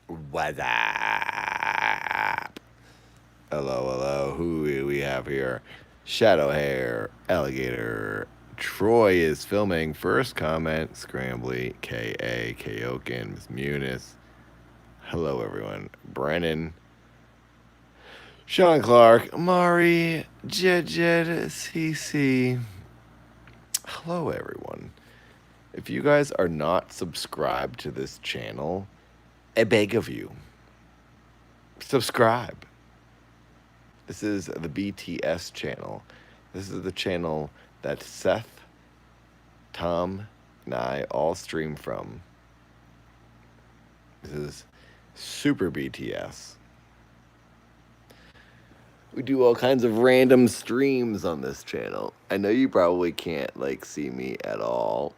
What's up? Hello. Who do we have here? Shadow Hair, Alligator. Troy is filming. First comment, Scrambly, K.A., Kaokin, Miss Munis. Hello, everyone. Brennan, Sean Clark, Mari, Jed, CC. Hello, everyone. If you guys are not subscribed to this channel, I beg of you, subscribe. This is the BTS channel. This is the channel that Seth, Tom, and I all stream from. This is Super BTS. We do all kinds of random streams on this channel. I know you probably can't see me at all.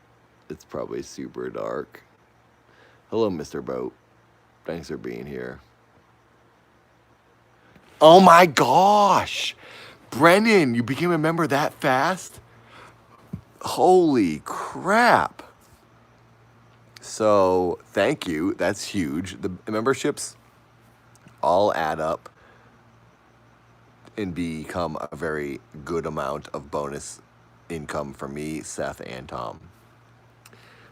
It's probably super dark. Hello, Mr. Boat. Thanks for being here. Oh my gosh! Brennan, you became a member that fast? Holy crap. So, thank you. That's huge. The memberships all add up and become a very good amount of bonus income for me, Seth, and Tom.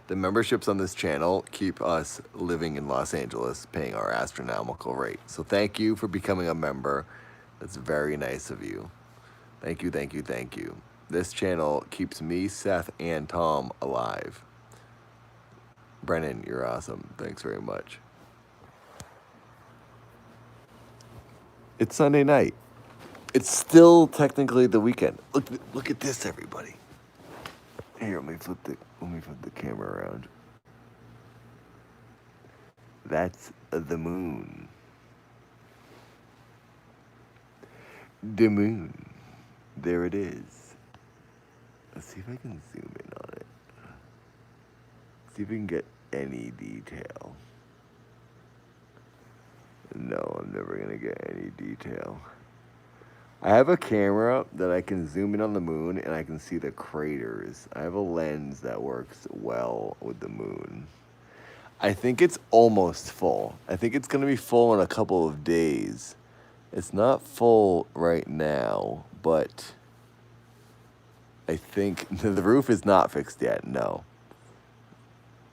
The memberships on this channel keep us living in Los Angeles, paying our astronomical rate. So thank you for becoming a member. That's very nice of you. Thank you. This channel keeps me, Seth, and Tom alive. Brennan, you're awesome. Thanks very much. It's Sunday night. It's still technically the weekend. Look at this, everybody. Here, let me flip the camera around. That's the moon. The moon. There it is. Let's see if I can zoom in on it. See if we can get any detail. No, I'm never gonna get any detail. I have a camera that I can zoom in on the moon and I can see the craters. I have a lens that works well with the moon. I think it's almost full. I think it's gonna be full in a couple of days. It's not full right now, but I think the roof is not fixed yet, no.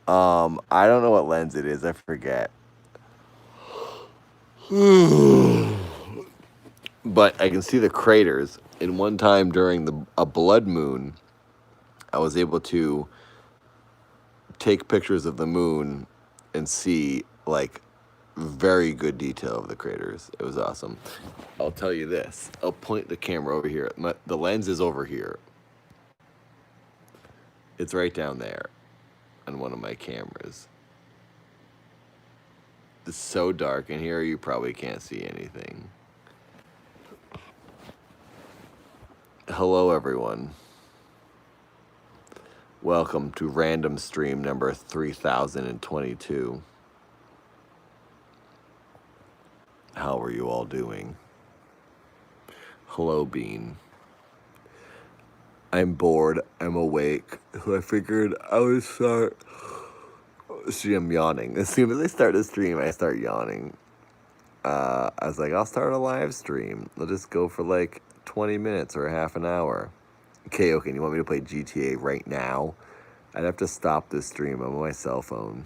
I don't know what lens it is, I forget. But I can see the craters. And one time during a blood moon, I was able to take pictures of the moon and see very good detail of the craters. It was awesome. I'll tell you this. I'll point the camera over here. The lens is over here. It's right down there on one of my cameras. It's so dark in here you probably can't see anything. Hello, everyone. Welcome to random stream number 3022. How are you all doing? Hello, Bean. I'm bored. I'm awake. So I figured I would start. See, I'm yawning. As soon as I start the stream, I start yawning. I was like, I'll start a live stream. I'll just go for 20 minutes or a half an hour. Okay, you want me to play GTA right now? I'd have to stop this stream on my cell phone.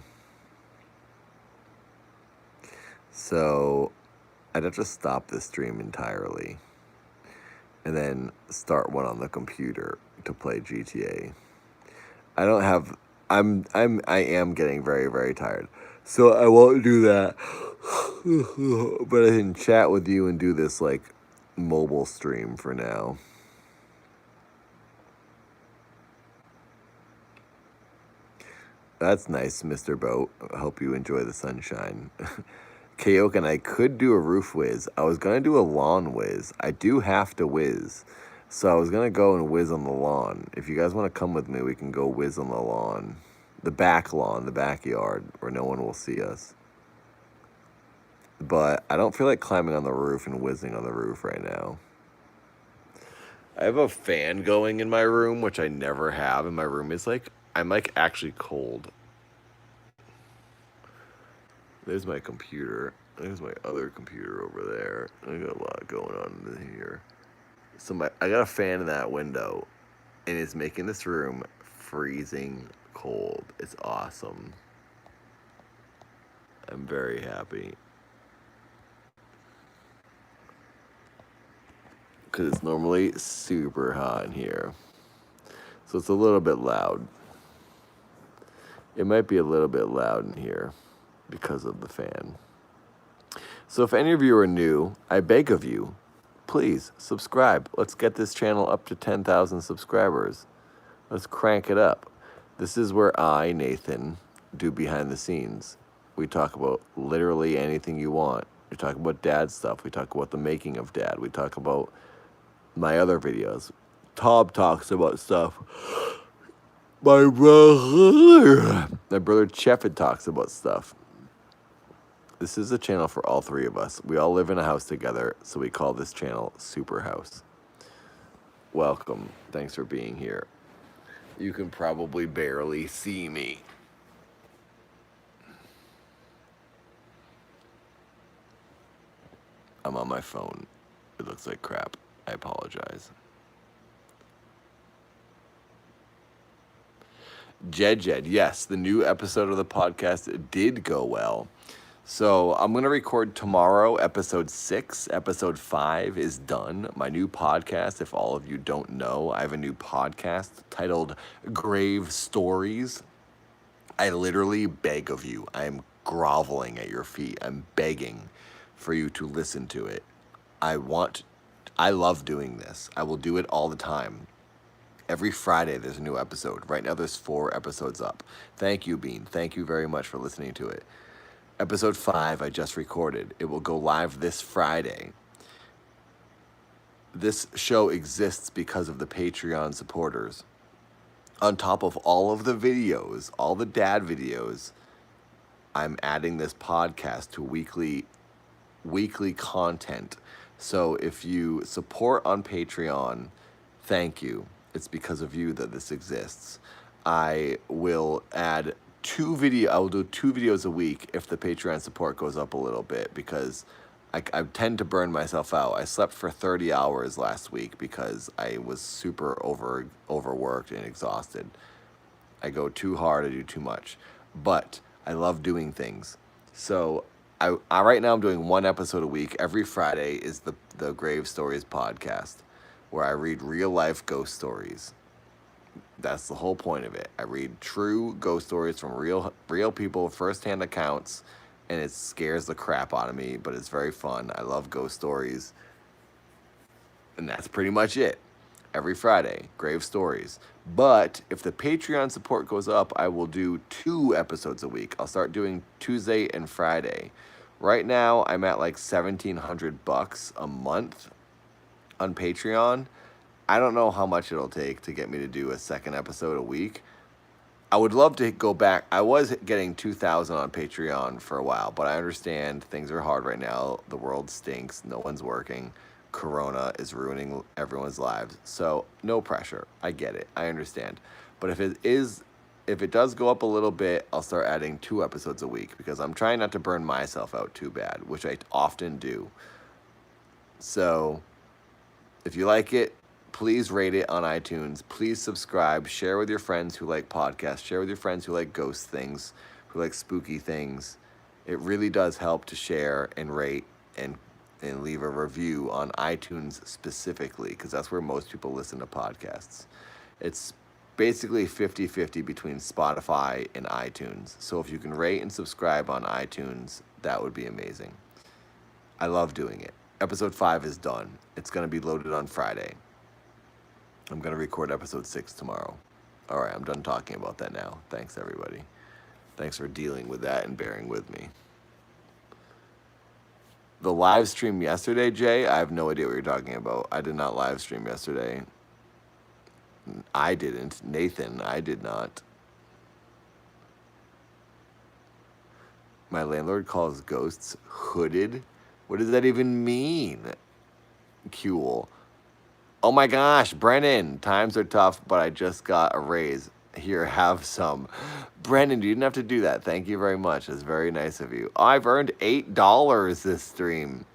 So I'd have to stop this stream entirely and then start one on the computer to play GTA. I am getting very, very tired. So I won't do that. But I can chat with you and do this mobile stream for now. That's nice, Mr. Boat. I hope you enjoy the sunshine. Kaokin, I could do a roof whiz. I was going to do a lawn whiz. I do have to whiz. So I was going to go and whiz on the lawn. If you guys want to come with me, we can go whiz on the lawn. The back lawn, the backyard, where no one will see us. But I don't feel like climbing on the roof and whizzing on the roof right now. I have a fan going in my room, which I never have. And my room is I'm actually cold. There's my computer. There's my other computer over there. I got a lot going on in here. I got a fan in that window, and it's making this room freezing cold. It's awesome. I'm very happy. Because it's normally super hot in here. So it's a little bit loud. It might be a little bit loud in here because of the fan. So if any of you are new, I beg of you, please subscribe. Let's get this channel up to 10,000 subscribers. Let's crank it up. This is where I, Nathan, do behind the scenes. We talk about literally anything you want. We talk about dad stuff. We talk about the making of dad. We talk about my other videos. Tom talks about stuff. My brother Cheffin talks about stuff. This is a channel for all three of us. We all live in a house together, so we call this channel Super House. Welcome. Thanks for being here. You can probably barely see me. I'm on my phone. It looks like crap. I apologize. Jed, yes, the new episode of the podcast did go well. So I'm going to record tomorrow, episode 6. Episode 5 is done. My new podcast, if all of you don't know, I have a new podcast titled Grave Stories. I literally beg of you. I am groveling at your feet. I'm begging for you to listen to it. I love doing this. I will do it all the time. Every Friday, there's a new episode. Right now, there's 4 episodes up. Thank you, Bean. Thank you very much for listening to it. Episode 5, I just recorded. It will go live this Friday. This show exists because of the Patreon supporters. On top of all of the videos, all the dad videos, I'm adding this podcast to weekly content. So if you support on Patreon, thank you. It's because of you that this exists. I will do 2 videos a week if the Patreon support goes up a little bit, because I tend to burn myself out. I slept for 30 hours last week because I was super overworked and exhausted. I go too hard, I do too much. But I love doing things. So I right now I'm doing 1 episode a week. Every Friday is the Grave Stories podcast, where I read real life ghost stories. That's the whole point of it. I read true ghost stories from real people, first-hand accounts, and it scares the crap out of me, but it's very fun. I love ghost stories. And that's pretty much it. Every Friday, Grave Stories. But if the Patreon support goes up, I will do 2 episodes a week. I'll start doing Tuesday and Friday. Right now, I'm at like $1,700 a month on Patreon. I don't know how much it'll take to get me to do a 2nd episode a week. I would love to go back. I was getting 2,000 on Patreon for a while, but I understand things are hard right now. The world stinks. No one's working. Corona is ruining everyone's lives. So no pressure. I get it. I understand. But if it does go up a little bit, I'll start adding 2 episodes a week, because I'm trying not to burn myself out too bad, which I often do. So if you like it, please rate it on iTunes. Please subscribe. Share with your friends who like podcasts. Share with your friends who like ghost things, who like spooky things. It really does help to share and rate and leave a review on iTunes specifically, because that's where most people listen to podcasts. It's basically 50-50 between Spotify and iTunes. So if you can rate and subscribe on iTunes, that would be amazing. I love doing it. Episode 5 is done. It's going to be loaded on Friday. I'm going to record episode 6 tomorrow. All right, I'm done talking about that now. Thanks, everybody. Thanks for dealing with that and bearing with me. The live stream yesterday, Jay, I have no idea what you're talking about. I did not live stream yesterday. I didn't. Nathan, I did not. My landlord calls ghosts hooded. What does that even mean? Cool. Oh my gosh, Brennan, times are tough, but I just got a raise. Here, have some. Brandon, you didn't have to do that. Thank you very much. It's very nice of you. I've earned $8 this stream.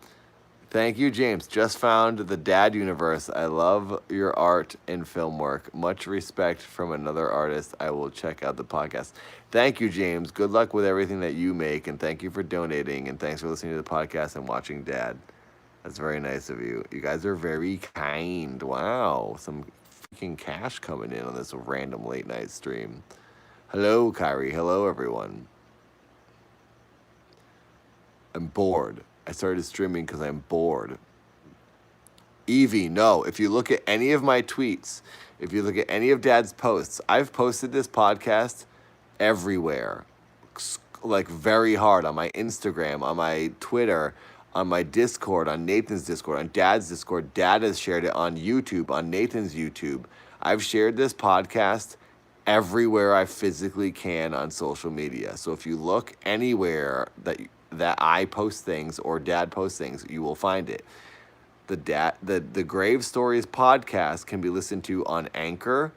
Thank you, James. Just found the Dad Universe. I love your art and film work. Much respect from another artist. I will check out the podcast. Thank you, James. Good luck with everything that you make, and thank you for donating, and thanks for listening to the podcast and watching Dad. That's very nice of you. You guys are very kind. Wow. Some freaking cash coming in on this random late night stream. Hello, Kyrie. Hello, everyone. I'm bored. I started streaming because I'm bored. Evie, no. If you look at any of my tweets, if you look at any of Dad's posts, I've posted this podcast everywhere. Like very hard on my Instagram, on my Twitter, on my Discord, on Nathan's Discord, on Dad's Discord. Dad has shared it on YouTube, on Nathan's YouTube. I've shared this podcast everywhere I physically can on social media. So if you look anywhere that I post things or Dad posts things, you will find it. The Grave Stories podcast can be listened to on Anchor,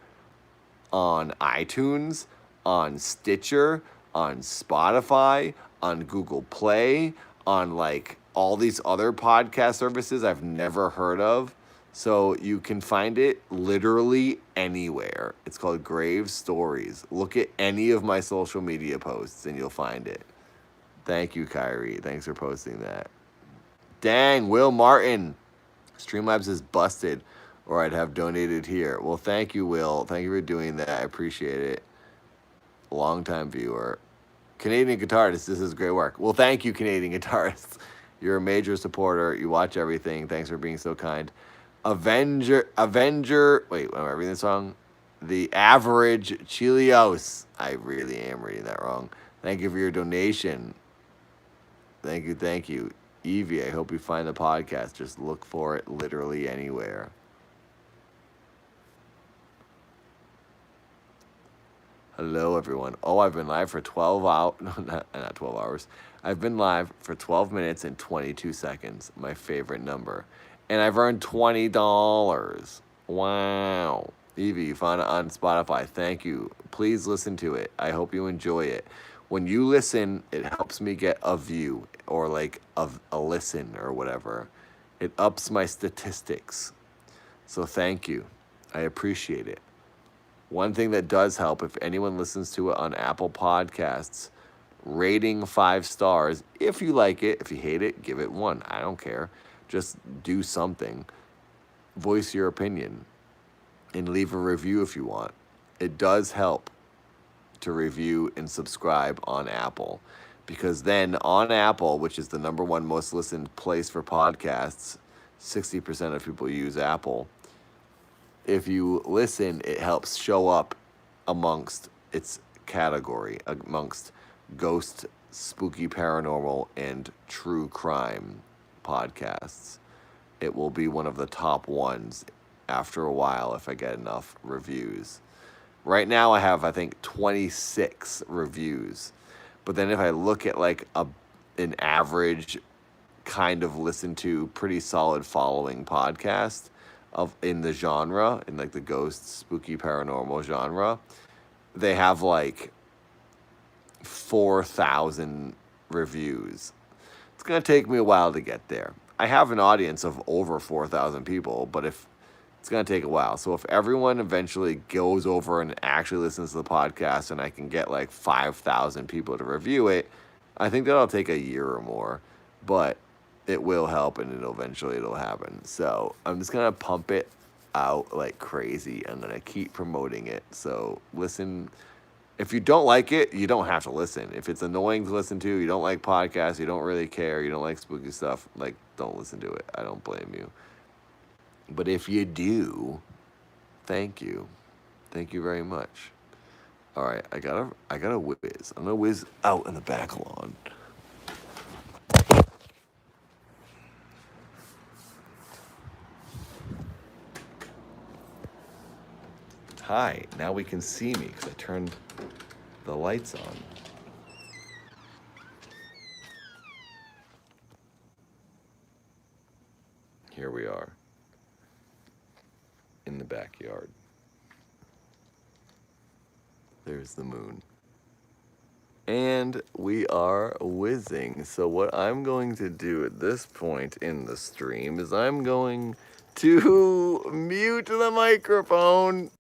on iTunes, on Stitcher, on Spotify, on Google Play, on like all these other podcast services I've never heard of. So you can find it literally anywhere. It's called Grave Stories. Look at any of my social media posts and you'll find it. Thank you, Kyrie. Thanks for posting that. Dang, Will Martin. Streamlabs is busted, or I'd have donated here. Well, thank you, Will. Thank you for doing that. I appreciate it. Longtime viewer. Canadian guitarist, this is great work. Well, thank you, Canadian guitarists. You're a major supporter. You watch everything. Thanks for being so kind. Avenger. Wait, am I reading this wrong? The Average Chilios. I really am reading that wrong. Thank you for your donation. Thank you. Evie, I hope you find the podcast. Just look for it literally anywhere. Hello, everyone. Oh, I've been live for 12 hours. No, not 12 hours. I've been live for 12 minutes and 22 seconds. My favorite number. And I've earned $20. Wow. Evie, you found it on Spotify. Thank you. Please listen to it. I hope you enjoy it. When you listen, it helps me get a view or like a listen or whatever. It ups my statistics. So thank you. I appreciate it. One thing that does help, if anyone listens to it on Apple Podcasts, rating 5 stars. If you like it, if you hate it, give it 1. I don't care. Just do something. Voice your opinion and leave a review if you want. It does help to review and subscribe on Apple, because then on Apple, which is the number 1 most listened place for podcasts, 60% of people use Apple. If you listen, it helps show up amongst its category, amongst ghost, spooky, paranormal, and true crime podcasts. It will be one of the top ones after a while if I get enough reviews. Right now I have, I think, 26 reviews. But then if I look at like an average kind of listen to pretty solid following podcast in the genre, in like the ghost, spooky, paranormal genre, they have like 4,000 reviews. It's going to take me a while to get there. I have an audience of over 4,000 people, but it's going to take a while. So if everyone eventually goes over and actually listens to the podcast and I can get like 5,000 people to review it, I think that'll take a year or more, but it will help and eventually it'll happen. So I'm just going to pump it out like crazy. I'm going to keep promoting it. So listen. If you don't like it, you don't have to listen. If it's annoying to listen to, you don't like podcasts, you don't really care, you don't like spooky stuff, like, don't listen to it. I don't blame you. But if you do, thank you. Thank you very much. All right, I gotta whiz. I'm gonna whiz out in the back lawn. Hi, now we can see me because I turned the lights on. Here we are in the backyard. There's the moon. And we are whizzing. So what I'm going to do at this point in the stream is I'm going to mute the microphone.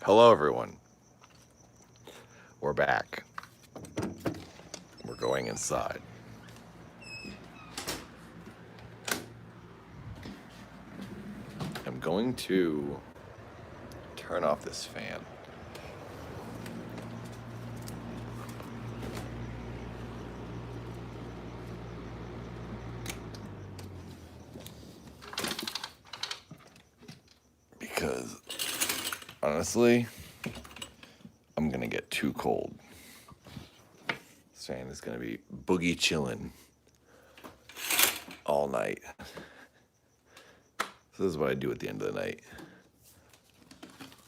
Hello, everyone. We're back. We're going inside. I'm going to turn off this fan. Because, honestly, I'm going to get too cold. This fan is going to be boogie chilling all night. So this is what I do at the end of the night.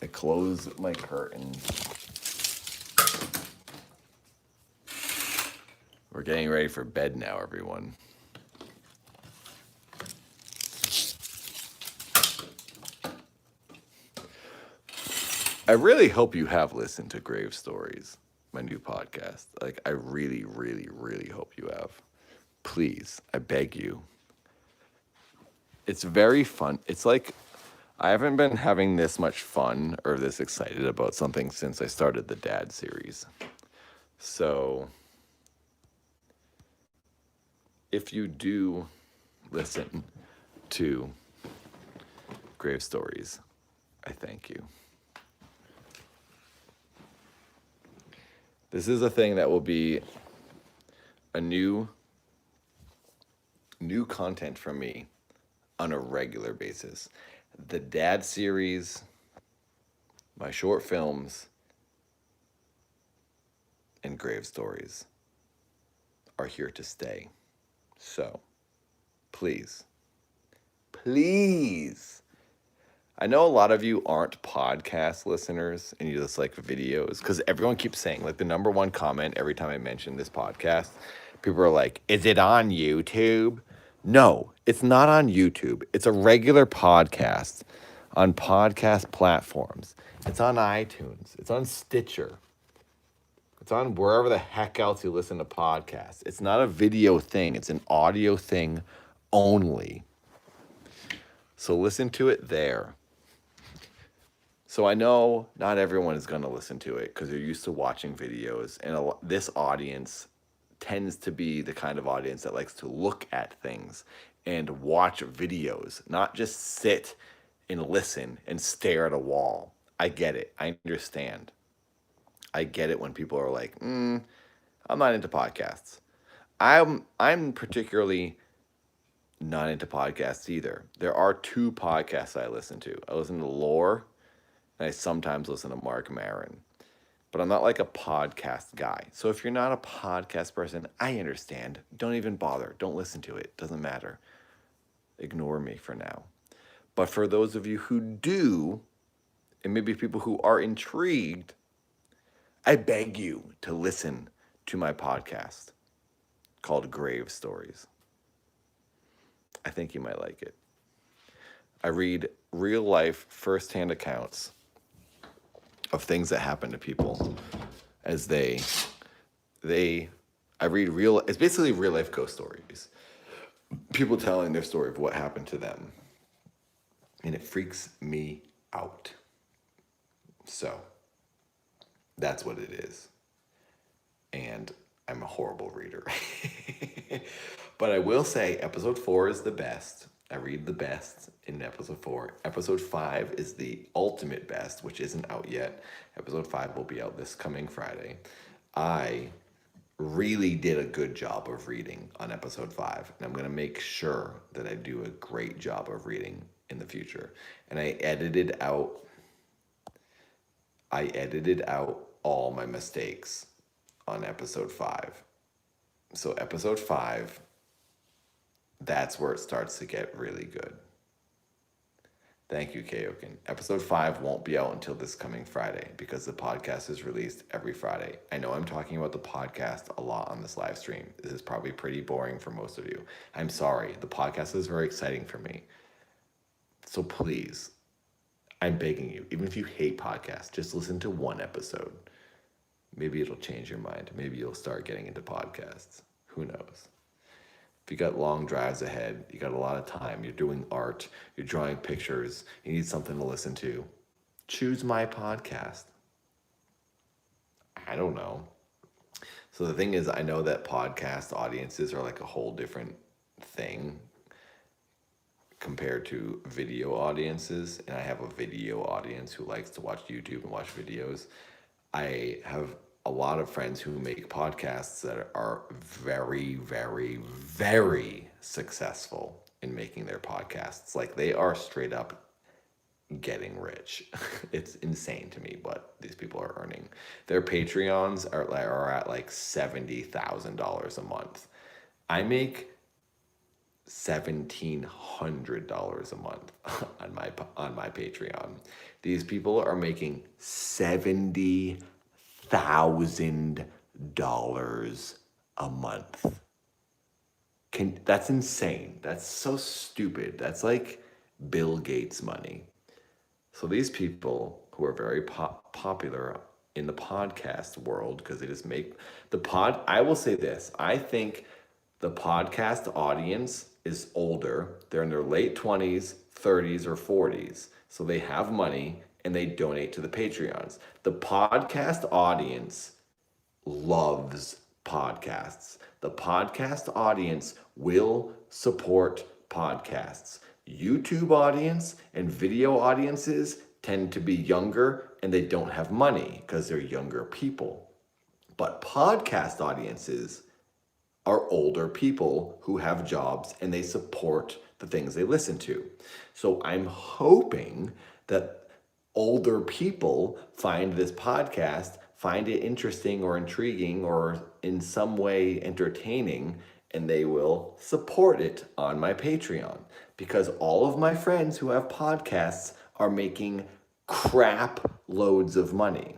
I close my curtain. We're getting ready for bed now, everyone. I really hope you have listened to Grave Stories, my new podcast. Like, I really, really, really hope you have. Please, I beg you. It's very fun. It's like, I haven't been having this much fun or this excited about something since I started the Dad series. So, if you do listen to Grave Stories, I thank you. This is a thing that will be a new content from me on a regular basis. The Dad series, my short films, and Grave Stories are here to stay. So, please, I know a lot of you aren't podcast listeners and you just like videos, because everyone keeps saying, like, the number one comment every time I mention this podcast, people are like, is it on YouTube? No, it's not on YouTube. It's a regular podcast on podcast platforms. It's on iTunes. It's on Stitcher. It's on wherever the heck else you listen to podcasts. It's not a video thing. It's an audio thing only. So listen to it there. So I know not everyone is going to listen to it because they're used to watching videos. And this audience tends to be the kind of audience that likes to look at things and watch videos, not just sit and listen and stare at a wall. I get it. I understand. I get it when people are like, I'm not into podcasts. I'm particularly not into podcasts either. There are two podcasts I listen to. I listen to Lore, and I sometimes listen to Mark Maron. but I'm not like a podcast guy. So if you're not a podcast person, I understand. Don't even bother. Don't listen to it. Doesn't matter. Ignore me for now. But for those of you who do, and maybe people who are intrigued, I beg you to listen to my podcast called Grave Stories. I think you might like it. I read real life firsthand accounts of things that happen to people as I read it's basically real life ghost stories. People telling their story of what happened to them. And it freaks me out. So that's what it is. And I'm a horrible reader. But I will say episode 4 is the best. I read the best in episode 4. Episode 5 is the ultimate best, which isn't out yet. Episode 5 will be out this coming Friday. I really did a good job of reading on episode 5, and I'm going to make sure that I do a great job of reading in the future. And I edited out all my mistakes on episode 5. So episode 5, that's where it starts to get really good. Thank you, Kaokin. Episode 5 won't be out until this coming Friday because the podcast is released every Friday. I know I'm talking about the podcast a lot on this live stream. This is probably pretty boring for most of you. I'm sorry. The podcast is very exciting for me. So please, I'm begging you, even if you hate podcasts, just listen to one episode. Maybe it'll change your mind. Maybe you'll start getting into podcasts. Who knows? If you got long drives ahead, you got a lot of time, you're doing art, you're drawing pictures, you need something to listen to, choose my podcast. I don't know. So the thing is, I know that podcast audiences are like a whole different thing compared to video audiences. And I have a video audience who likes to watch YouTube and watch videos. I have a lot of friends who make podcasts that are very, very, very successful in making their podcasts. Like they are straight up getting rich. It's insane to me what these people are earning. Their Patreons are at like $70,000 a month. I make $1,700 a month on my Patreon. These people are making $70,000 a month. That's insane. That's so stupid. That's like Bill Gates money. So these people who are very popular in the podcast world, because they just make I will say this. I think the podcast audience is older. They're in their late 20s, 30s, or 40s. So they have money and they donate to the Patreons. The podcast audience loves podcasts. The podcast audience will support podcasts. YouTube audience and video audiences tend to be younger and they don't have money because they're younger people. But podcast audiences are older people who have jobs and they support the things they listen to. So I'm hoping that older people find this podcast, find it interesting or intriguing or in some way entertaining, and they will support it on my Patreon. Because all of my friends who have podcasts are making crap loads of money.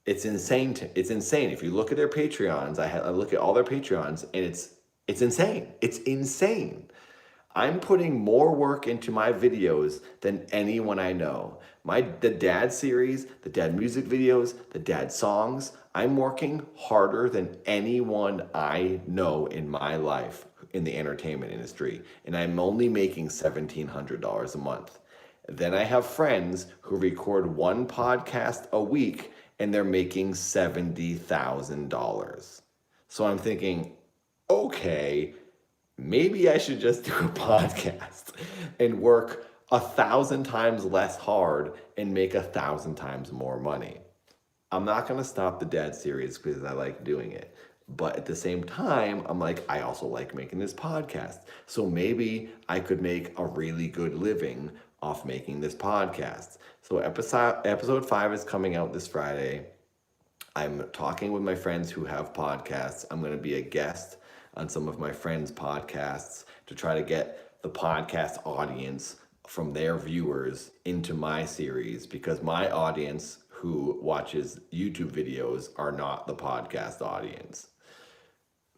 It's insane. It's insane. If you look at their Patreons, I look at all their Patreons, and it's insane. It's insane. I'm putting more work into my videos than anyone I know. The dad series, the dad music videos, the dad songs, I'm working harder than anyone I know in my life in the entertainment industry. And I'm only making $1,700 a month. Then I have friends who record one podcast a week and they're making $70,000. So I'm thinking, okay, maybe I should just do a podcast and work 1,000 times less hard and make 1,000 times more money. I'm not going to stop the dad series because I like doing it. But at the same time, I'm like, I also like making this podcast. So maybe I could make a really good living off making this podcast. So episode 5 is coming out this Friday. I'm talking with my friends who have podcasts. I'm going to be a guest on some of my friends' podcasts to try to get the podcast audience from their viewers into my series, because my audience who watches YouTube videos are not the podcast audience.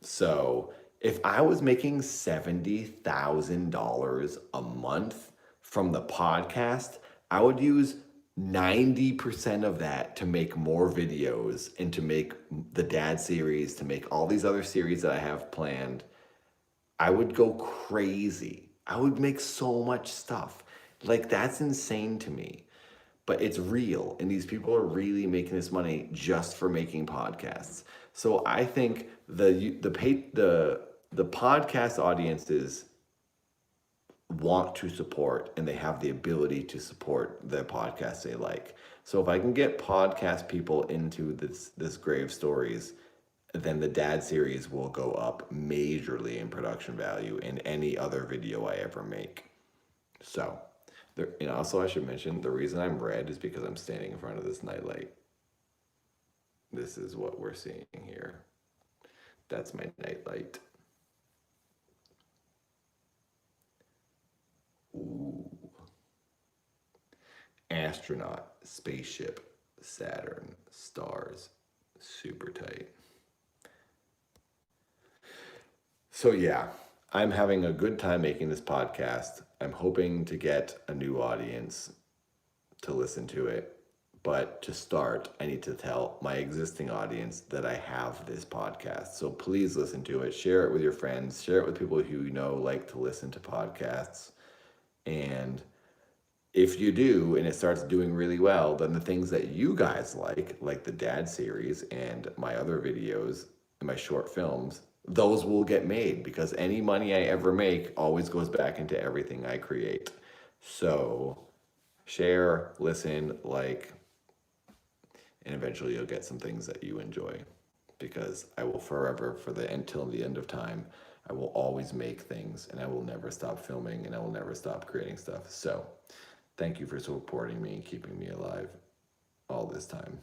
So if I was making $70,000 a month from the podcast, I would use 90% of that to make more videos and to make the dad series, to make all these other series that I have planned. I would go crazy. I would make so much stuff. Like, that's insane to me. But it's real, and these people are really making this money just for making podcasts. So I think the podcast audiences want to support, and they have the ability to support the podcasts they like. So if I can get podcast people into this Grave Stories, then the dad series will go up majorly in production value in any other video I ever make. So, also I should mention, the reason I'm red is because I'm standing in front of this nightlight. This is what we're seeing here. That's my nightlight. Ooh. Astronaut, spaceship, Saturn, stars, super tight. So yeah, I'm having a good time making this podcast. I'm hoping to get a new audience to listen to it. But to start, I need to tell my existing audience that I have this podcast. So please listen to it. Share it with your friends. Share it with people who you know like to listen to podcasts. And if you do, and it starts doing really well, then the things that you guys like the dad series and my other videos and my short films, those will get made, because any money I ever make always goes back into everything I create. So share, listen, like, and eventually you'll get some things that you enjoy, because I will forever, until the end of time, I will always make things, and I will never stop filming, and I will never stop creating stuff. So thank you for supporting me and keeping me alive all this time.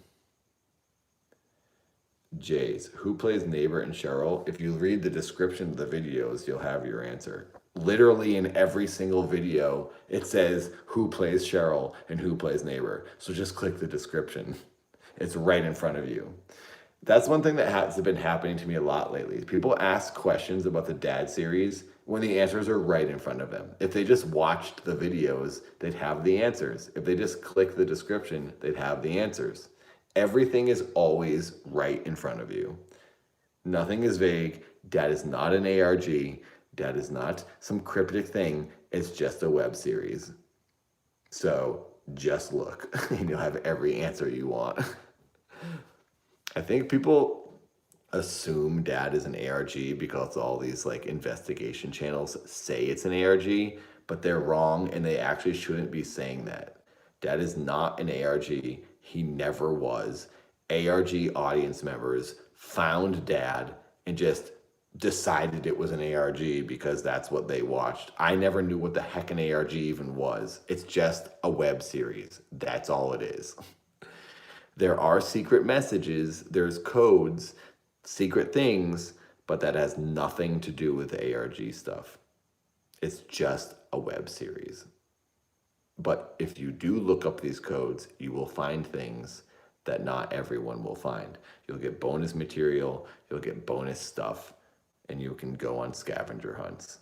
Jays, who plays Neighbor and Cheryl? If you read the description of the videos, you'll have your answer. Literally in every single video, it says who plays Cheryl and who plays Neighbor. So just click the description. It's right in front of you. That's one thing that has been happening to me a lot lately. People ask questions about the dad series when the answers are right in front of them. If they just watched the videos, they'd have the answers. If they just click the description, they'd have the answers. Everything is always right in front of you. Nothing is vague. Dad is not an ARG. Dad is not some cryptic thing. It's just a web series. So just look and you'll have every answer you want. I think people assume dad is an ARG because all these like investigation channels say it's an ARG, but they're wrong, and they actually shouldn't be saying that. Dad is not an ARG. He never was. ARG audience members found dad and just decided it was an ARG because that's what they watched. I never knew what the heck an ARG even was. It's just a web series. That's all it is. There are secret messages, there's codes, secret things, but that has nothing to do with the ARG stuff. It's just a web series. But if you do look up these codes, you will find things that not everyone will find. You'll get bonus material, you'll get bonus stuff, and you can go on scavenger hunts.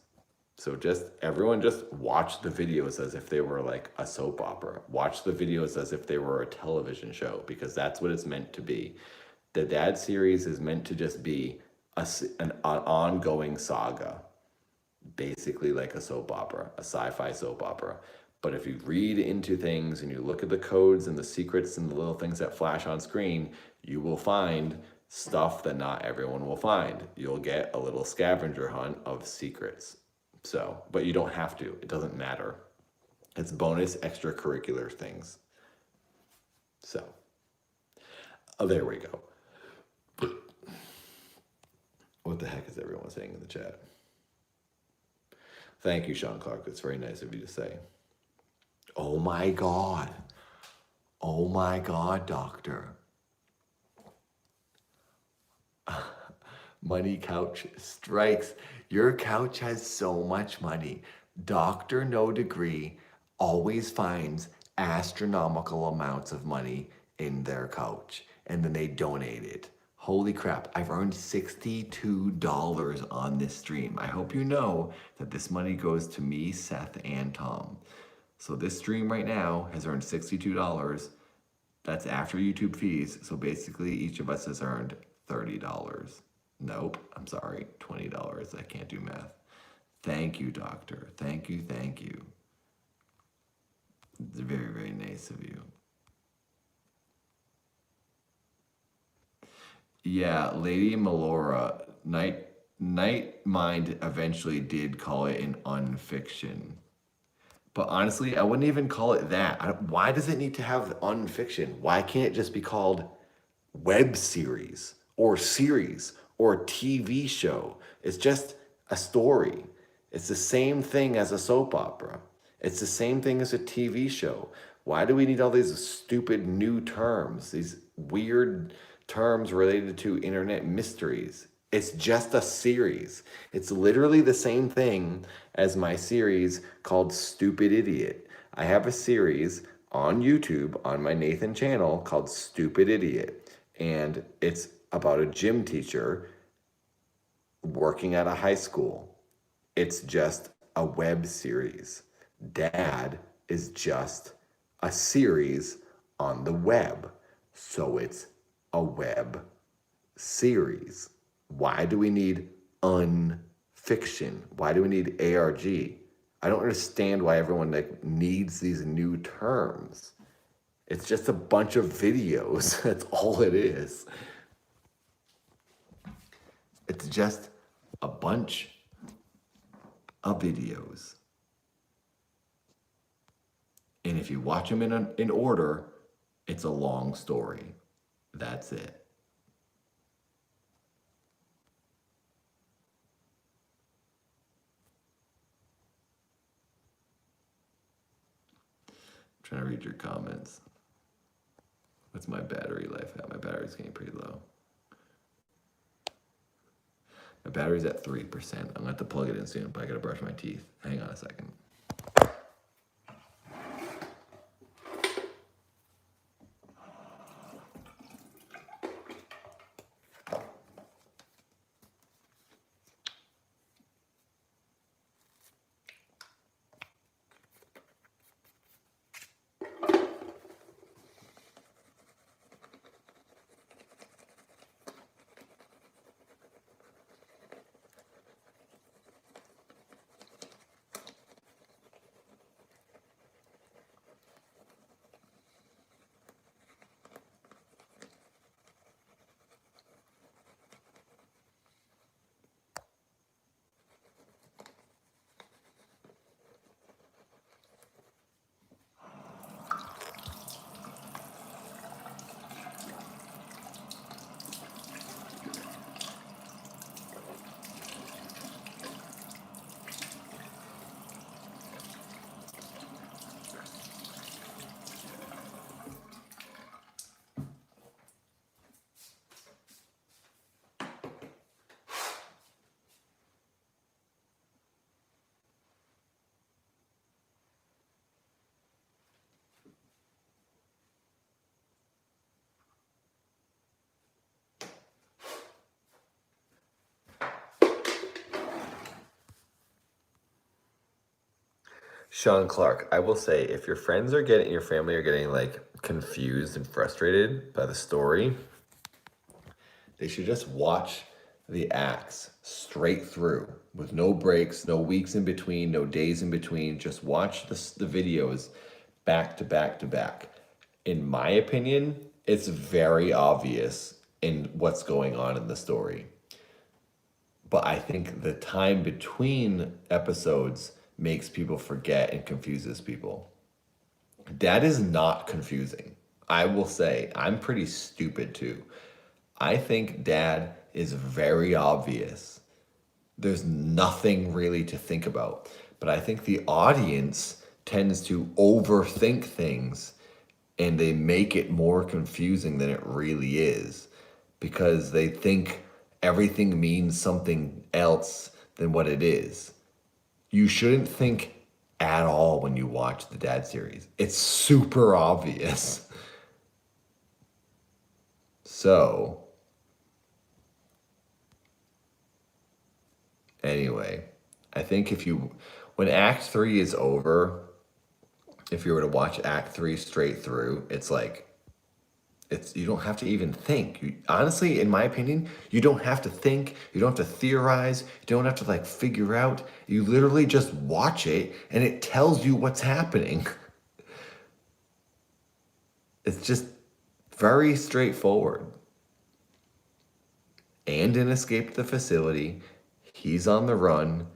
So everyone just watch the videos as if they were like a soap opera. Watch the videos as if they were a television show, because that's what it's meant to be. The dad series is meant to just be an ongoing saga, basically like a soap opera, a sci-fi soap opera. But if you read into things and you look at the codes and the secrets and the little things that flash on screen, you will find stuff that not everyone will find. You'll get a little scavenger hunt of secrets. So, but you don't have to. It doesn't matter. It's bonus extracurricular things. So, there we go. What the heck is everyone saying in the chat? Thank you, Sean Clark. That's very nice of you to say. Oh my God. Oh my God, doctor. Money couch strikes. Your couch has so much money. Doctor, no degree, always finds astronomical amounts of money in their couch and then they donate it. Holy crap, I've earned $62 on this stream. I hope you know that this money goes to me, Seth, and Tom. So this stream right now has earned $62. That's after YouTube fees. So basically each of us has earned $30. Nope, I'm sorry, $20. I can't do math. Thank you, doctor. Thank you, thank you. It's very, very nice of you. Yeah, Lady Melora, Night Mind eventually did call it an unfiction. But honestly, I wouldn't even call it that. Why does it need to have unfiction? Why can't it just be called web series or TV show? It's just a story. It's the same thing as a soap opera. It's the same thing as a TV show. Why do we need all these stupid new terms, these weird terms related to internet mysteries? It's just a series. It's literally the same thing as my series called Stupid Idiot. I have a series on YouTube on my Nathan channel called Stupid Idiot. And it's about a gym teacher working at a high school. It's just a web series. Dad is just a series on the web. So it's a web series. Why do we need unfiction? Why do we need ARG? I don't understand why everyone needs these new terms. It's just a bunch of videos. That's all it is. It's just a bunch of videos. And if you watch them in order, it's a long story. That's it. I'm trying to read your comments. What's my battery life at? My battery's getting pretty low. My battery's at 3%. I'm gonna have to plug it in soon, but I gotta brush my teeth. Hang on a second. Sean Clark, I will say, if your friends are getting, your family are getting confused and frustrated by the story, they should just watch the acts straight through with no breaks, no weeks in between, no days in between. Just watch the videos back to back to back. In my opinion, it's very obvious in what's going on in the story. But I think the time between episodes makes people forget and confuses people. That is not confusing. I will say, I'm pretty stupid too. I think Dad is very obvious. There's nothing really to think about. But I think the audience tends to overthink things and they make it more confusing than it really is because they think everything means something else than what it is. You shouldn't think at all when you watch the dad series. It's super obvious. So, anyway, I think when Act 3 is over, if you were to watch Act 3 straight through, it's like, you don't have to even think. Honestly, in my opinion, you don't have to think. You don't have to theorize. You don't have to like figure out. You literally just watch it and it tells you what's happening. It's just very straightforward. Andon escaped the facility. He's on the run.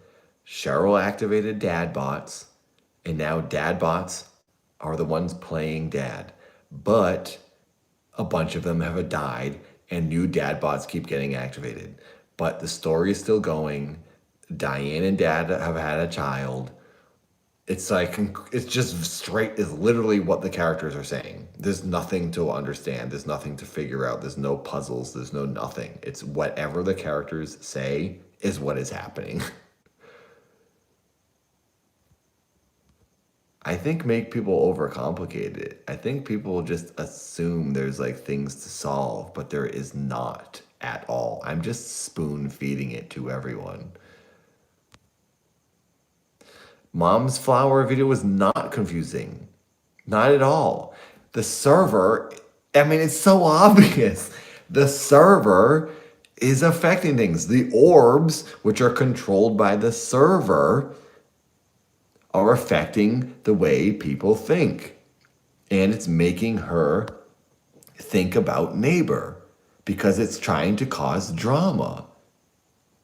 Cheryl activated dad bots. And now dad bots are the ones playing dad. But a bunch of them have died and new dad bots keep getting activated. But the story is still going. Diane and dad have had a child. It's like, it's just straight, is literally what the characters are saying. There's nothing to understand. There's nothing to figure out. There's no puzzles. There's no nothing. It's whatever the characters say is what is happening. I think make people overcomplicate it. I think people just assume there's like things to solve, but there is not at all. I'm just spoon feeding it to everyone. Mom's flower video was not confusing. Not at all. The server, I mean, it's so obvious. The server is affecting things. The orbs, which are controlled by the server, are affecting the way people think. And it's making her think about neighbor because it's trying to cause drama.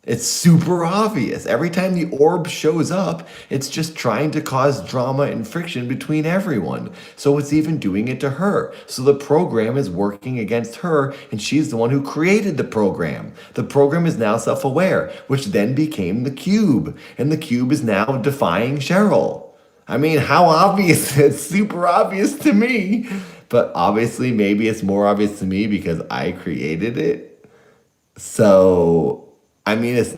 It's super obvious. Every time the orb shows up, it's just trying to cause drama and friction between everyone. So it's even doing it to her. So the program is working against her, and she's the one who created the program. The program is now self-aware, which then became the cube. And the cube is now defying Cheryl. I mean, how obvious? It's super obvious to me. But obviously, maybe it's more obvious to me because I created it. So I mean, there's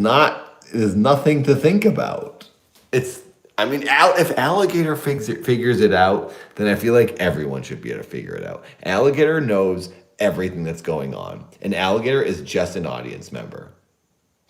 nothing to think about. If Alligator figures it out, then I feel like everyone should be able to figure it out. Alligator knows everything that's going on, and Alligator is just an audience member.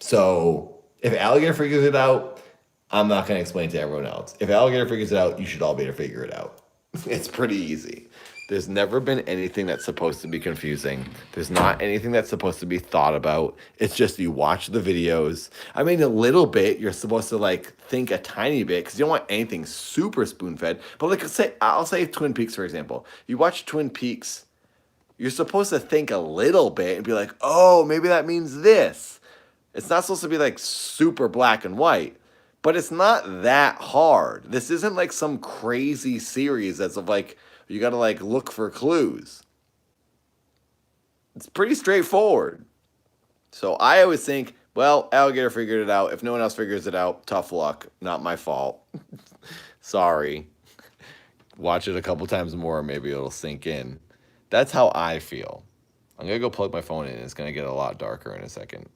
So if Alligator figures it out, I'm not going to explain to everyone else. If Alligator figures it out, you should all be able to figure it out. It's pretty easy. There's never been anything that's supposed to be confusing. There's not anything that's supposed to be thought about. It's just you watch the videos. I mean, a little bit, you're supposed to like think a tiny bit because you don't want anything super spoon-fed. But like, I'll say Twin Peaks, for example. You watch Twin Peaks, you're supposed to think a little bit and be like, oh, maybe that means this. It's not supposed to be like super black and white. But it's not that hard. This isn't like some crazy series that's of like, you got to like look for clues. It's pretty straightforward. So I always think, well, Alligator figured it out. If no one else figures it out, tough luck. Not my fault. Sorry. Watch it a couple times more. Maybe it'll sink in. That's how I feel. I'm going to go plug my phone in. It's going to get a lot darker in a second.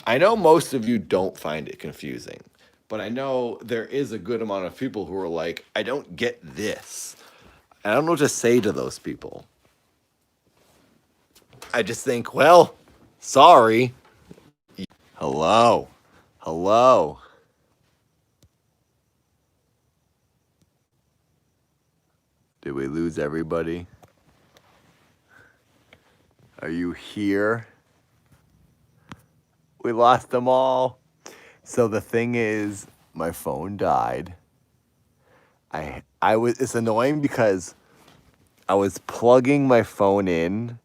I know most of you don't find it confusing, but I know there is a good amount of people who are like, I don't get this. I don't know what to say to those people. I just think, well, sorry. Hello. Hello. Did we lose everybody? Are you here? We lost them all. So the thing is, my phone died. It's annoying because I was plugging my phone in.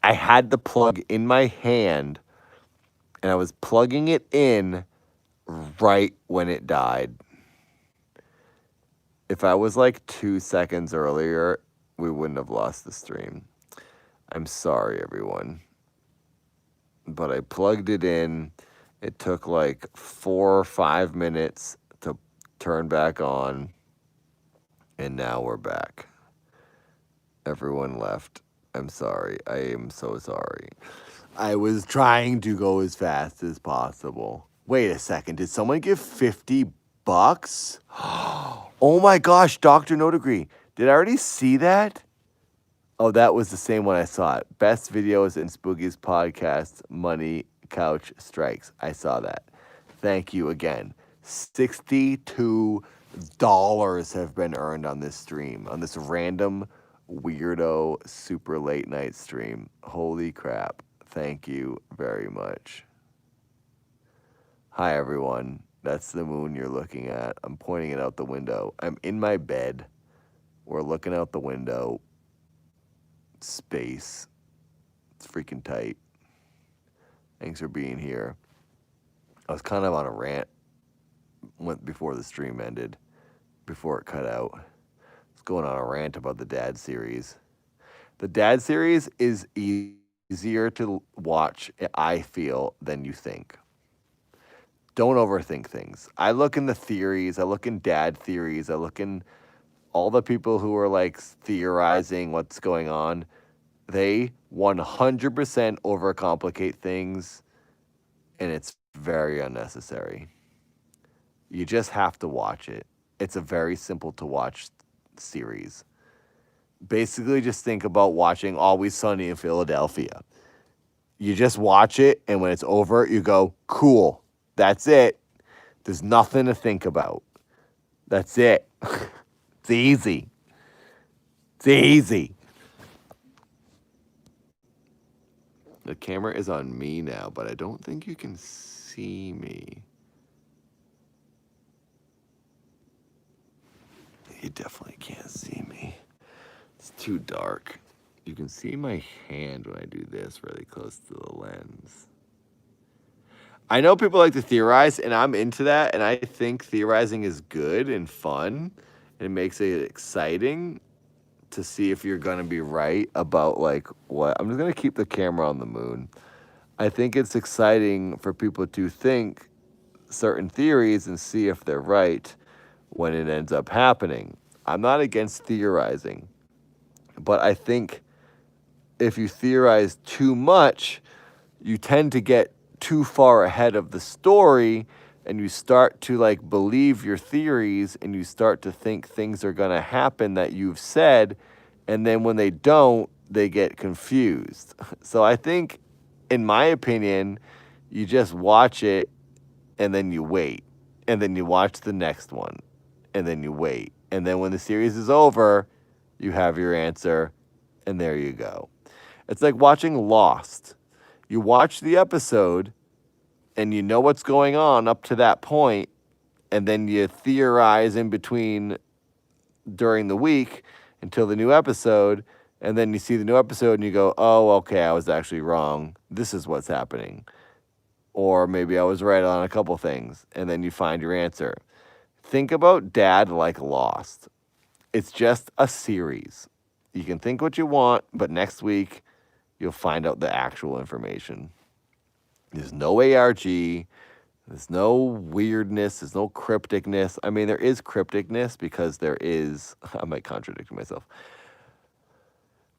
I had the plug in my hand and I was plugging it in right when it died. If I was like 2 seconds earlier, we wouldn't have lost the stream. I'm sorry, everyone. But I plugged it in. It took like 4 or 5 minutes to turn back on. And now we're back. Everyone left. I'm sorry. I am so sorry. I was trying to go as fast as possible. Wait a second. Did someone give $50? Oh my gosh, Dr. No Degree. Did I already see that? Oh, that was the same one I saw it. Best videos in Spooky's podcast, Money Couch Strikes. I saw that. Thank you again. $62 have been earned on this stream, on this random weirdo super late night stream. Holy crap. Thank you very much. Hi, everyone. That's the moon you're looking at. I'm pointing it out the window. I'm in my bed. We're looking out the window. Space. It's freaking tight. Thanks for being here. I was kind of on a rant before the stream ended, before it cut out. I was going on a rant about the Dad series. The Dad series is easier to watch, I feel, than you think. Don't overthink things. I look in the theories. I look in Dad theories. I look in all the people who are like theorizing what's going on. They 100% overcomplicate things, and it's very unnecessary. You just have to watch it. It's a very simple to watch series. Basically, just think about watching Always Sunny in Philadelphia. You just watch it, and when it's over, you go, cool. That's it. There's nothing to think about. That's it. It's easy. It's easy. The camera is on me now, but I don't think you can see me. You definitely can't see me. It's too dark. You can see my hand when I do this really close to the lens. I know people like to theorize, and I'm into that, and I think theorizing is good and fun, and it makes it exciting to see if you're going to be right about, like, what. I'm just going to keep the camera on the moon. I think it's exciting for people to think certain theories and see if they're right when it ends up happening. I'm not against theorizing, but I think if you theorize too much, you tend to get too far ahead of the story, and you start to like believe your theories, and you start to think things are going to happen that you've said, and then when they don't, they get confused. So I think, in my opinion, you just watch it, and then you wait, and then you watch the next one, and then you wait, and then when the series is over, you have your answer, and there you go. It's like watching Lost. You watch the episode, and you know what's going on up to that point, and then you theorize in between during the week until the new episode, and then you see the new episode, and you go, oh, okay, I was actually wrong. This is what's happening. Or maybe I was right on a couple things, and then you find your answer. Think about Dad like Lost. It's just a series. You can think what you want, but next week, you'll find out the actual information. There's no ARG. There's no weirdness. There's no crypticness. I mean, there is crypticness because there is, I might contradict myself.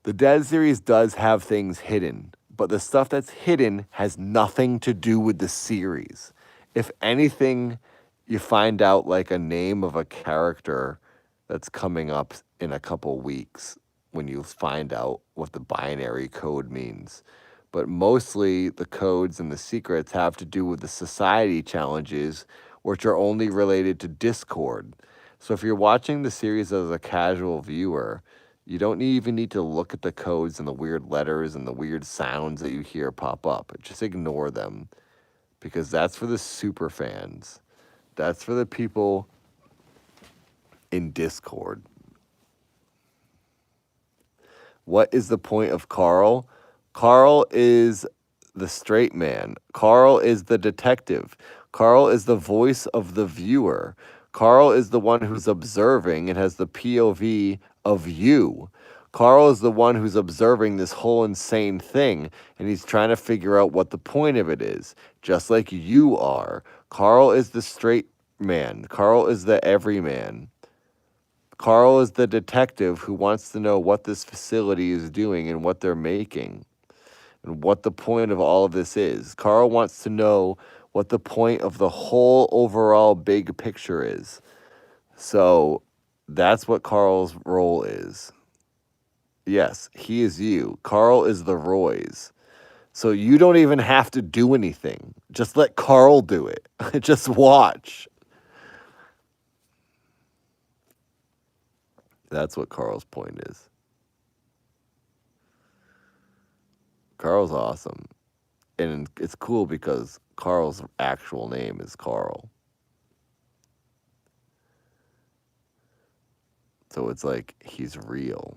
The Dead series does have things hidden, but the stuff that's hidden has nothing to do with the series. If anything, you find out like a name of a character that's coming up in a couple weeks when you find out what the binary code means. But mostly the codes and the secrets have to do with the society challenges, which are only related to Discord. So if you're watching the series as a casual viewer, you don't even need to look at the codes and the weird letters and the weird sounds that you hear pop up. Just ignore them, because that's for the super fans. That's for the people in Discord. What is the point of Carl? Carl is the straight man. Carl is the detective. Carl is the voice of the viewer. Carl is the one who's observing and has the POV of you. Carl is the one who's observing this whole insane thing, and he's trying to figure out what the point of it is, just like you are. Carl is the straight man. Carl is the everyman. Carl is the detective who wants to know what this facility is doing and what they're making. and what the point of all of this is. Carl wants to know what the point of the whole overall big picture is. So that's what Carl's role is. Yes, he is you. Carl is the Roy's. So you don't even have to do anything. Just let Carl do it. Just watch. That's what Carl's point is. Carl's awesome. And it's cool because Carl's actual name is Carl. So it's like he's real.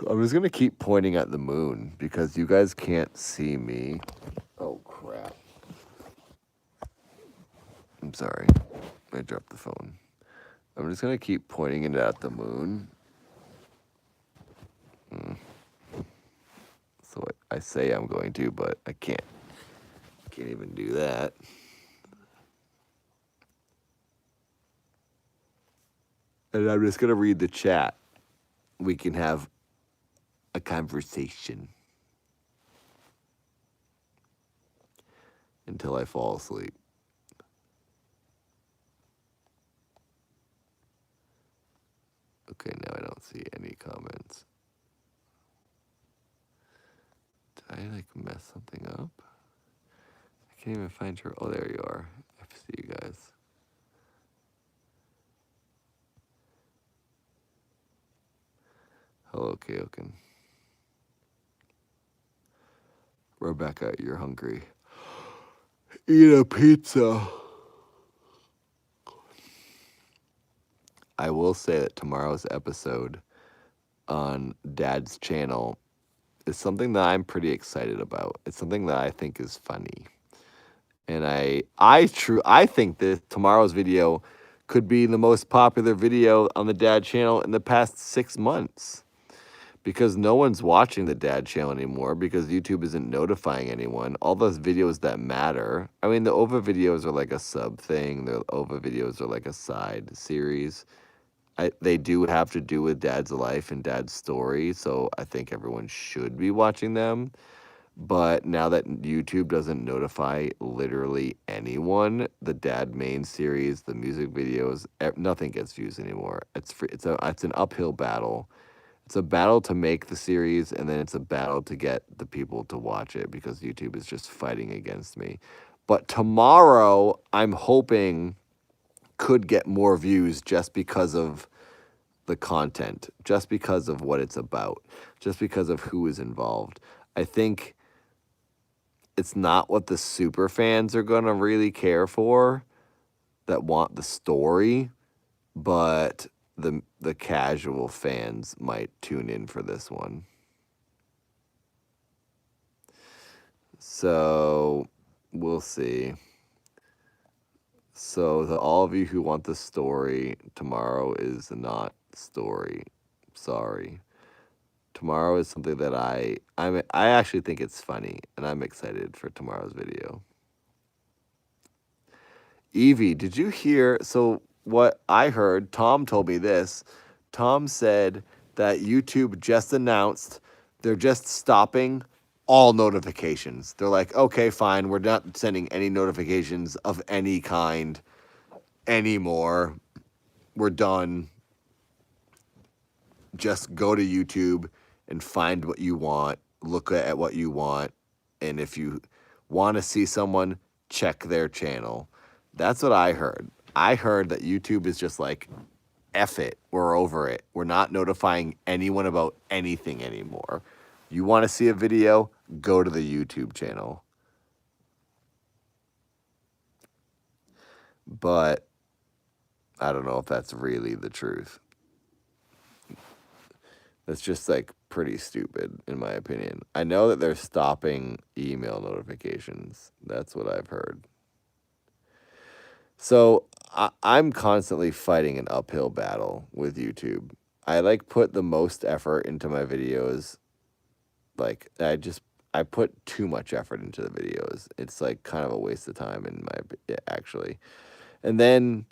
I'm just going to keep pointing at the moon because you guys can't see me. Oh, crap. I'm sorry. I dropped the phone. I'm just going to keep pointing it at the moon. So I say I'm going to, but I can't. Can't even do that. And I'm just going to read the chat. We can have a conversation until I fall asleep. Okay, now I don't see any comments. Did I mess something up? I can't even find your. Oh, there you are. I see you guys. Hello, Keoken. Rebecca, you're hungry. Eat a pizza. I will say that tomorrow's episode on Dad's channel is something that I'm pretty excited about. It's something that I think is funny. And I think that tomorrow's video could be the most popular video on the Dad channel in the past 6 months. Because no one's watching the Dad channel anymore because YouTube isn't notifying anyone. All those videos that matter. I mean, the OVA videos are like a sub thing. The OVA videos are like a side series. They do have to do with Dad's life and Dad's story, so I think everyone should be watching them. But now that YouTube doesn't notify literally anyone, the Dad main series, the music videos, nothing gets views anymore. It's free. It's an uphill battle. It's a battle to make the series, and then it's a battle to get the people to watch it because YouTube is just fighting against me. But tomorrow, I'm hoping could get more views just because of the content, just because of what it's about, just because of who is involved. I think it's not what the super fans are going to really care for that want the story, but the casual fans might tune in for this one. So we'll see. So all of you who want the story, tomorrow is not story. Sorry. Tomorrow is something that I actually think it's funny, and I'm excited for tomorrow's video. Evie, did you hear? So what I heard, Tom told me this. Tom said that YouTube just announced they're just stopping all notifications. They're like, okay, fine, we're not sending any notifications of any kind anymore. We're done. Just go to YouTube and find what you want, look at what you want, and if you want to see someone, check their channel. That's what I heard. I heard that YouTube is just like, F it, we're over it. We're not notifying anyone about anything anymore. You want to see a video? Go to the YouTube channel. But I don't know if that's really the truth. That's just like pretty stupid, in my opinion. I know that they're stopping email notifications. That's what I've heard. So I'm constantly fighting an uphill battle with YouTube. I put the most effort into my videos. I put too much effort into the videos. It's like kind of a waste of time actually. And then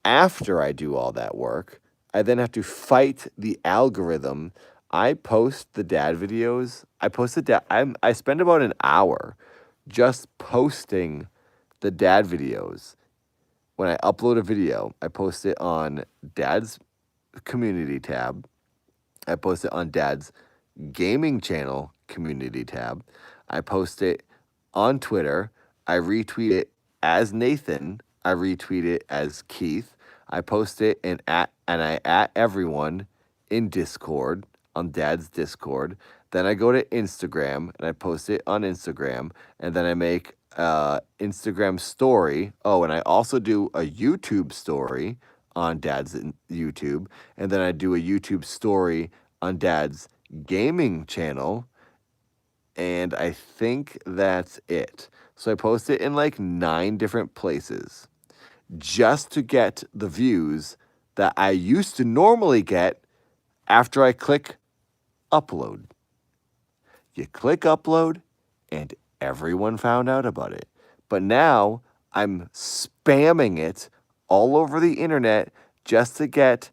after I do all that work, I then have to fight the algorithm. I post the dad videos. I spend about an hour just posting the dad videos. When I upload a video, I post it on Dad's community tab. I post it on Dad's gaming channel community tab. I post it on Twitter. I retweet it as Nathan. I retweet it as Keith. I post it and I at everyone in Discord, on Dad's Discord. Then I go to Instagram and I post it on Instagram, and then I make Instagram story. Oh, and I also do a YouTube story on Dad's YouTube, and then I do a YouTube story on Dad's gaming channel, and I think that's it. So I post it in like 9 different places just to get the views that I used to normally get after I click upload. You click upload and everyone found out about it. But now I'm spamming it all over the internet just to get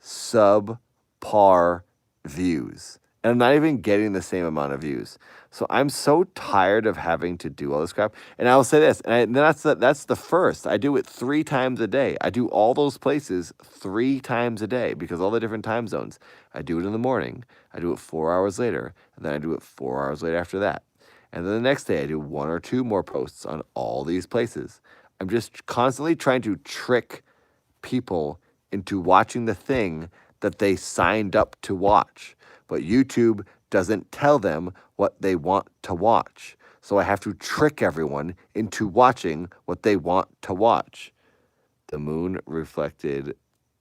subpar views. And I'm not even getting the same amount of views. So I'm so tired of having to do all this crap. And I'll say this, and that's the first. I do it 3 times a day. I do all those places 3 times a day because all the different time zones. I do it in the morning. I do it 4 hours later. And then I do it 4 hours later after that. And then the next day I do 1 or 2 more posts on all these places. I'm just constantly trying to trick people into watching the thing that they signed up to watch. But YouTube doesn't tell them what they want to watch. So I have to trick everyone into watching what they want to watch. The moon reflected,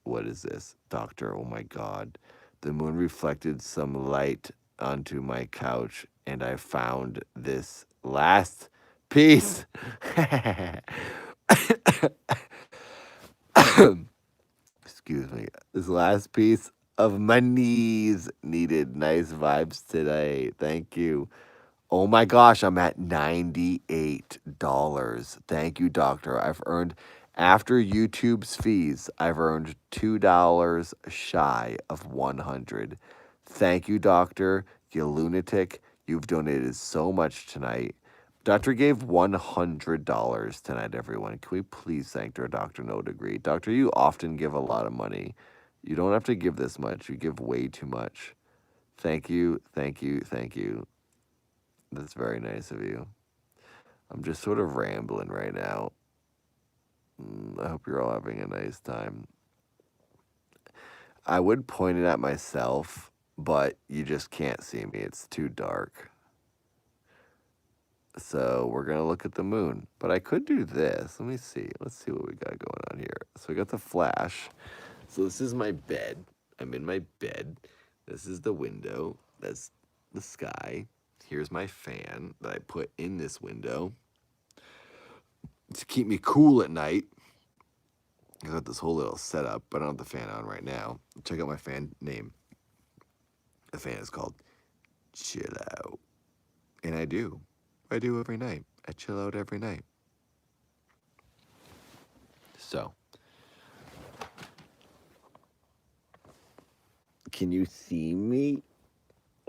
what is this? Doctor, oh my God. The moon reflected some light onto my couch, and I found this last piece. Excuse me. This last piece of my knees needed nice vibes today. Thank you. Oh my gosh, I'm at $98. Thank you, doctor. I've earned, after YouTube's fees, I've earned $2 shy of 100. Thank you, doctor. You lunatic. You've donated so much tonight. Doctor gave $100 tonight, everyone. Can we please thank our Dr. No Degree? Doctor, you often give a lot of money. You don't have to give this much. You give way too much. Thank you, thank you, thank you. That's very nice of you. I'm just sort of rambling right now. I hope you're all having a nice time. I would point it at myself, but you just can't see me. It's too dark. So we're going to look at the moon. But I could do this. Let me see. Let's see what we got going on here. So we got the flash. So this is my bed. I'm in my bed. This is the window. That's the sky. Here's my fan that I put in this window to keep me cool at night. I got this whole little setup, but I don't have the fan on right now. Check out my fan name. The fan is called Chill Out. And I do every night. I chill out every night. So, can you see me?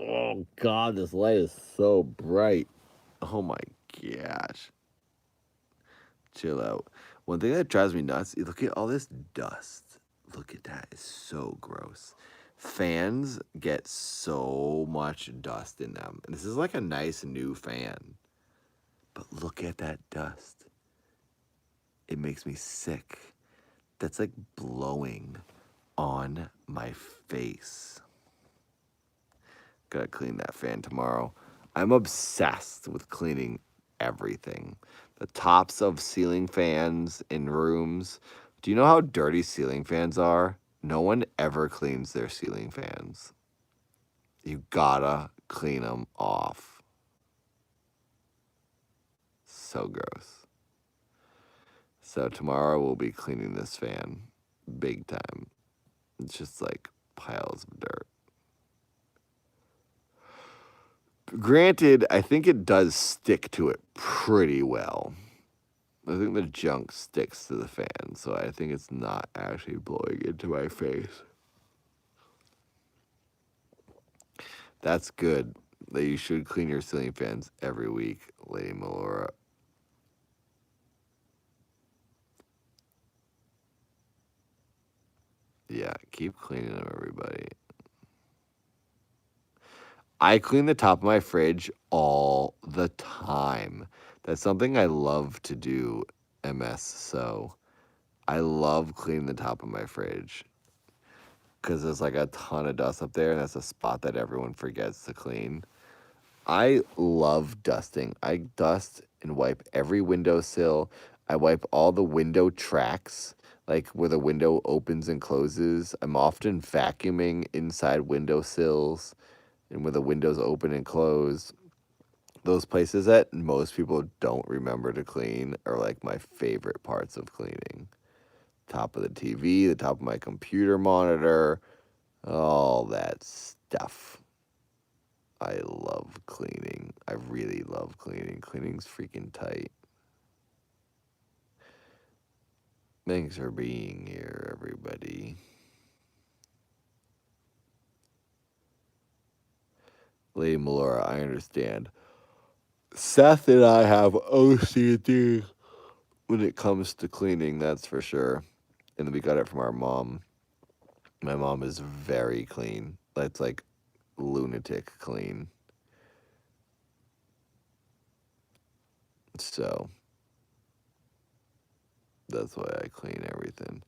Oh God, this light is so bright. Oh my gosh. Chill out. One thing that drives me nuts, look at all this dust. Look at that. It's so gross. Fans get so much dust in them. And this is like a nice new fan. But look at that dust. It makes me sick. That's like blowing on my face. Gotta clean that fan tomorrow. I'm obsessed with cleaning everything. The tops of ceiling fans in rooms. Do you know how dirty ceiling fans are? No one ever cleans their ceiling fans. You gotta clean them off. So gross. So tomorrow we'll be cleaning this fan big time. It's just like piles of dirt. Granted, I think it does stick to it pretty well. I think the junk sticks to the fan, so I think it's not actually blowing into my face. That's good. That you should clean your ceiling fans every week, Lady Melora. Yeah, keep cleaning them, everybody. I clean the top of my fridge all the time. That's something I love to do, MS. So I love cleaning the top of my fridge because there's like a ton of dust up there, and that's a spot that everyone forgets to clean. I love dusting. I dust and wipe every windowsill. I wipe all the window tracks, like where the window opens and closes. I'm often vacuuming inside windowsills and where the windows open and close. Those places that most people don't remember to clean are like my favorite parts of cleaning. Top of the TV, the top of my computer monitor, all that stuff. I love cleaning. I really love cleaning. Cleaning's freaking tight. Thanks for being here, everybody. Lady Melora, I understand. Seth and I have OCD when it comes to cleaning, that's for sure. And we got it from our mom. My mom is very clean. That's like lunatic clean. So that's why I clean everything.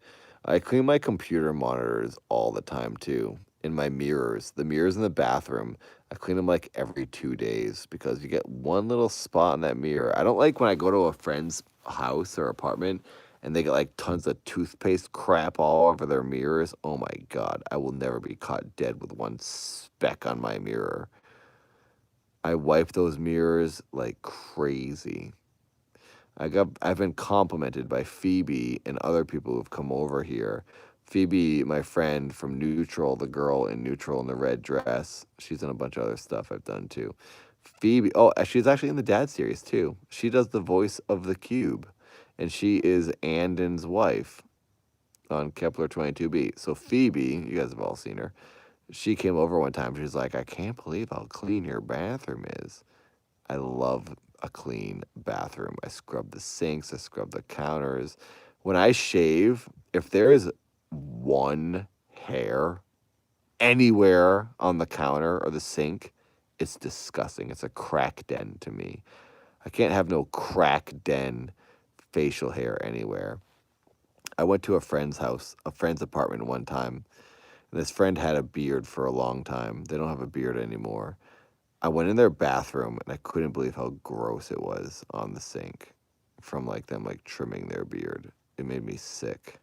I clean my computer monitors all the time too. And my mirrors, the mirrors in the bathroom, I clean them like every 2 days because you get one little spot on that mirror. I don't like when I go to a friend's house or apartment and they get like tons of toothpaste crap all over their mirrors. Oh my God, I will never be caught dead with one speck on my mirror. I wipe those mirrors like crazy. I've been complimented by Phoebe and other people who've come over here. Phoebe, my friend from Neutral, the girl in Neutral in the red dress. She's done a bunch of other stuff I've done too. Phoebe, oh, she's actually in the Dad series too. She does the voice of the Cube, and she is Andon's wife on Kepler 22b. So Phoebe, you guys have all seen her. She came over one time. She's like, I can't believe how clean your bathroom is. I love a clean bathroom. I scrub the sinks, I scrub the counters. When I shave, if there is one hair anywhere on the counter or the sink, it's disgusting. It's a crack den to me. I can't have no crack den facial hair anywhere. I went to a friend's house, a friend's apartment one time, and this friend had a beard for a long time. They don't have a beard anymore. I went in their bathroom and I couldn't believe how gross it was on the sink from like them like trimming their beard. It made me sick.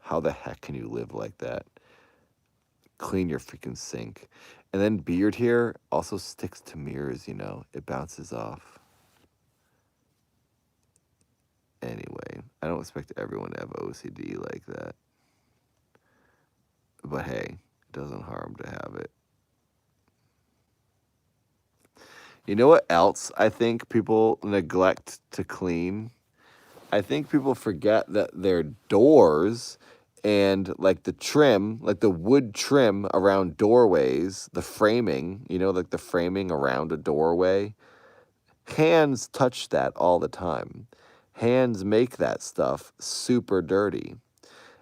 How the heck can you live like that? Clean your freaking sink. And then beard hair also sticks to mirrors, you know. It bounces off. Anyway, I don't expect everyone to have OCD like that. But hey, it doesn't harm to have it. You know what else I think people neglect to clean? I think people forget that their doors and like the trim, like the wood trim around doorways, the framing, you know, like the framing around a doorway, hands touch that all the time. Hands make that stuff super dirty.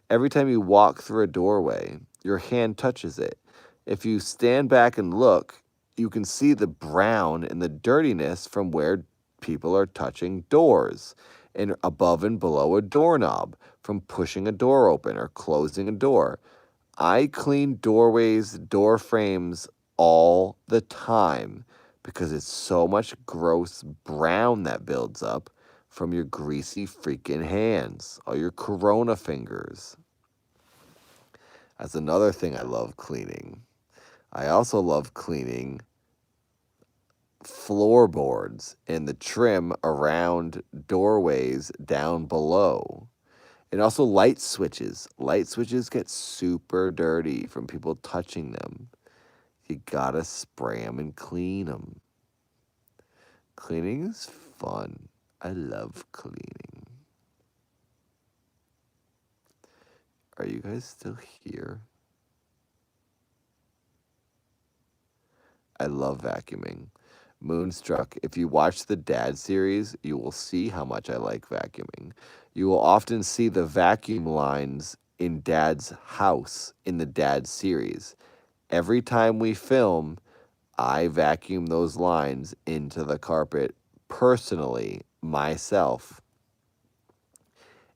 Every time you walk through a doorway, your hand touches it. If you stand back and look, you can see the brown and the dirtiness from where people are touching doors and above and below a doorknob from pushing a door open or closing a door. I clean doorways, door frames all the time because it's so much gross brown that builds up from your greasy freaking hands, all your corona fingers. That's another thing I love cleaning. I also love cleaning floorboards and the trim around doorways down below. And also light switches. Light switches get super dirty from people touching them. You gotta spray them and clean them. Cleaning is fun. I love cleaning. Are you guys still here? I love vacuuming. Moonstruck. If you watch the Dad series, you will see how much I like vacuuming. You will often see the vacuum lines in Dad's house in the Dad series. Every time we film, I vacuum those lines into the carpet personally, myself,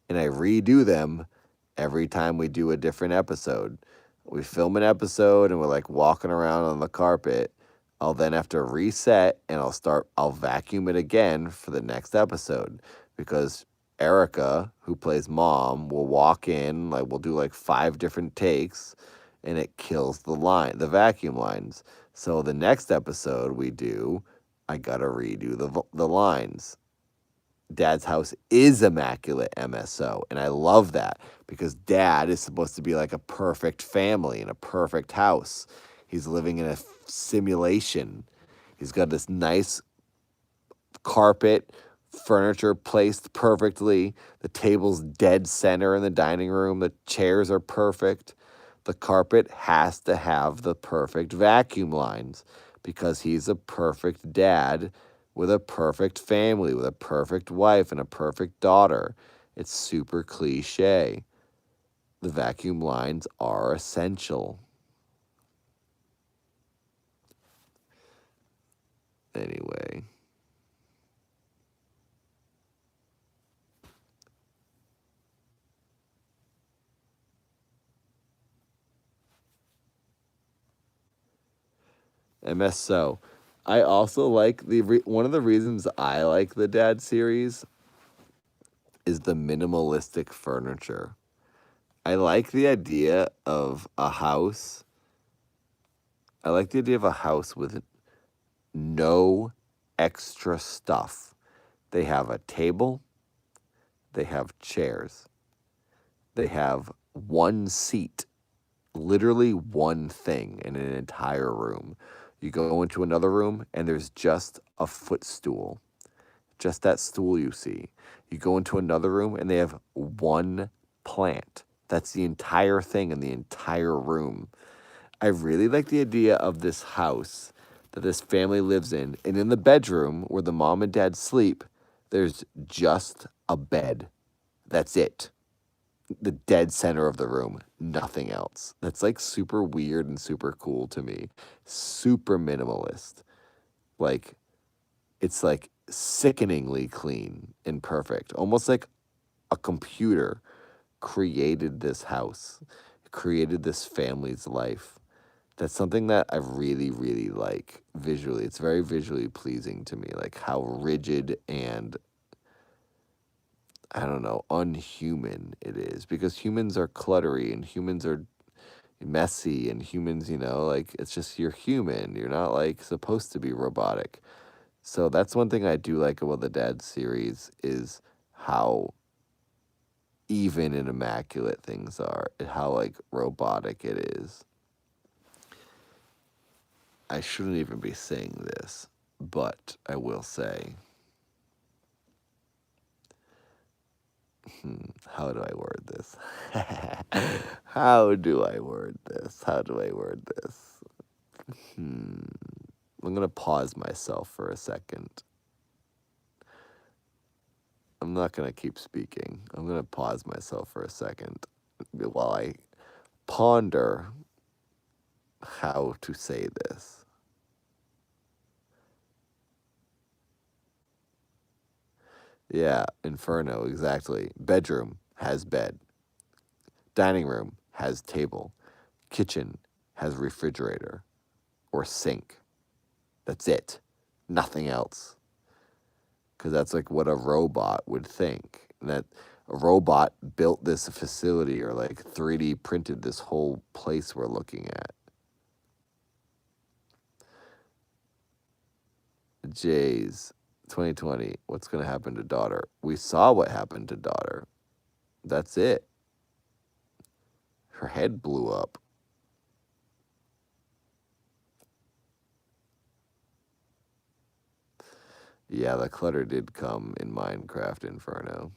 and I redo them every time we do a different episode. We film an episode and we're like walking around on the carpet. I'll then have to reset and I'll vacuum it again for the next episode because Erica, who plays mom, will walk in, like we'll do like 5 different takes and it kills the vacuum lines. So the next episode we do, I gotta redo the lines. Dad's house is immaculate MSO. And I love that because Dad is supposed to be like a perfect family and a perfect house. He's living in a simulation. He's got this nice carpet, furniture placed perfectly. The table's dead center in the dining room. The chairs are perfect. The carpet has to have the perfect vacuum lines because he's a perfect dad with a perfect family, with a perfect wife and a perfect daughter. It's super cliche. The vacuum lines are essential. Anyway. MSO. I also like one of the reasons I like the Dad series is the minimalistic furniture. I like the idea of a house. I like the idea of a house with no extra stuff. They have a table, they have chairs, they have one seat, literally one thing in an entire room. You go into another room and there's just a footstool, just that stool you see. You go into another room and they have one plant. That's the entire thing in the entire room. I really like the idea of this house that this family lives in. And in the bedroom where the mom and dad sleep, there's just a bed. That's it. The dead center of the room, nothing else. That's like super weird and super cool to me. Super minimalist. Like, it's like sickeningly clean and perfect. Almost like a computer created this house, created this family's life. That's something that I really, really like visually. It's very visually pleasing to me, like how rigid and, I don't know, unhuman it is. Because humans are cluttery and humans are messy and humans, like it's just you're human. You're not like supposed to be robotic. So that's one thing I do like about the Dad series is how even and immaculate things are and how like robotic it is. I shouldn't even be saying this, but I will say, how do I word this? How do I word this? How do I word this? I'm going to pause myself for a second. I'm not going to keep speaking. I'm going to pause myself for a second while I ponder how to say this. Yeah, Inferno, exactly. Bedroom has bed. Dining room has table. Kitchen has refrigerator or sink. That's it. Nothing else. Because that's like what a robot would think. That a robot built this facility or like 3D printed this whole place we're looking at. Jays, 2020, what's going to happen to daughter? We saw what happened to daughter. That's it. Her head blew up. Yeah, the clutter did come in Minecraft Inferno.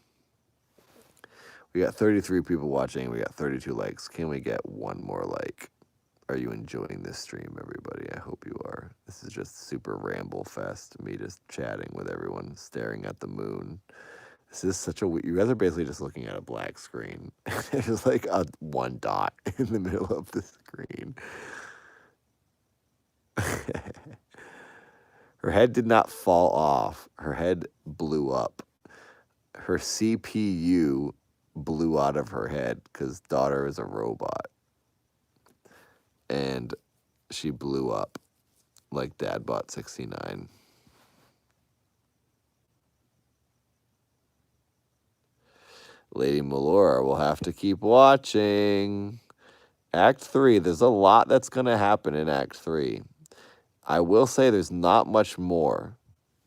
We got 33 people watching. We got 32 likes. Can we get one more like? Are you enjoying this stream, everybody? I hope you are. This is just super ramble fest. Me just chatting with everyone, staring at the moon. This is such a. You guys are basically just looking at a black screen. There's like a one dot in the middle of the screen. Her head did not fall off. Her head blew up. Her CPU blew out of her head because daughter is a robot. And she blew up like Dadbot 69. Lady Melora will have to keep watching. Act 3, there's a lot that's going to happen in Act 3. I will say there's not much more,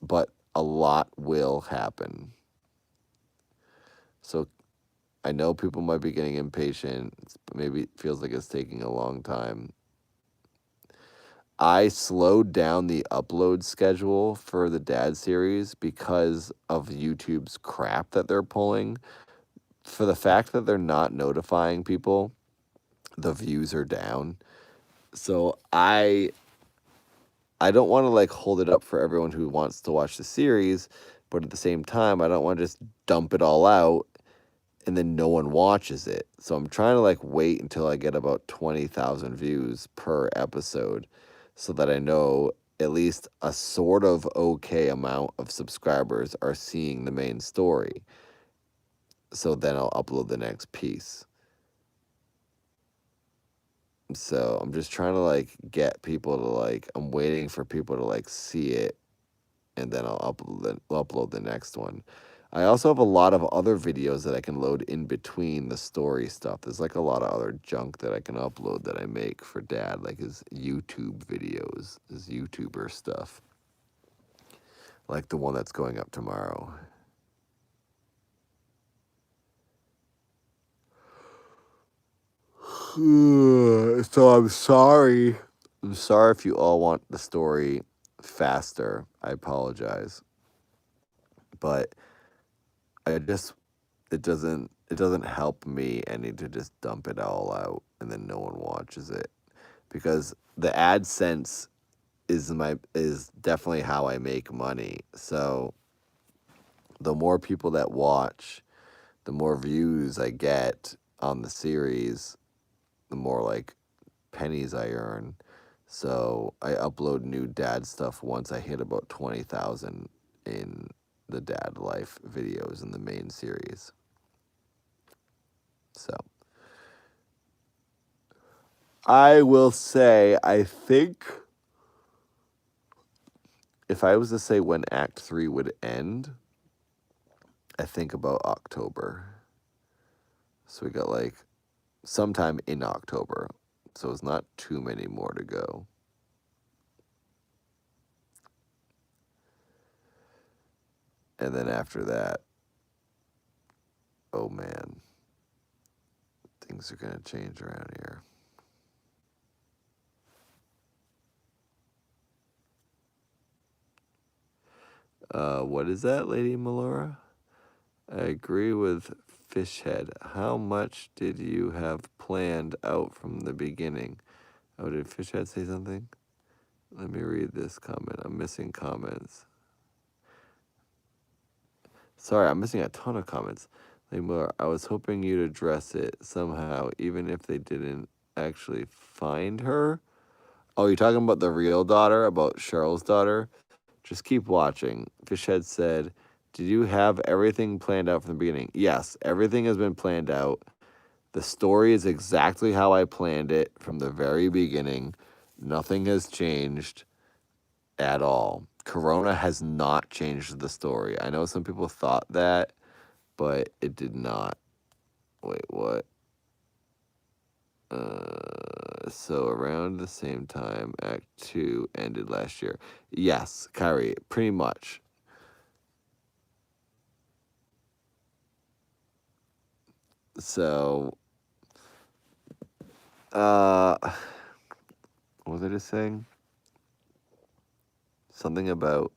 but a lot will happen. So I know people might be getting impatient. Maybe it feels like it's taking a long time. I slowed down the upload schedule for the Dad series because of YouTube's crap that they're pulling. For the fact that they're not notifying people, the views are down. So I don't want to like hold it up for everyone who wants to watch the series, but at the same time, I don't want to just dump it all out and then no one watches it. So I'm trying to like wait until I get about 20,000 views per episode so that I know at least a sort of okay amount of subscribers are seeing the main story. So then I'll upload the next piece. So I'm just trying to like get people to like, I'm waiting for people to like see it and then I'll upload the next one. I also have a lot of other videos that I can load in between the story stuff. There's like a lot of other junk that I can upload that I make for Dad, like his YouTube videos, his YouTuber stuff. Like the one that's going up tomorrow. So I'm sorry. I'm sorry if you all want the story faster. I apologize. But it doesn't help me any to just dump it all out and then no one watches it. Because the AdSense is definitely how I make money. So the more people that watch, the more views I get on the series, the more like pennies I earn. So I upload new Dad stuff once I hit about 20,000 in the Dad Life videos in the main series. So I will say, I think if I was to say when Act 3 would end, I think about October. So we got like sometime in October. So it's not too many more to go. And then after that, oh man, things are going to change around here. What is that, Lady Melora? I agree with Fishhead. How much did you have planned out from the beginning? Oh, did Fishhead say something? Let me read this comment. I'm missing comments. Sorry, I'm missing a ton of comments. Lady Melora, I was hoping you'd address it somehow, even if they didn't actually find her. Oh, you're talking about the real daughter, about Cheryl's daughter? Just keep watching. Fishhead said, did you have everything planned out from the beginning? Yes, everything has been planned out. The story is exactly how I planned it from the very beginning. Nothing has changed at all. Corona has not changed the story. I know some people thought that, but it did not. Wait, what? So around the same time Act 2 ended last year. Yes, Kyrie, pretty much. So, what was I just saying? Something about,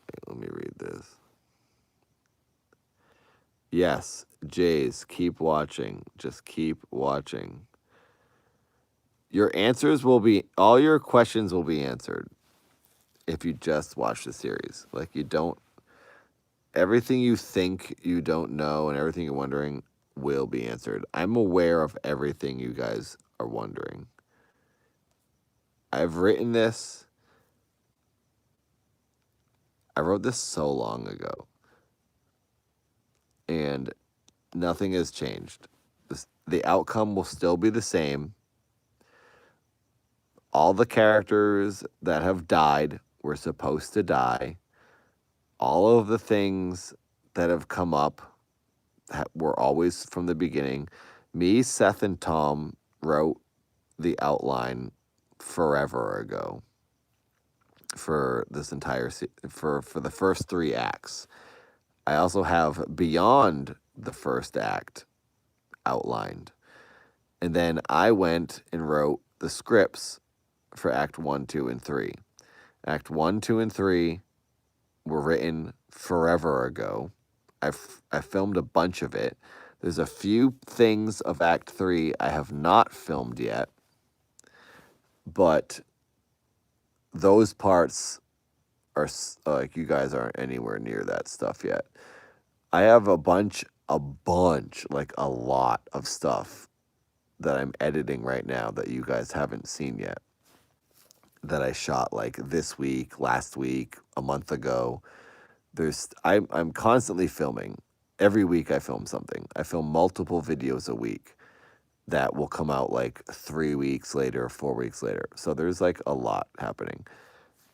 wait, let me read this. Yes, Jays, keep watching. Just keep watching. all your questions will be answered if you just watch the series. Like, everything you think you don't know and everything you're wondering will be answered. I'm aware of everything you guys are wondering. I've written this. I wrote this so long ago, and nothing has changed. The outcome will still be the same. All the characters that have died were supposed to die. All of the things that have come up were always from the beginning. Me, Seth, and Tom wrote the outline forever ago for this entire for the first 3 acts. I also have beyond the first act outlined. And then I went and wrote the scripts for Act 1, 2, and 3. Act 1, 2, and 3 were written forever ago. I filmed a bunch of it. There's a few things of Act 3 I have not filmed yet, but those parts are like, you guys aren't anywhere near that stuff yet. I have a bunch, like a lot of stuff that I'm editing right now that you guys haven't seen yet, that I shot like this week, last week, a month ago. I'm constantly filming. Every week I film something. I film multiple videos a week that will come out like 3 weeks later, 4 weeks later. So there's like a lot happening.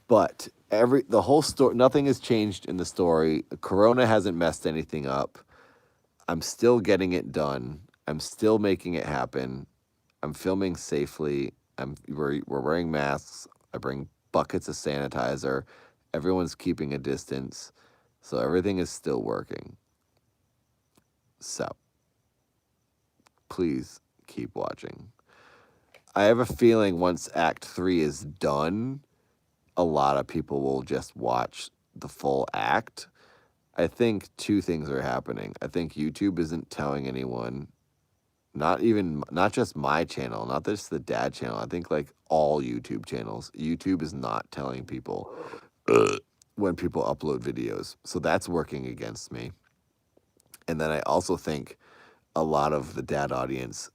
But the whole story, nothing has changed in the story. Corona hasn't messed anything up. I'm still getting it done. I'm still making it happen. I'm filming safely. We're wearing masks. I bring buckets of sanitizer. Everyone's keeping a distance. So everything is still working. So please keep watching. I have a feeling once Act 3 is done, a lot of people will just watch the full act. I think 2 things are happening. I think YouTube isn't telling anyone, not just my channel, not just the dad channel. I think like all YouTube channels. YouTube is not telling people when people upload videos. So that's working against me. And then I also think a lot of the dad audience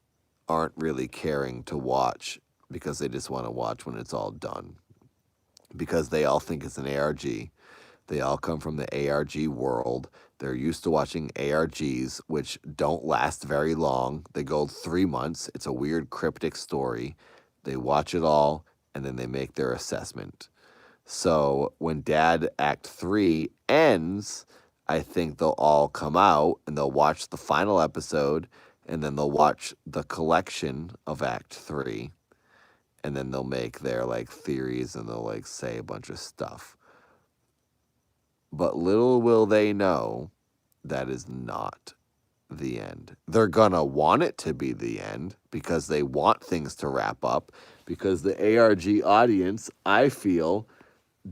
aren't really caring to watch because they just want to watch when it's all done. Because they all think it's an ARG. They all come from the ARG world. They're used to watching ARGs, which don't last very long. They go 3 months. It's a weird cryptic story. They watch it all, and then they make their assessment. So when Dad Act 3 ends, I think they'll all come out, and they'll watch the final episode, and then they'll watch the collection of Act 3, and then they'll make their like theories, and they'll like say a bunch of stuff. But little will they know that is not the end. They're gonna want it to be the end because they want things to wrap up, because the ARG audience, I feel,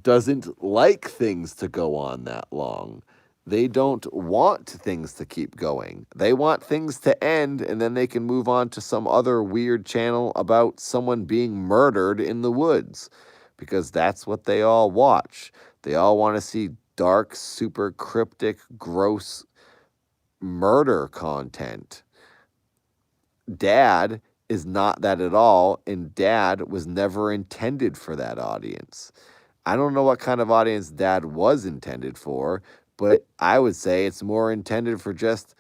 doesn't like things to go on that long. They don't want things to keep going. They want things to end and then they can move on to some other weird channel about someone being murdered in the woods, because that's what they all watch. They all want to see dark, super cryptic, gross murder content. Dad is not that at all, and Dad was never intended for that audience. I don't know what kind of audience Dad was intended for, but I would say it's more intended for just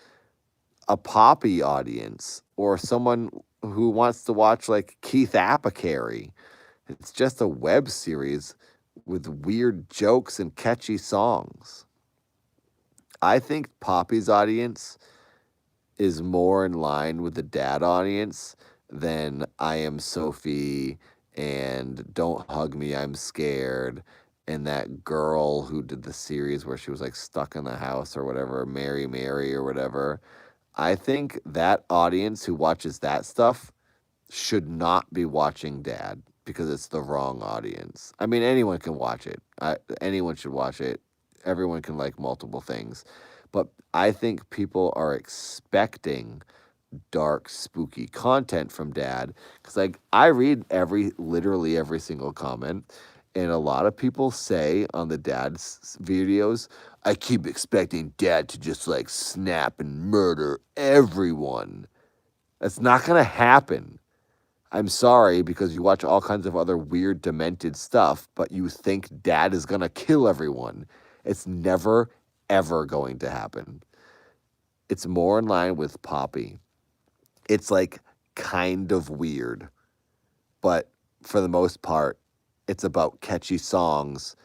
a poppy audience or someone who wants to watch like Keith Apicary. It's just a web series with weird jokes and catchy songs. I think Poppy's audience is more in line with the dad audience than I Am Sophie and Don't Hug Me, I'm Scared, and that girl who did the series where she was like stuck in the house or whatever, Mary or whatever. I think that audience who watches that stuff should not be watching Dad because it's the wrong audience. I mean, anyone can watch it. Anyone should watch it. Everyone can like multiple things. But I think people are expecting dark, spooky content from Dad, because like I read literally every single comment, and a lot of people say on the Dad's videos, I keep expecting Dad to just like snap and murder everyone. That's not gonna happen. I'm sorry because you watch all kinds of other weird, demented stuff, but you think Dad is gonna kill everyone. It's never, ever going to happen. It's more in line with Poppy. It's like kind of weird, but for the most part, it's about catchy songs,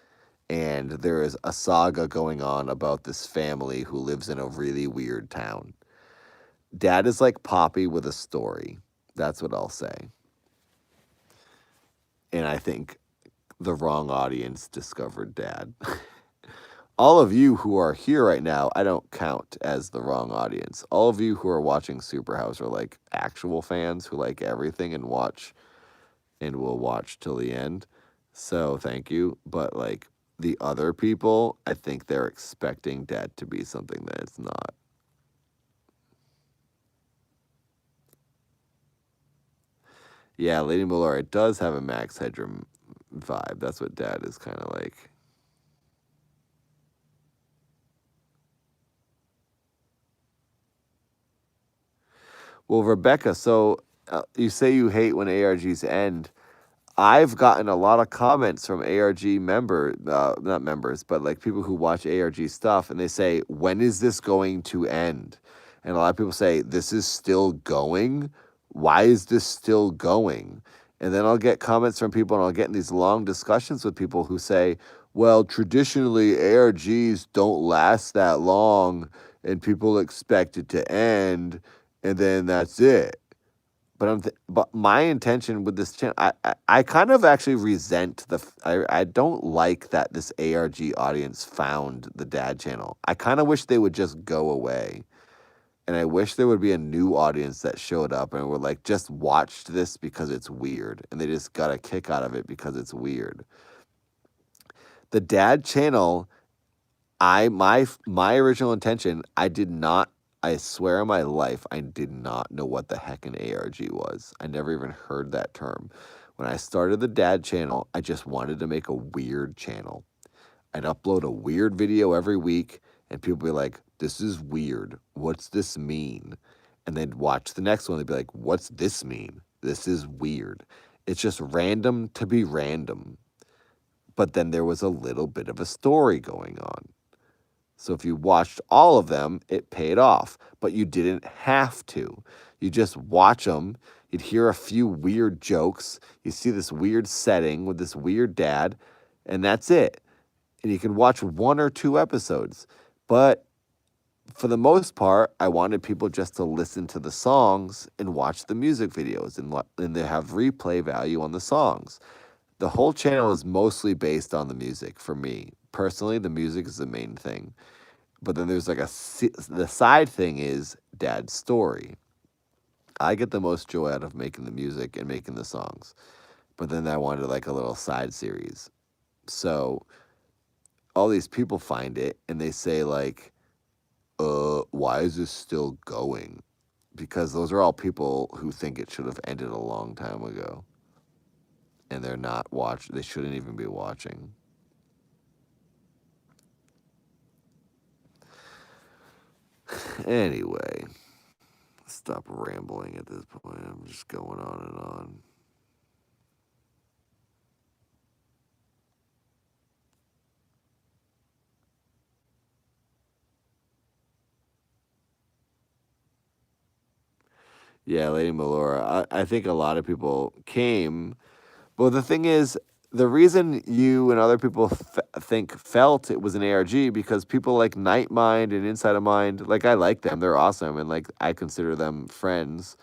and there is a saga going on about this family who lives in a really weird town. Dad is like Poppy with a story. That's what I'll say. And I think the wrong audience discovered Dad. All of you who are here right now, I don't count as the wrong audience. All of you who are watching Superhouse are like actual fans who like everything and will watch till the end. So thank you. But like the other people, I think they're expecting Dad to be something that it's not. Yeah, Lady Malora, it does have a Max Headroom vibe. That's what Dad is kind of like. Well, Rebecca, so you say you hate when ARGs end. I've gotten a lot of comments from ARG not members, but like people who watch ARG stuff, and they say, when is this going to end? And a lot of people say, this is still going? Why is this still going? And then I'll get comments from people, and I'll get in these long discussions with people who say, well, traditionally, ARGs don't last that long, and people expect it to end, and then that's it. But my intention with this channel, I kind of actually resent I don't like that this ARG audience found the Dad channel. I kind of wish they would just go away, and I wish there would be a new audience that showed up and were like, just watched this because it's weird, and they just got a kick out of it because it's weird. The Dad channel, my original intention, I swear on my life, I did not know what the heck an ARG was. I never even heard that term. When I started the Dad channel, I just wanted to make a weird channel. I'd upload a weird video every week, and people would be like, this is weird. What's this mean? And they'd watch the next one. They'd be like, what's this mean? This is weird. It's just random to be random. But then there was a little bit of a story going on. So if you watched all of them, it paid off, but you didn't have to. You just watch them. You'd hear a few weird jokes. You see this weird setting with this weird dad, and that's it. And you can watch 1 or 2 episodes. But for the most part, I wanted people just to listen to the songs and watch the music videos, and they have replay value on the songs. The whole channel is mostly based on the music for me. Personally, the music is the main thing. But then there's like the side thing is Dad's story. I get the most joy out of making the music and making the songs. But then I wanted like a little side series. So all these people find it and they say like, why is this still going? Because those are all people who think it should have ended a long time ago. And they're not they shouldn't even be watching. Anyway, stop rambling at this point. I'm just going on and on. Yeah, Lady Melora. I think a lot of people came. But the thing is, the reason you and other people felt it was an ARG because people like Night Mind and Inside of Mind, like I like them. They're awesome. And like I consider them friends.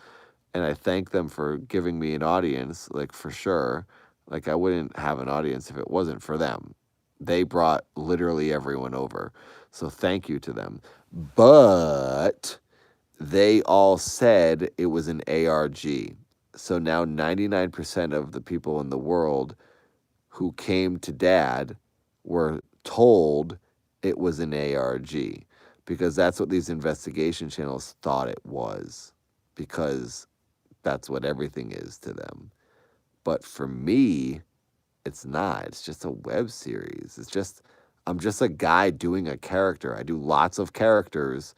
And I thank them for giving me an audience, like for sure. Like I wouldn't have an audience if it wasn't for them. They brought literally everyone over. So thank you to them. But they all said it was an ARG. So now 99% of the people in the world who came to Dad were told it was an ARG because that's what these investigation channels thought it was. because that's what everything is to them. But for me, it's not. It's just a web series. I'm just a guy doing a character. I do lots of characters,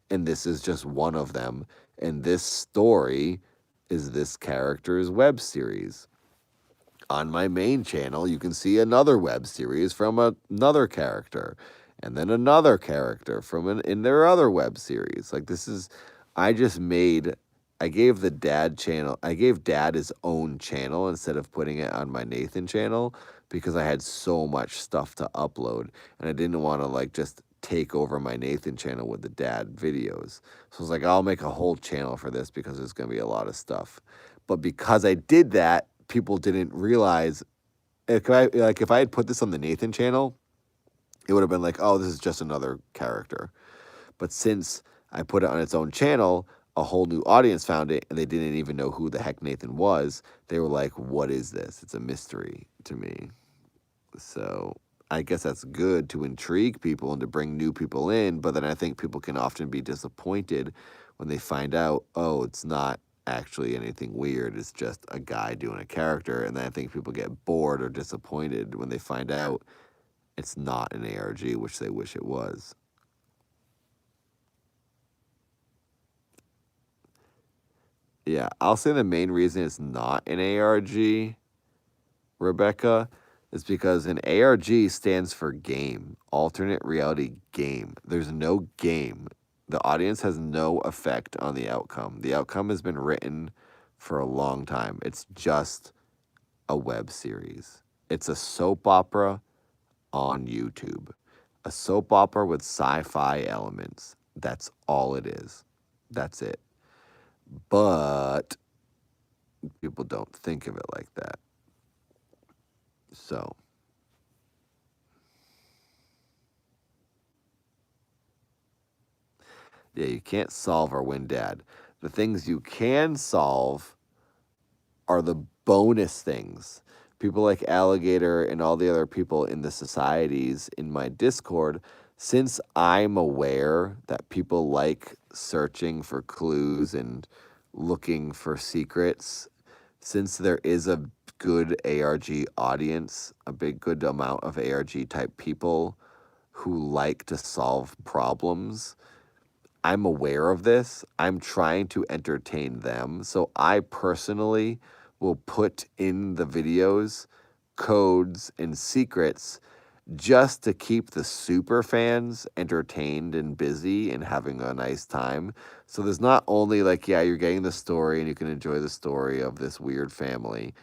and this is just one of them. And this story is this character's web series. On my main channel, you can see another web series from another character, and then another character from in their other web series. Like this is, I just made. I gave the dad channel. I gave dad his own channel instead of putting it on my Nathan channel because I had so much stuff to upload, and I didn't want to like just take over my Nathan channel with the dad videos. So I was like, I'll make a whole channel for this because there's going to be a lot of stuff. But because I did that, people didn't realize. If I had put this on the Nathan channel, it would have been like, oh, this is just another character. But since I put it on its own channel, a whole new audience found it, and they didn't even know who the heck Nathan was. They were like, what is this? It's a mystery to me. So I guess that's good to intrigue people and to bring new people in, but then I think people can often be disappointed when they find out, oh, it's not actually anything weird. It's just a guy doing a character. And then I think people get bored or disappointed when they find out it's not an ARG, which they wish it was. Yeah, I'll say the main reason it's not an ARG, Rebecca, is because an ARG stands for game, alternate reality game. There's no game. The audience has no effect on the outcome. The outcome has been written for a long time. It's just a web series. It's a soap opera on YouTube. A soap opera with sci-fi elements. That's all it is. That's it. But people don't think of it like that. So, yeah, you can't solve or win dad. The things you can solve are the bonus things. People like Alligator and all the other people in the societies in my Discord, since I'm aware that people like searching for clues and looking for secrets, since there is a good ARG audience, a big good amount of ARG type people who like to solve problems, I'm aware of this. I'm trying to entertain them. So I personally will put in the videos codes and secrets just to keep the super fans entertained and busy and having a nice time. So there's not only like, yeah, you're getting the story and you can enjoy the story of this weird family,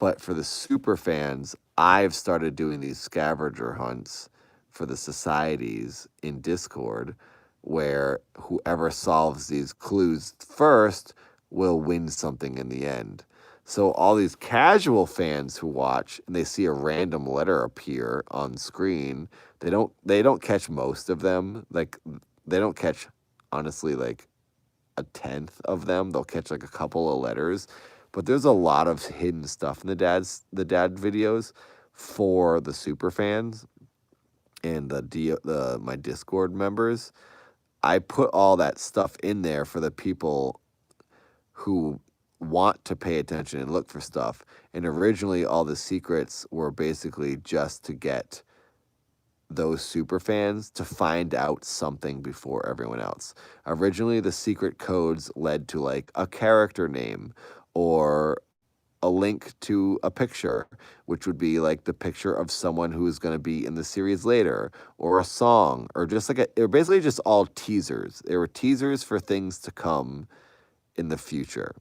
but for the super fans, I've started doing these scavenger hunts for the societies in Discord where whoever solves these clues first will win something in the end. So all these casual fans who watch and they see a random letter appear on screen, they don't catch most of them. Like they don't catch honestly like a tenth of them. They'll catch like a couple of letters, but there's a lot of hidden stuff in the dad videos for the super fans and the my Discord members. I put all that stuff in there for the people who want to pay attention and look for stuff. And originally, all the secrets were basically just to get those super fans to find out something before everyone else. Originally, the secret codes led to like a character name or a link to a picture, which would be like the picture of someone who is going to be in the series later, or a song, or just like they were basically just all teasers. They were teasers for things to come in the future.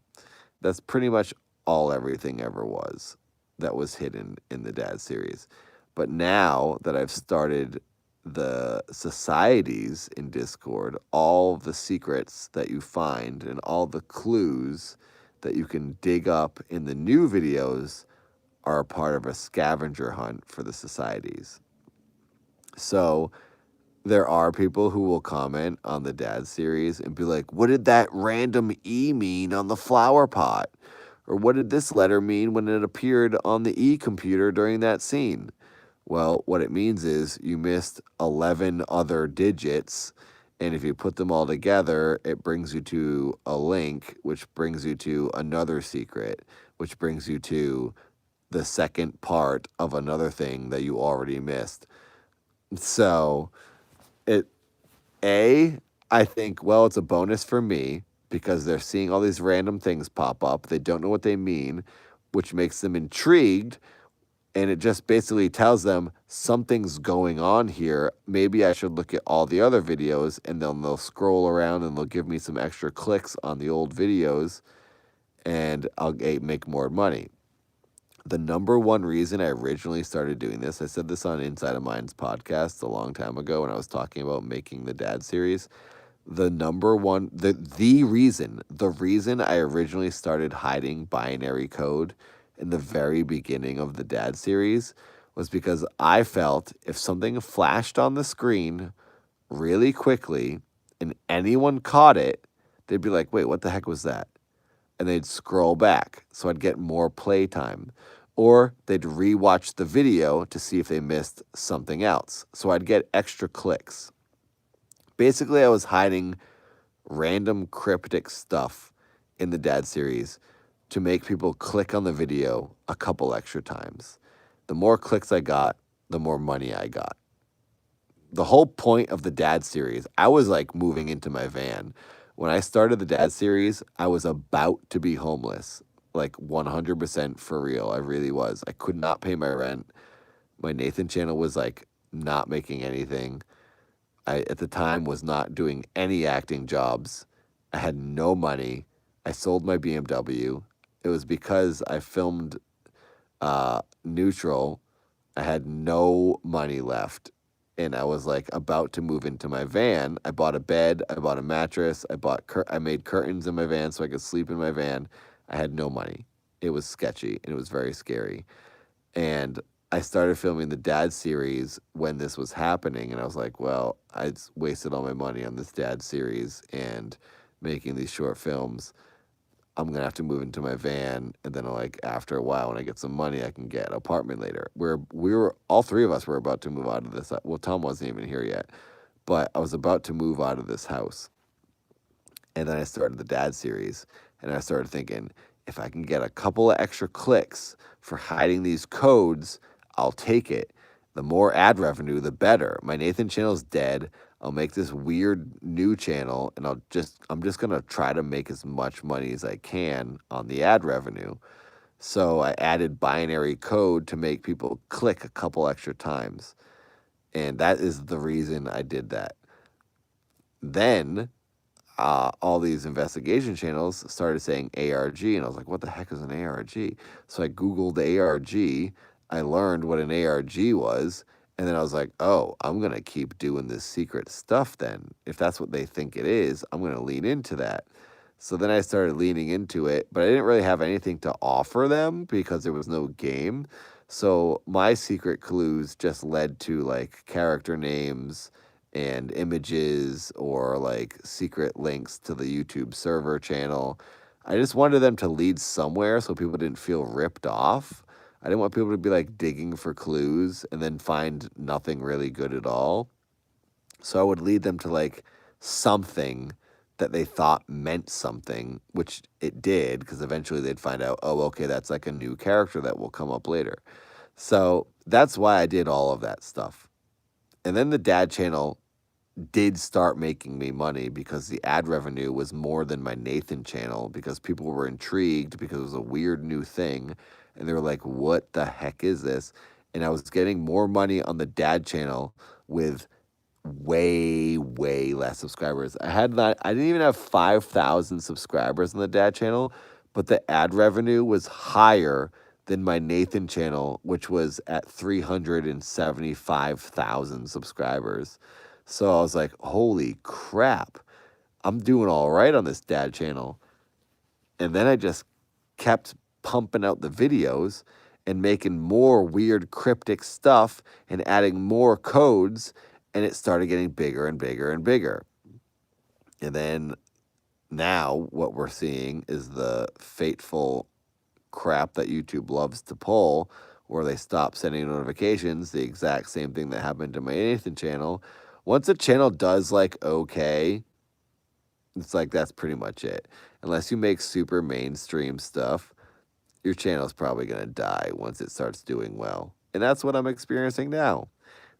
That's pretty much all everything ever was that was hidden in the dad series. But now that I've started the societies in Discord, all the secrets that you find and all the clues that you can dig up in the new videos are a part of a scavenger hunt for the societies. So there are people who will comment on the dad series and be like, what did that random E mean on the flower pot? Or what did this letter mean when it appeared on the E computer during that scene? Well, what it means is you missed 11 other digits And if you put them all together, it brings you to a link, which brings you to another secret, which brings you to the second part of another thing that you already missed. So it A, I think, well, it's a bonus for me because they're seeing all these random things pop up. They don't know what they mean, which makes them intrigued. And it just basically tells them something's going on here. Maybe I should look at all the other videos, and then they'll scroll around and they'll give me some extra clicks on the old videos, and I'll make more money. The number one reason I originally started doing this, I said this on Inside of Mind's podcast a long time ago when I was talking about making the dad series. The number one, the reason I originally started hiding binary code in the very beginning of the dad series was because I felt if something flashed on the screen really quickly and anyone caught it, they'd be like, wait, what the heck was that? And they'd scroll back, so I'd get more playtime. Or they'd rewatch the video to see if they missed something else, so I'd get extra clicks. Basically, I was hiding random cryptic stuff in the dad series to make people click on the video a couple extra times. The more clicks I got, the more money I got. The whole point of the dad series, I was like moving into my van. When I started the dad series, I was about to be homeless, like 100% for real. I really was. I could not pay my rent. My Nathan channel was like not making anything. I, at the time, was not doing any acting jobs. I had no money. I sold my BMW. It was because I filmed Neutral. I had no money left. And I was like about to move into my van. I bought a bed. I bought a mattress. I made curtains in my van so I could sleep in my van. I had no money. It was sketchy and it was very scary. And I started filming the dad series when this was happening, and I was like, well, I wasted all my money on this dad series and making these short films. I'm gonna have to move into my van, and then like after a while, when I get some money, I can get an apartment later. We were all three of us were about to move out of this. Well, Tom wasn't even here yet, but I was about to move out of this house, and then I started the dad series, and I started thinking, if I can get a couple of extra clicks for hiding these codes, I'll take it. The more ad revenue, the better. My Nathan channel's dead. I'll make this weird new channel, and I'm just gonna try to make as much money as I can on the ad revenue. So I added binary code to make people click a couple extra times. And that is the reason I did that. Then all these investigation channels started saying ARG, and I was like, what the heck is an ARG? So I Googled ARG. I learned what an ARG was, and then I was like, oh, I'm going to keep doing this secret stuff then. If that's what they think it is, I'm going to lean into that. So then I started leaning into it, but I didn't really have anything to offer them because there was no game. So my secret clues just led to like character names and images or like secret links to the YouTube server channel. I just wanted them to lead somewhere so people didn't feel ripped off. I didn't want people to be like digging for clues and then find nothing really good at all. So I would lead them to like something that they thought meant something, which it did, because eventually they'd find out, oh, okay, that's like a new character that will come up later. So that's why I did all of that stuff. And then the dad channel did start making me money because the ad revenue was more than my Nathan channel because people were intrigued because it was a weird new thing. And they were like, what the heck is this? And I was getting more money on the dad channel with way less subscribers. I didn't even have 5,000 subscribers on the dad channel, but the ad revenue was higher than my Nathan channel, which was at 375,000 subscribers. So I was like, holy crap, I'm doing all right on this dad channel. And then I just kept pumping out the videos and making more weird cryptic stuff and adding more codes, and it started getting bigger and bigger and bigger. And then now what we're seeing is the fateful crap that YouTube loves to pull, where they stop sending notifications, the exact same thing that happened to my Nathan channel, Once a channel does like okay, it's like that's pretty much it. Unless you make super mainstream stuff, your channel's probably going to die once it starts doing well. And that's what I'm experiencing now.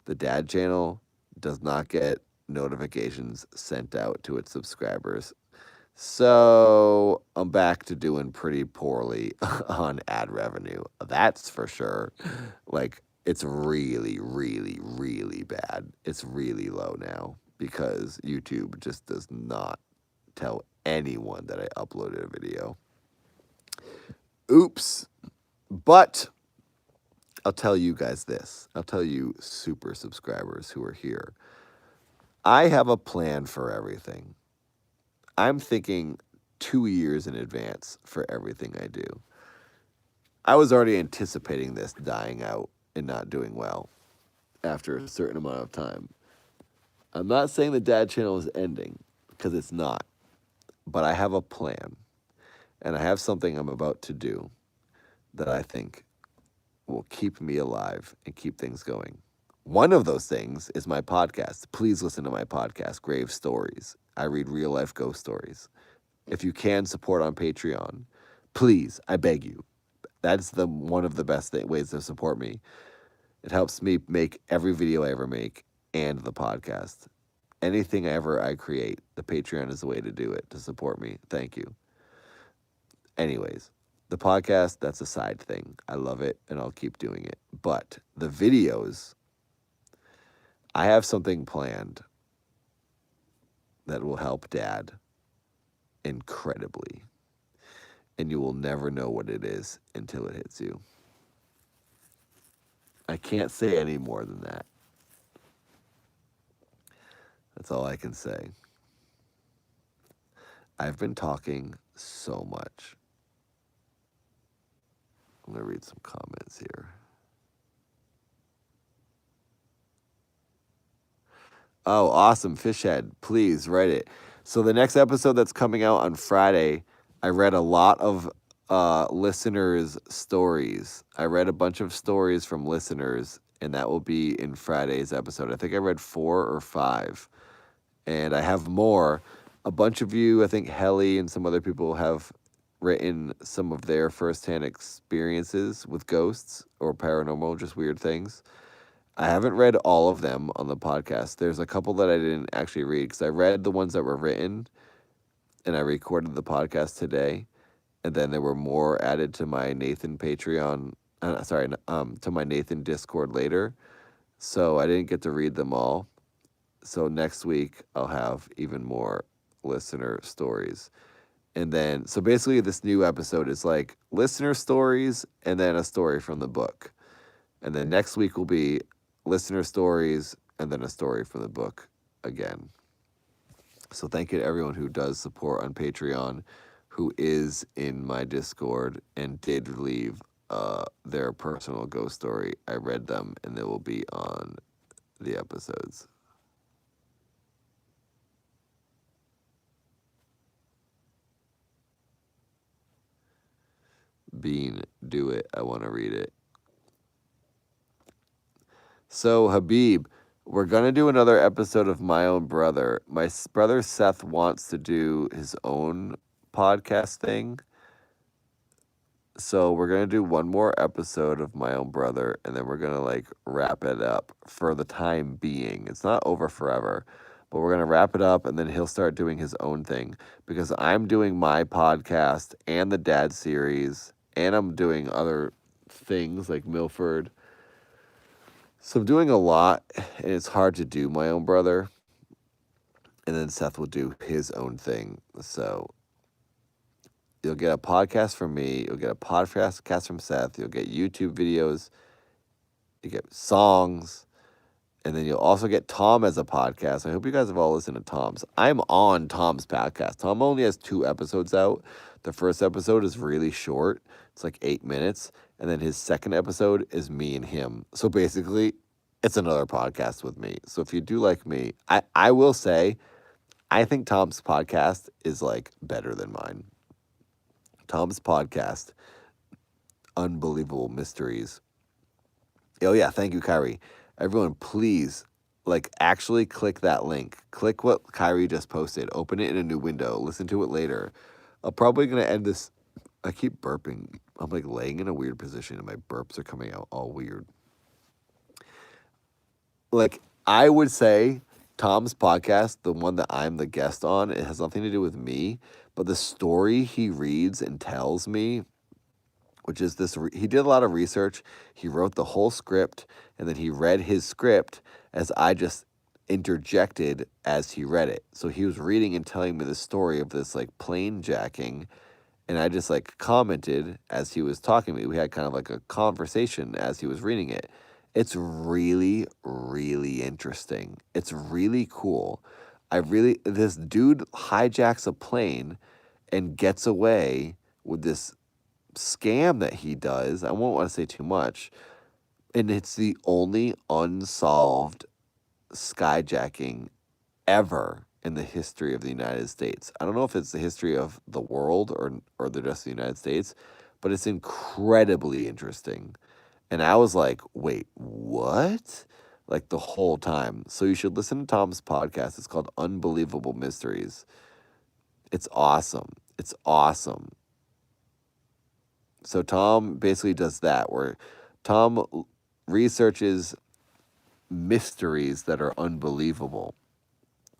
The dad channel does not get notifications sent out to its subscribers. So I'm back to doing pretty poorly on ad revenue. That's for sure. Like, it's really, really, really bad. It's really low now because YouTube just does not tell anyone that I uploaded a video. Oops. But I'll tell you guys this. I'll tell you super subscribers who are here. I have a plan for everything. I'm thinking 2 years in advance for everything I do. I was already anticipating this dying out and not doing well after a certain amount of time. I'm not saying the dad channel is ending, because it's not. But I have a plan. And I have something I'm about to do that I think will keep me alive and keep things going. One of those things is my podcast. Please listen to my podcast, Grave Stories. I read real life ghost stories. If you can support on Patreon, please, I beg you. That's one of the best ways to support me. It helps me make every video I ever make and the podcast. Anything ever I create, the Patreon is the way to do it, to support me. Thank you. Anyways, the podcast, that's a side thing. I love it, and I'll keep doing it. But the videos, I have something planned that will help Dad incredibly. And you will never know what it is until it hits you. I can't say any more than that. That's all I can say. I've been talking so much. I'm going to read some comments here. Oh, awesome. Fishhead. Please write it. So the next episode that's coming out on Friday, I read a lot of listeners' stories. I read a bunch of stories from listeners, and that will be in Friday's episode. I think I read 4 or 5, and I have more. A bunch of you, I think Helly and some other people have written some of their firsthand experiences with ghosts or paranormal, just weird things. I haven't read all of them on the podcast. There's a couple that I didn't actually read because I read the ones that were written and I recorded the podcast today. And then there were more added to my Nathan Patreon, to my Nathan Discord later. So I didn't get to read them all. So next week I'll have even more listener stories. And then, so basically this new episode is like listener stories and then a story from the book. And then next week will be listener stories and then a story from the book again. So thank you to everyone who does support on Patreon, who is in my Discord and did leave their personal ghost story. I read them and they will be on the episodes. Bean, do it. I want to read it. So, Habib, we're going to do another episode of My Own Brother. My brother Seth wants to do his own podcast thing. So, we're going to do one more episode of My Own Brother, and then we're going to wrap it up for the time being. It's not over forever, but we're going to wrap it up, and then he'll start doing his own thing because I'm doing my podcast and the dad series, and I'm doing other things like Milford. So I'm doing a lot, and it's hard to do My Own Brother. And then Seth will do his own thing. So you'll get a podcast from me. You'll get a podcast from Seth. You'll get YouTube videos. You get songs. And then you'll also get Tom as a podcast. I hope you guys have all listened to Tom's. I'm on Tom's podcast. Tom only has 2 episodes out. The first episode is really short. It's like 8 minutes. And then his second episode is me and him. So basically, it's another podcast with me. So if you do like me, I will say, I think Tom's podcast is better than mine. Tom's podcast, Unbelievable Mysteries. Oh yeah, thank you, Kyrie. Everyone, please, Like, actually click that link. Click what Kyrie just posted. Open it in a new window. Listen to it later. I'm probably going to end this. I keep burping. I'm like laying in a weird position and my burps are coming out all weird. Like, I would say Tom's podcast, the one that I'm the guest on, it has nothing to do with me, but the story he reads and tells me, which is this, he did a lot of research. He wrote the whole script and then he read his script as I just interjected as he read it. So he was reading and telling me the story of this like plane jacking, and I just like commented as he was talking to me. We had kind of like a conversation as he was reading it. It's really, really interesting. It's really cool. This dude hijacks a plane and gets away with this scam that he does. I won't want to say too much. And it's the only unsolved skyjacking ever in the history of the United States. I don't know if it's the history of the world or just the United States, but it's incredibly interesting. And I was like, wait, what? Like the whole time. So you should listen to Tom's podcast. It's called Unbelievable Mysteries. It's awesome. It's awesome. So Tom basically does that, where Tom researches mysteries that are unbelievable.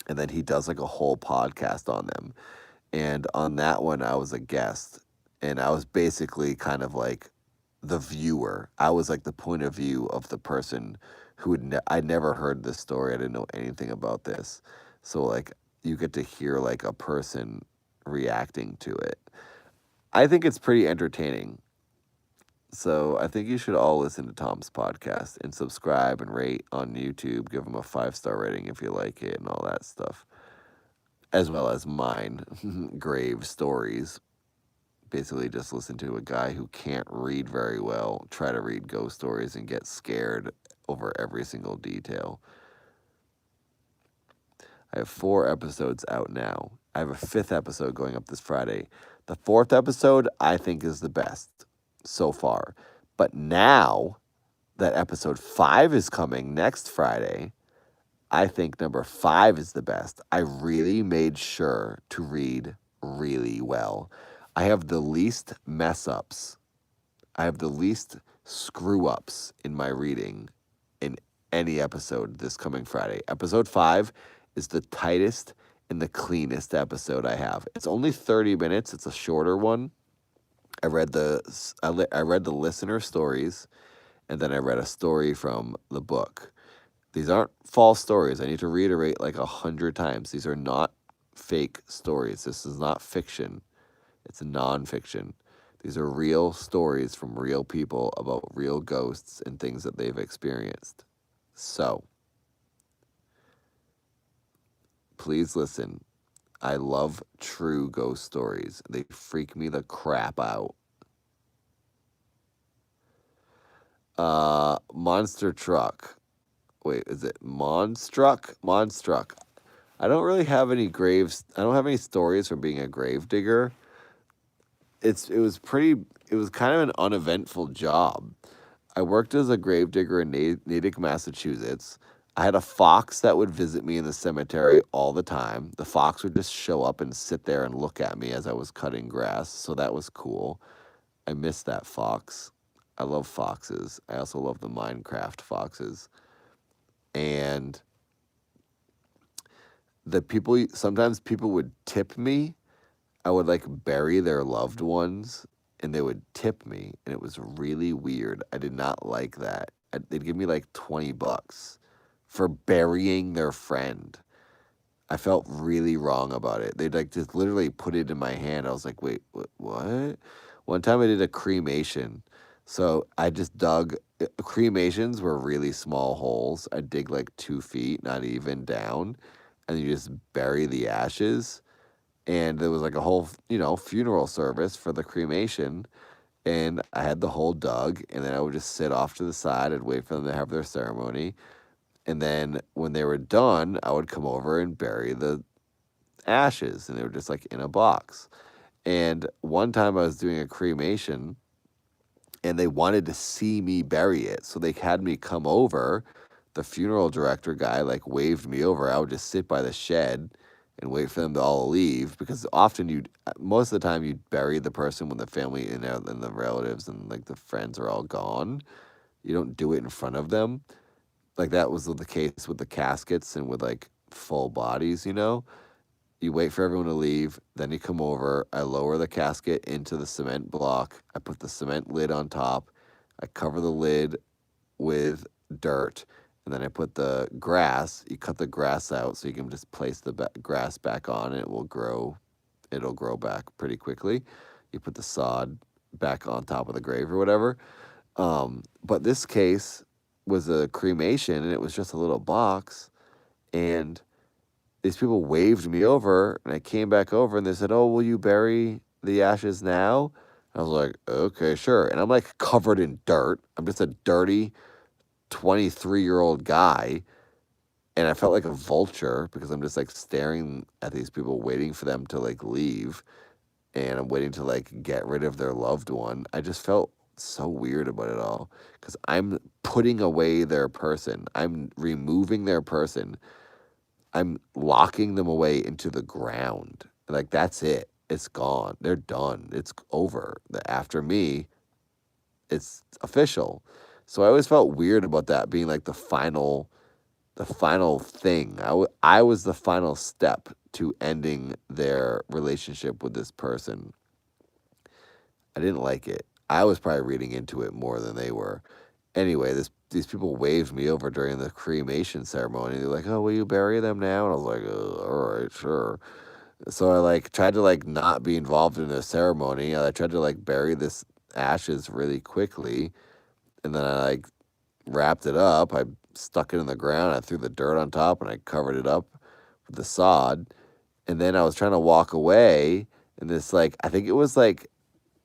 And then he does like a whole podcast on them. And on that one, I was a guest. And I was basically kind of like the viewer. I was like the point of view of the person who I'd never heard this story. I didn't know anything about this. So like you get to hear like a person reacting to it. I think it's pretty entertaining. So I think you should all listen to Tom's podcast and subscribe and rate on YouTube. Give him a 5-star rating if you like it and all that stuff. As well as mine, grave stories. Basically just listen to a guy who can't read very well try to read ghost stories and get scared over every single detail. I have 4 episodes out now. I have a 5th episode going up this Friday. The 4th episode I think is the best so far. But now that episode 5 is coming next Friday, I think number 5 is the best. I really made sure to read really well. I have the least mess ups. I have the least screw ups in my reading in any episode this coming Friday. Episode 5 is the tightest and the cleanest episode I have. It's only 30 minutes. It's a shorter one. I read the listener stories, and then I read a story from the book. These aren't false stories. I need to reiterate like 100 times. These are not fake stories. This is not fiction. It's nonfiction. These are real stories from real people about real ghosts and things that they've experienced. So, please listen. I love true ghost stories. They freak me the crap out. Monster Truck. Wait, is it Monstruck? Monstruck. I don't really have any graves. I don't have any stories from being a grave digger. It was kind of an uneventful job. I worked as a grave digger in Natick, Massachusetts. I had a fox that would visit me in the cemetery all the time. The fox would just show up and sit there and look at me as I was cutting grass, so that was cool. I miss that fox. I love foxes. I also love the Minecraft foxes. And sometimes people would tip me. I would like bury their loved ones and they would tip me, and it was really weird. I did not like that. They'd give me like $20 for burying their friend. I felt really wrong about it. They'd like just literally put it in my hand. I was like, wait, what? One time I did a cremation. So I just dug, cremations were really small holes. I dig like 2 feet, not even down, and you just bury the ashes. And there was like a whole, funeral service for the cremation. And I had the hole dug, and then I would just sit off to the side and wait for them to have their ceremony. And then when they were done, I would come over and bury the ashes, and they were just like in a box. And one time I was doing a cremation, and they wanted to see me bury it. So they had me come over. the funeral director guy like waved me over, I would just sit by the shed and wait for them to all leave, because often most of the time you'd bury the person when the family and the relatives and like the friends are all gone. You don't do it in front of them. Like that was the case with the caskets and with like full bodies, you know? You wait for everyone to leave, then you come over. I lower the casket into the cement block. I put the cement lid on top. I cover the lid with dirt, and then I put the grass. You cut the grass out so you can just place the grass back on, and it will grow. It'll grow back pretty quickly. You put the sod back on top of the grave or whatever. But this case was a cremation, and it was just a little box, and these people waved me over, and I came back over, and they said, "Oh, will you bury the ashes now?" I was like, "Okay, sure." And I'm like covered in dirt. I'm just a dirty 23-year-old guy, and I felt like a vulture because I'm just like staring at these people, waiting for them to like leave, and I'm waiting to like get rid of their loved one. I just felt so weird about it all because I'm putting away their person. I'm removing their person. I'm locking them away into the ground. Like that's it. It's gone. They're done. It's over. After me, it's official. So I always felt weird about that being like the final thing. I was the final step to ending their relationship with this person. I didn't like it. I was probably reading into it more than they were. Anyway, these people waved me over during the cremation ceremony. They're like, "Oh, will you bury them now?" And I was like, "All right, sure." So I like tried to like not be involved in the ceremony. I tried to like bury this ashes really quickly, and then I like wrapped it up. I stuck it in the ground. I threw the dirt on top, and I covered it up with the sod. And then I was trying to walk away, and this like I think it was like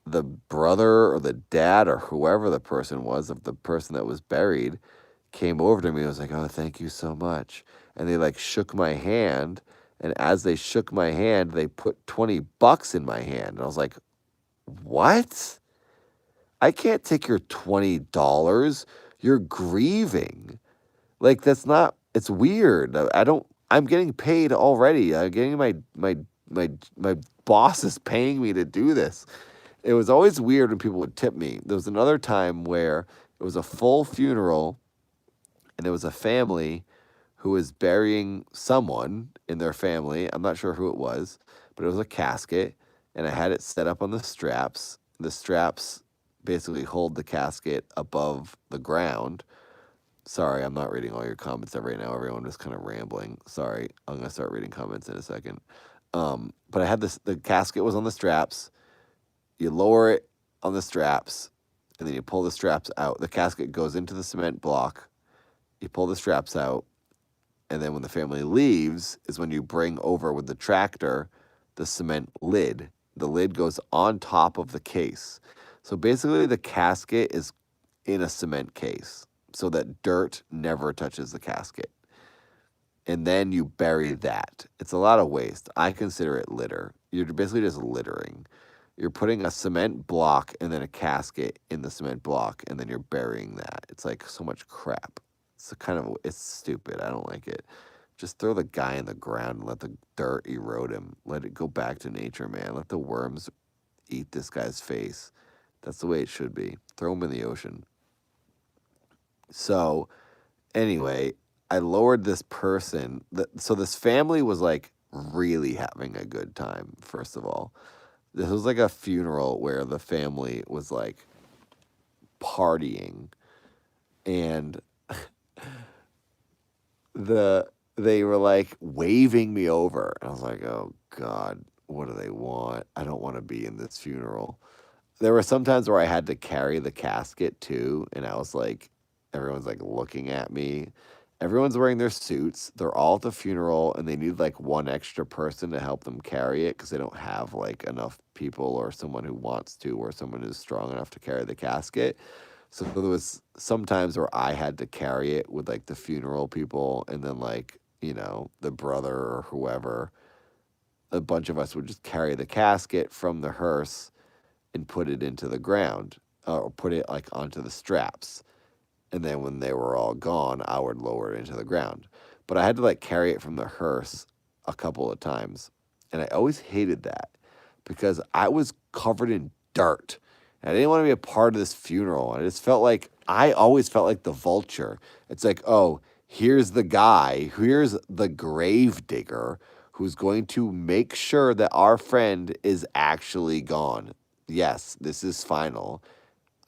the brother or the dad or whoever the person was of the person that was buried came over to me and was like, "Oh, thank you so much." And they like shook my hand. And as they shook my hand, they put $20 in my hand. And I was like, "What? I can't take your $20. You're grieving." Like that's not, it's weird. I don't, I'm getting paid already. I'm getting my boss is paying me to do this. It was always weird when people would tip me. There was another time where it was a full funeral and there was a family who was burying someone in their family. I'm not sure who it was, but it was a casket, and I had it set up on the straps. The straps basically hold the casket above the ground. Sorry, I'm not reading all your comments right now. Everyone was kind of rambling. Sorry, I'm gonna start reading comments in a second. But I had this. The casket was on the straps. You lower it on the straps, and then you pull the straps out. The casket goes into the cement block. You pull the straps out, and then when the family leaves is when you bring over with the tractor the cement lid. The lid goes on top of the case. So basically the casket is in a cement case so that dirt never touches the casket. And then you bury that. It's a lot of waste. I consider it litter. You're basically just littering. You're putting a cement block and then a casket in the cement block, and then you're burying that. It's like so much crap. It's stupid. I don't like it. Just throw the guy in the ground and let the dirt erode him. Let it go back to nature, man. Let the worms eat this guy's face. That's the way it should be. Throw him in the ocean. So, anyway, I lowered this person. So this family was like really having a good time, first of all. This was like a funeral where the family was like partying, and they were like waving me over. And I was like, "Oh God, what do they want? I don't want to be in this funeral." There were some times where I had to carry the casket too, and I was like, everyone's like looking at me. Everyone's wearing their suits. They're all at the funeral, and they need like one extra person to help them carry it because they don't have like enough people or someone who wants to or someone who's strong enough to carry the casket. So there was some times where I had to carry it with like the funeral people, and then like, the brother or whoever, a bunch of us would just carry the casket from the hearse and put it into the ground, or put it like onto the straps. And then when they were all gone, I would lower it into the ground. But I had to like carry it from the hearse a couple of times. And I always hated that because I was covered in dirt. And I didn't want to be a part of this funeral. I always felt like the vulture. It's like, oh, here's the guy, here's the grave digger who's going to make sure that our friend is actually gone. Yes, this is final.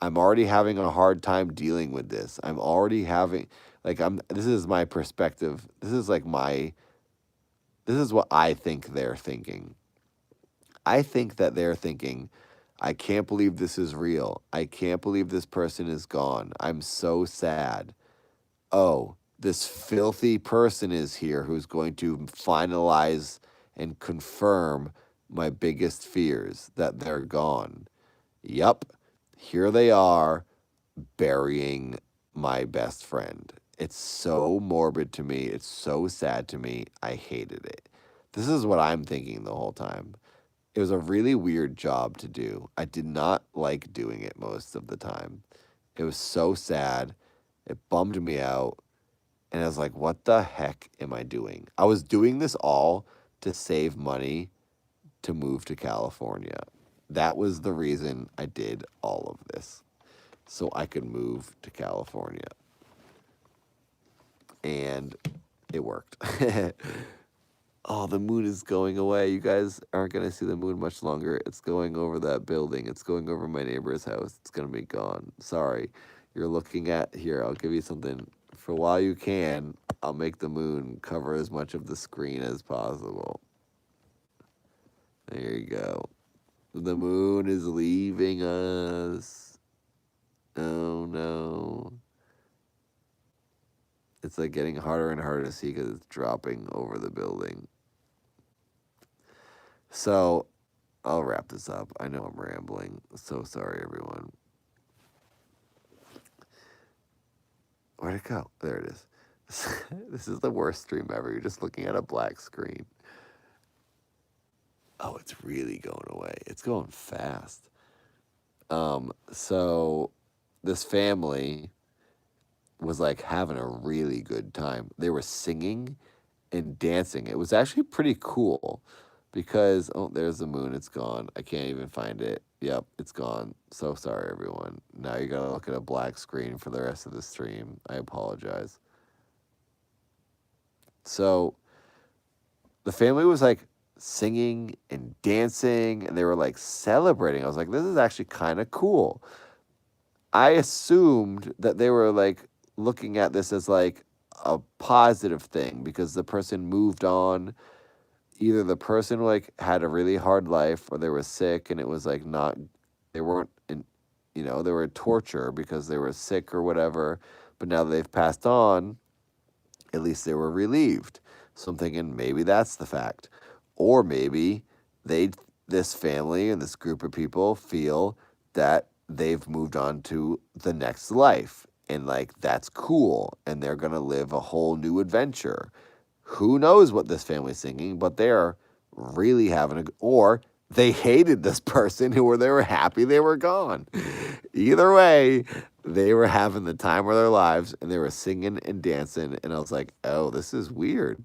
I'm already having a hard time dealing with this. I'm already having this is my perspective. This is what I think they're thinking. I think that they're thinking, I can't believe this is real. I can't believe this person is gone. I'm so sad. Oh, this filthy person is here who's going to finalize and confirm my biggest fears that they're gone. Yup, here they are burying my best friend. It's so morbid to me. It's so sad to me. I hated it. This is what I'm thinking the whole time. It was a really weird job to do. I did not like doing it most of the time. It was so sad. It bummed me out. And I was like, what the heck am I doing? I was doing this all to save money to move to California. That was the reason I did all of this. So I could move to California. And it worked. Oh, the moon is going away. You guys aren't going to see the moon much longer. It's going over that building. It's going over my neighbor's house. It's going to be gone. Sorry. You're looking at, here, I'll give you something. For while you can, I'll make the moon cover as much of the screen as possible. There you go. The moon is leaving us. Oh, no. It's like getting harder and harder to see because it's dropping over the building. So I'll wrap this up. I know I'm rambling. So sorry, everyone. Where'd it go? There it is. This is the worst stream ever. You're just looking at a black screen. Oh, it's really going away. It's going fast. So this family was like having a really good time. They were singing and dancing. It was actually pretty cool because, oh, there's the moon. It's gone. I can't even find it. Yep, it's gone. So sorry, everyone. Now you gotta look at a black screen for the rest of the stream. I apologize. So the family was like singing and dancing and they were like celebrating. I was like, this is actually kind of cool. I assumed that they were like looking at this as like a positive thing because the person moved on. Either the person like had a really hard life or they were sick and it was like not, they weren't in, they were in torture because they were sick or whatever. But now that they've passed on, at least they were relieved. So I'm thinking maybe that's the fact. Or maybe this family and this group of people feel that they've moved on to the next life and like that's cool and they're going to live a whole new adventure. Who knows what this family's thinking, but they're really or they hated this person they were happy they were gone. Either way, they were having the time of their lives and they were singing and dancing. And I was like, oh, this is weird.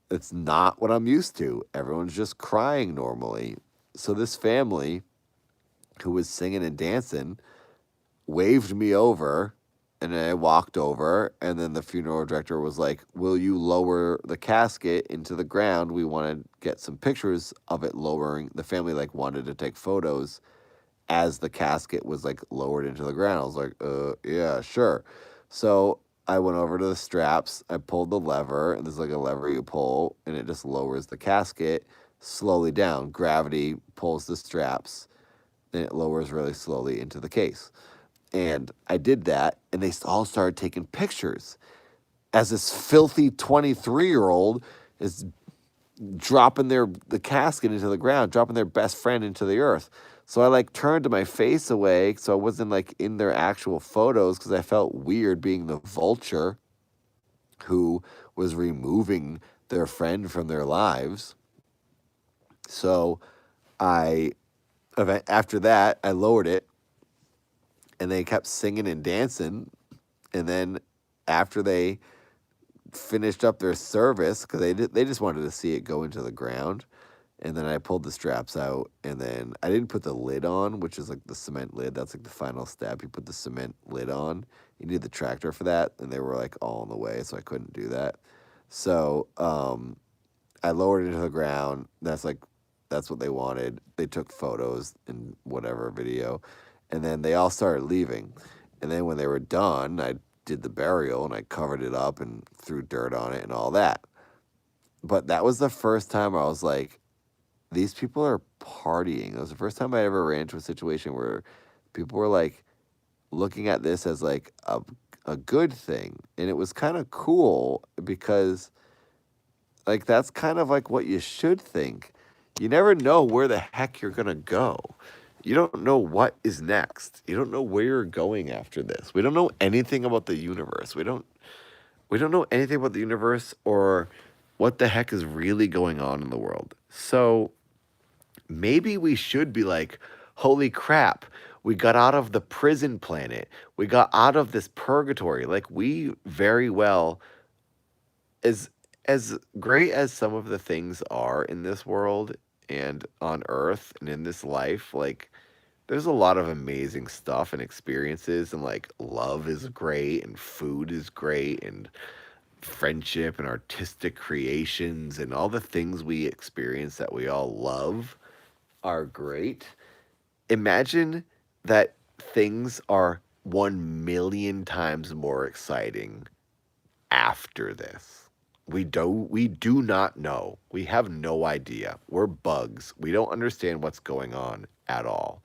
It's not what I'm used to. Everyone's just crying normally. So this family who was singing and dancing waved me over and then I walked over and then the funeral director was like, will you lower the casket into the ground? We want to get some pictures of it lowering. The family like wanted to take photos as the casket was like lowered into the ground. I was like, yeah, sure. So I went over to the straps. I pulled the lever and there's like a lever you pull and it just lowers the casket slowly down. Gravity pulls the straps. Then it lowers really slowly into the case. And I did that, and they all started taking pictures as this filthy 23-year-old is dropping the casket into the ground, dropping their best friend into the earth. So I like turned my face away so I wasn't like in their actual photos because I felt weird being the vulture who was removing their friend from their lives. So after that, I lowered it. And they kept singing and dancing. And then after they finished up their service, because they just wanted to see it go into the ground, and then I pulled the straps out, and then I didn't put the lid on, which is like the cement lid. That's like the final step. You put the cement lid on. You need the tractor for that, and they were like all in the way, so I couldn't do that. So I lowered it to the ground. That's what they wanted. They took photos and whatever video, and then they all started leaving. And then when they were done, I did the burial and I covered it up and threw dirt on it and all that. But that was the first time I was like, these people are partying. It was the first time I ever ran into a situation where people were like looking at this as like a good thing. And it was kind of cool because like that's kind of like what you should think. You never know where the heck you're going to go. You don't know what is next. You don't know where you're going after this. We don't know anything about the universe. We don't know anything about the universe or what the heck is really going on in the world. So maybe we should be like, holy crap, we got out of the prison planet. We got out of this purgatory. Like we very well, as great as some of the things are in this world and on earth and in this life, like there's a lot of amazing stuff and experiences, and like love is great and food is great and friendship and artistic creations and all the things we experience that we all love are great. Imagine that things are 1 million times more exciting after this. We do not know. We have no idea. We're bugs. We don't understand what's going on at all.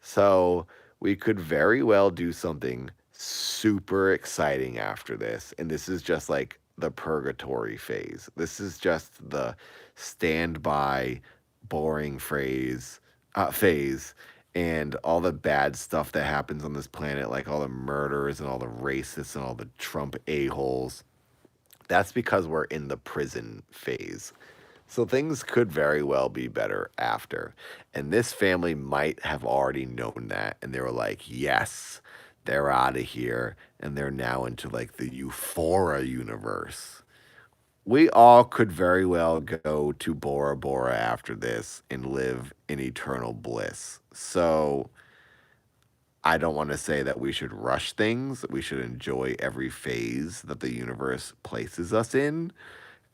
So we could very well do something super exciting after this. And this is just like the purgatory phase. This is just the standby, boring phase. And all the bad stuff that happens on this planet, like all the murders and all the racists and all the Trump a-holes. That's because we're in the prison phase. So things could very well be better after. And this family might have already known that. And they were like, yes, they're out of here. And they're now into like the Euphoria universe. We all could very well go to Bora Bora after this and live in eternal bliss. So I don't want to say that we should rush things. We should enjoy every phase that the universe places us in.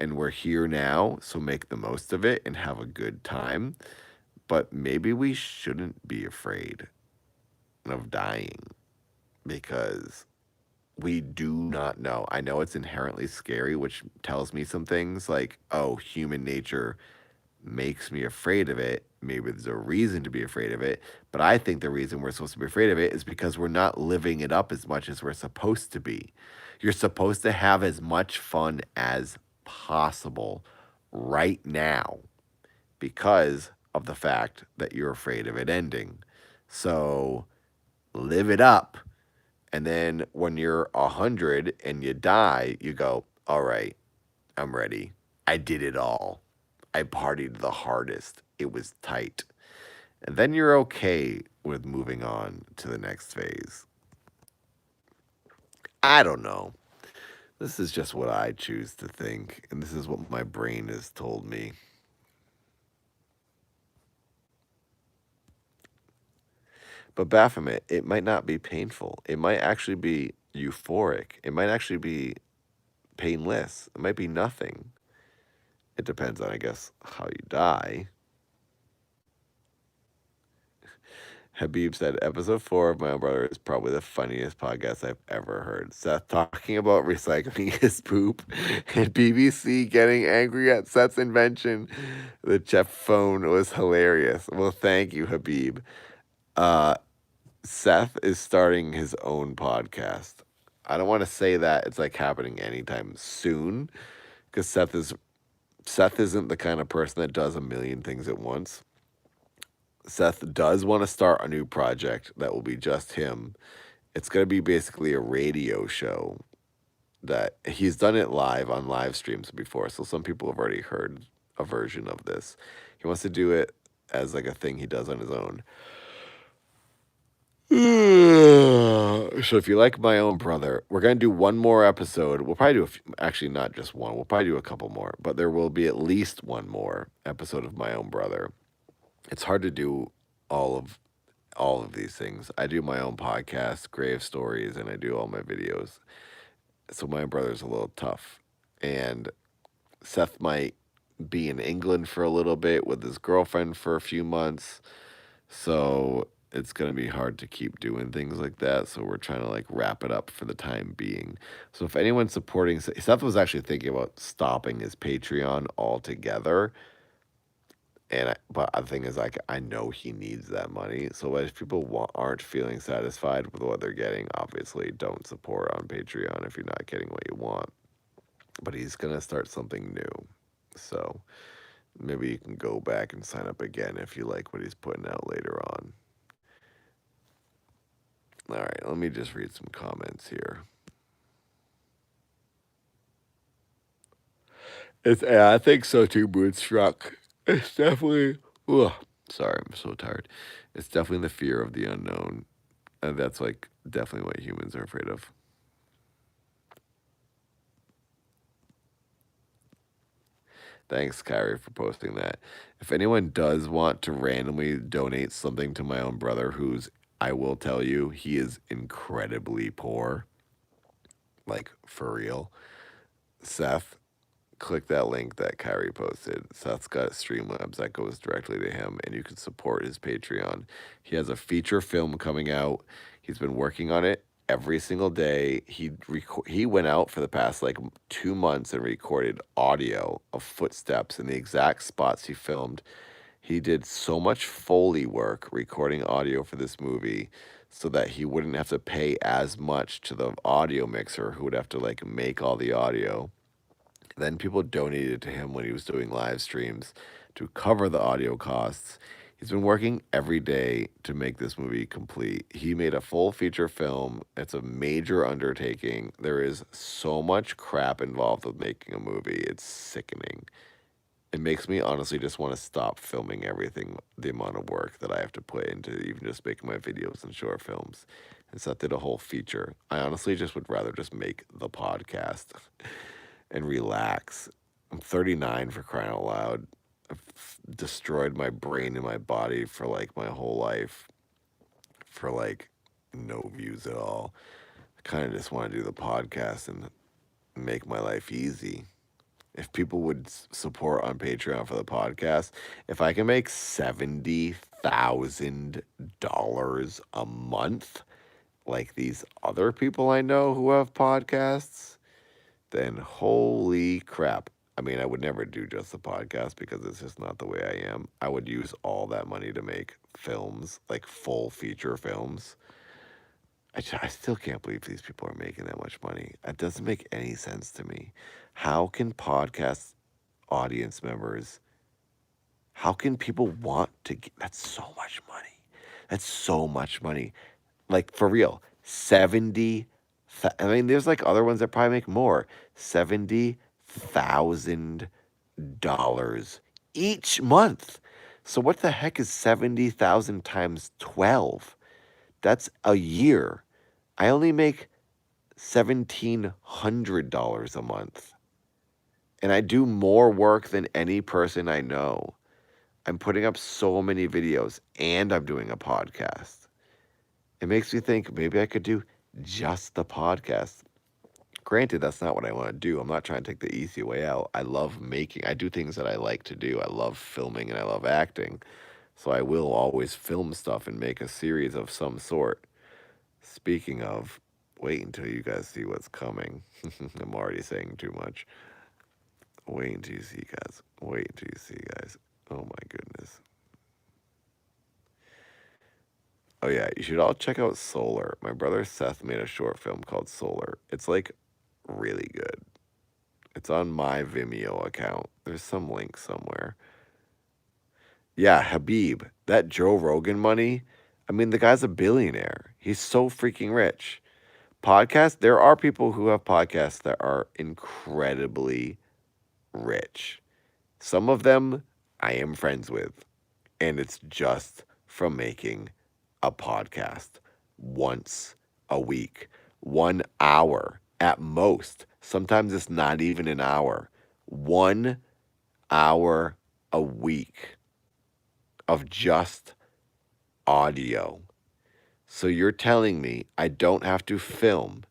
And we're here now, so make the most of it and have a good time. But maybe we shouldn't be afraid of dying because we do not know. I know it's inherently scary, which tells me some things like, oh, human nature makes me afraid of it. Maybe there's a reason to be afraid of it. But I think the reason we're supposed to be afraid of it is because we're not living it up as much as we're supposed to be. You're supposed to have as much fun as possible right now because of the fact that you're afraid of it ending. So live it up. And then when you're 100 and you die, you go, all right, I'm ready. I did it all. I partied the hardest. It was tight. And then you're okay with moving on to the next phase. I don't know. This is just what I choose to think, and this is what my brain has told me. But Baphomet, it might not be painful. It might actually be euphoric. It might actually be painless. It might be nothing. It depends on, I guess, how you die. Habib said, episode 4 of My Own Brother is probably the funniest podcast I've ever heard. Seth talking about recycling his poop and BBC getting angry at Seth's invention. The Jeff phone was hilarious. Well, thank you, Habib. Seth is starting his own podcast. I don't want to say that it's like happening anytime soon because Seth isn't the kind of person that does a million things at once. Seth does want to start a new project that will be just him. It's going to be basically a radio show that he's done it live on live streams before. So some people have already heard a version of this. He wants to do it as like a thing he does on his own. So if you like My Own Brother, we're going to do one more episode. We'll probably do actually not just one. We'll probably do a couple more, but there will be at least one more episode of My Own Brother. It's hard to do all of all of these things. I do my own podcast, Grave Stories, and I do all my videos. So My Own Brother's a little tough. And Seth might be in England for a little bit with his girlfriend for a few months. So it's going to be hard to keep doing things like that. So we're trying to like wrap it up for the time being. So if anyone's supporting, Seth was actually thinking about stopping his Patreon altogether. But the thing is, like, I know he needs that money. So if people aren't feeling satisfied with what they're getting, obviously don't support on Patreon if you're not getting what you want. But he's going to start something new. So maybe you can go back and sign up again if you like what he's putting out later on. All right, let me just read some comments here. I think so too, Moonstruck. It's definitely. Ugh, sorry, I'm so tired. It's definitely the fear of the unknown. And that's like definitely what humans are afraid of. Thanks, Kyrie, for posting that. If anyone does want to randomly donate something to My Own Brother, I will tell you, he is incredibly poor. Like, for real. Seth, click that link that Kyrie posted. Seth's got Streamlabs that goes directly to him, and you can support his Patreon. He has a feature film coming out. He's been working on it every single day. He went out for the past like 2 months and recorded audio of footsteps in the exact spots he filmed. He did so much Foley work recording audio for this movie so that he wouldn't have to pay as much to the audio mixer who would have to like make all the audio. Then people donated to him when he was doing live streams to cover the audio costs. He's been working every day to make this movie complete. He made a full feature film. It's a major undertaking. There is so much crap involved with making a movie. It's sickening. It makes me honestly just want to stop filming everything, the amount of work that I have to put into even just making my videos and short films. And so I did a whole feature. I honestly just would rather just make the podcast and relax. I'm 39 for crying out loud. I've destroyed my brain and my body for like my whole life for like no views at all. I kind of just want to do the podcast and make my life easy. If people would support on Patreon for the podcast, if I can make $70,000 a month, like these other people I know who have podcasts, then holy crap. I mean, I would never do just the podcast because it's just not the way I am. I would use all that money to make films, like full feature films. I still can't believe these people are making that much money. It doesn't make any sense to me. How can podcast audience members, how can people want to get, that's so much money. That's so much money. Like for real, 70, I mean, there's like other ones that probably make more. $70,000 each month. So what the heck is 70,000 times 12? That's a year. I only make $1,700 a month. And I do more work than any person I know. I'm putting up so many videos and I'm doing a podcast. It makes me think maybe I could do just the podcast. Granted, that's not what I want to do. I'm not trying to take the easy way out. I do things that I like to do. I love filming and I love acting. So I will always film stuff and make a series of some sort. Speaking of, wait until you guys see what's coming. I'm already saying too much. Wait until you see, guys. Wait until you see, guys. Oh my goodness. Oh yeah, you should all check out Solar. My brother Seth made a short film called Solar. It's like really good. It's on my Vimeo account. There's some link somewhere. Yeah, Habib, that Joe Rogan money. I mean, the guy's a billionaire. He's so freaking rich. There are people who have podcasts that are incredibly rich. Some of them I am friends with, and it's just from making a podcast. once a week. 1 hour at most. Sometimes it's not even an hour. 1 hour a week of just audio. So you're telling me I don't have to film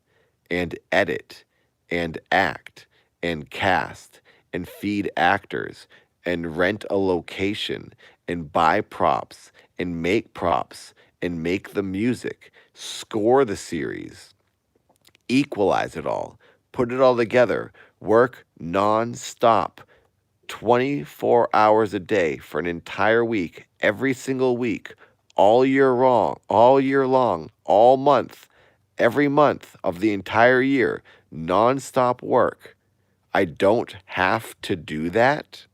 and edit and act and cast and feed actors and rent a location and buy props and make the music, score the series, equalize it all, put it all together, work non-stop 24 hours a day for an entire week, every single week, all year long, all month, every month of the entire year, non-stop work. I don't have to do that.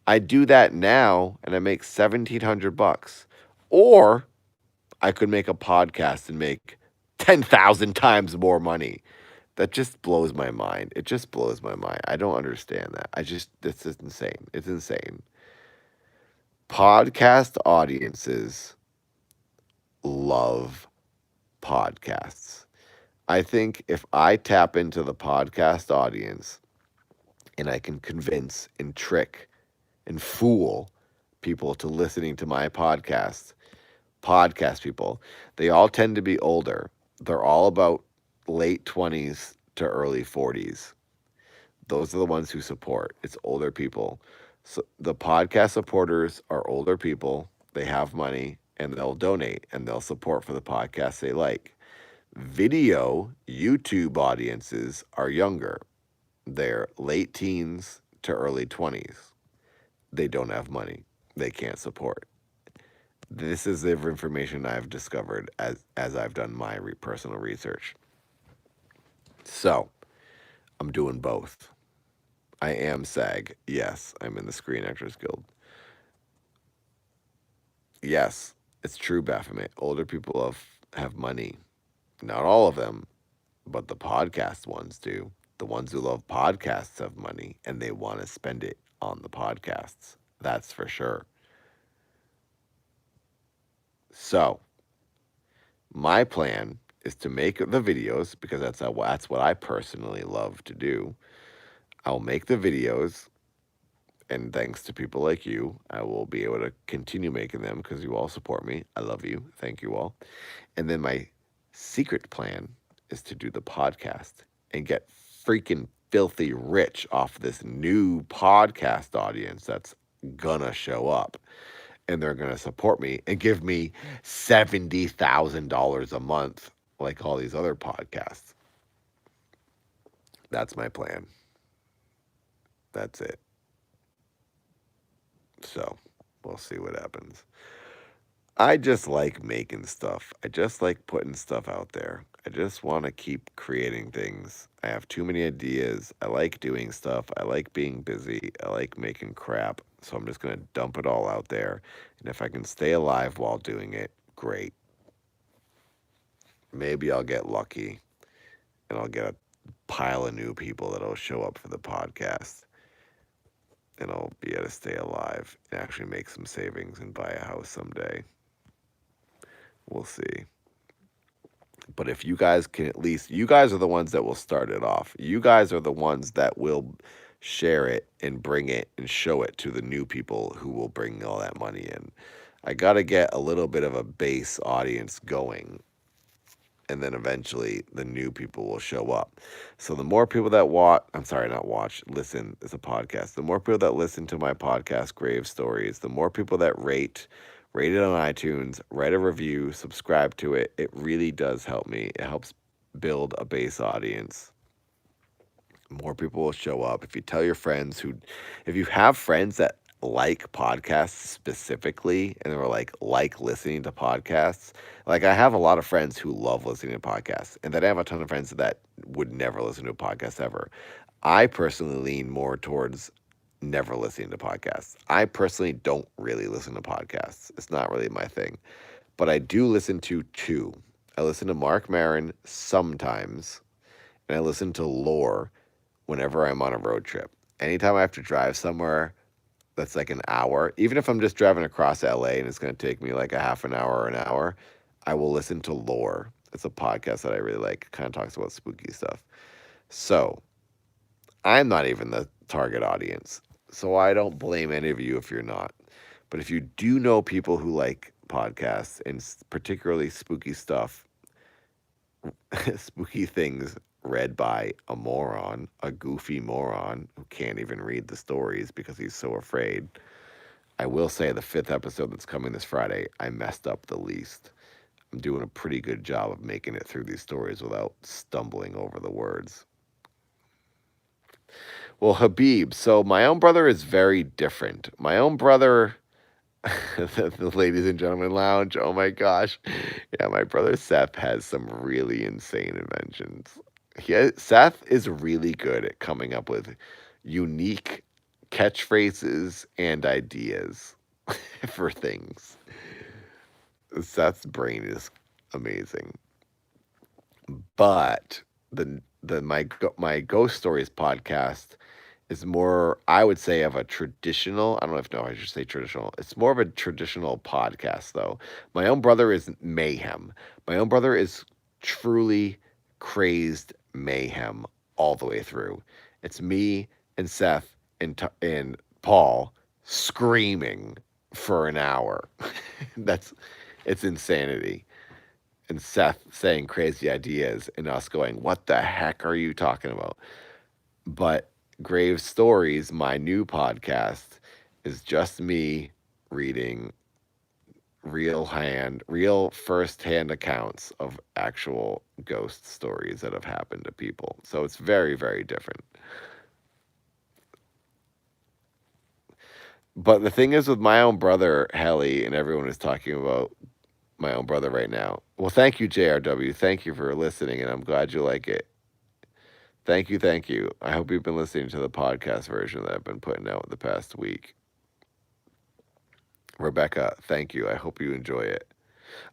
I do that now and I make $1,700. Or I could make a podcast and make 10,000 times more money. That just blows my mind. It just blows my mind. I don't understand that. This is insane. It's insane. Podcast audiences love podcasts. I think if I tap into the podcast audience and I can convince and trick and fool people to listening to my podcast people, they all tend to be older. They're all about late 20s to early 40s. Those are the ones who support. It's older people. So the podcast supporters are older people. They have money and they'll donate and they'll support for the podcasts they like. Video YouTube audiences are younger. They're late teens to early 20s. They don't have money. They can't support. This is the information I've discovered as I've done my personal research. So I'm doing both. I am SAG. Yes, I'm in the Screen Actors Guild. Yes, it's true, Baphomet. Older people have money. Not all of them, but the podcast ones do. The ones who love podcasts have money and they want to spend it on the podcasts. That's for sure. So, my plan is to make the videos because that's what I personally love to do. I'll make the videos, and thanks to people like you, I will be able to continue making them because you all support me. I love you. Thank you all. And then my secret plan is to do the podcast and get freaking filthy rich off this new podcast audience that's gonna show up. And they're gonna support me and give me $70,000 a month like all these other podcasts. That's my plan. That's it. So we'll see what happens. I just like making stuff. I just like putting stuff out there. I just want to keep creating things. I have too many ideas. I like doing stuff. I like being busy. I like making crap. So I'm just going to dump it all out there. And if I can stay alive while doing it, great. Maybe I'll get lucky and I'll get a pile of new people that'll show up for the podcast. And I'll be able to stay alive and actually make some savings and buy a house someday. We'll see. But if you guys can at least, you guys are the ones that will start it off. You guys are the ones that will share it and bring it and show it to the new people who will bring all that money in. I got to get a little bit of a base audience going. And then eventually the new people will show up. So the more people that listen, it's a podcast. The more people that listen to my podcast, Grave Stories, the more people that rate it on iTunes, write a review, subscribe to it. It really does help me. It helps build a base audience. More people will show up. If you tell your friends if you have friends that like podcasts specifically and they're like listening to podcasts, like I have a lot of friends who love listening to podcasts, and then I have a ton of friends that would never listen to a podcast ever. I personally lean more towards never listening to podcasts. I personally don't really listen to podcasts. It's not really my thing. But I do listen to two. I listen to Mark Maron sometimes, and I listen to Lore whenever I'm on a road trip. Anytime I have to drive somewhere that's like an hour, even if I'm just driving across LA and it's going to take me like a half an hour or an hour, I will listen to Lore. It's a podcast that I really like. It kind of talks about spooky stuff. So I'm not even the target audience. So I don't blame any of you if you're not. But if you do know people who like podcasts and particularly spooky stuff, spooky things read by a moron, a goofy moron who can't even read the stories because he's so afraid. I will say the 5th episode that's coming this Friday, I messed up the least. I'm doing a pretty good job of making it through these stories without stumbling over the words. Well, Habib, so my own brother is very different. My own brother, the ladies and gentlemen lounge, oh my gosh. Yeah, my brother Seth has some really insane inventions. Seth is really good at coming up with unique catchphrases and ideas for things. Seth's brain is amazing. But my ghost stories podcast is more, I would say, of a traditional. I don't know if no, I should say traditional. It's more of a traditional podcast, though. My own brother is mayhem. My own brother is truly crazed mayhem all the way through. It's me and Seth and Paul screaming for an hour. It's insanity. And Seth saying crazy ideas and us going, "What the heck are you talking about?" But Grave Stories, my new podcast, is just me reading real first-hand accounts of actual ghost stories that have happened to people. So it's very, very different. But the thing is with my own brother, Helly, and everyone is talking about my own brother right now. Well, thank you, JRW. Thank you for listening, and I'm glad you like it. Thank you, thank you. I hope you've been listening to the podcast version that I've been putting out the past week. Rebecca, thank you. I hope you enjoy it.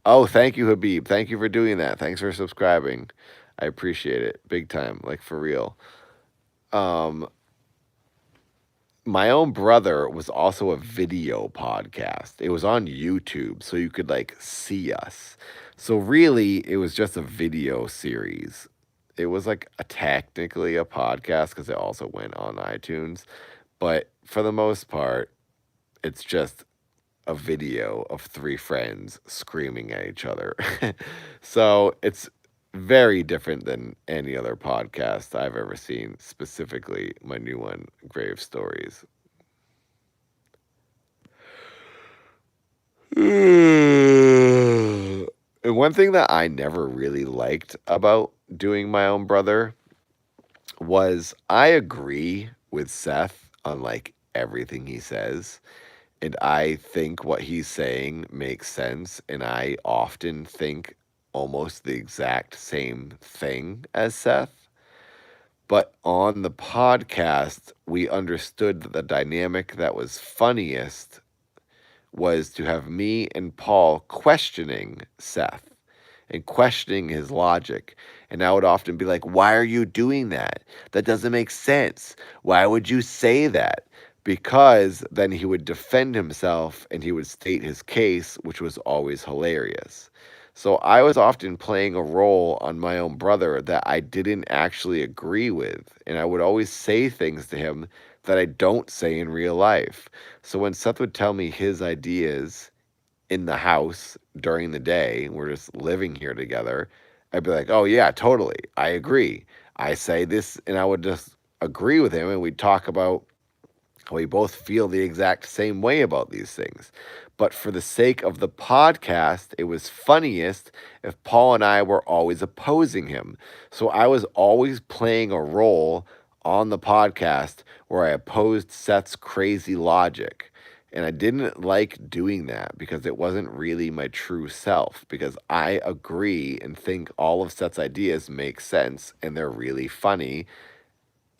Oh, thank you, Habib. Thank you for doing that. Thanks for subscribing. I appreciate it. Big time. Like, for real. My own brother was also a video podcast. It was on YouTube, so you could like see us. So really, it was just a video series. It was like technically a podcast because it also went on iTunes, but for the most part, it's just a video of 3 friends screaming at each other. So it's very different than any other podcast I've ever seen, specifically my new one, Grave Stories. And one thing that I never really liked about doing my own brother was I agree with Seth on like everything he says. And I think what he's saying makes sense. And I often think almost the exact same thing as Seth. But on the podcast, we understood that the dynamic that was funniest was to have me and Paul questioning Seth and questioning his logic. And I would often be like, "Why are you doing that? That doesn't make sense. Why would you say that?" Because then he would defend himself and he would state his case, which was always hilarious. So I was often playing a role on my own brother that I didn't actually agree with. And I would always say things to him that I don't say in real life. So when Seth would tell me his ideas in the house during the day, we're just living here together, I'd be like, "Oh, yeah, totally. I agree. I say this," and I would just agree with him, and we'd talk about we both feel the exact same way about these things. But for the sake of the podcast, it was funniest if Paul and I were always opposing him. So I was always playing a role on the podcast where I opposed Seth's crazy logic. And I didn't like doing that because it wasn't really my true self. Because I agree and think all of Seth's ideas make sense and they're really funny.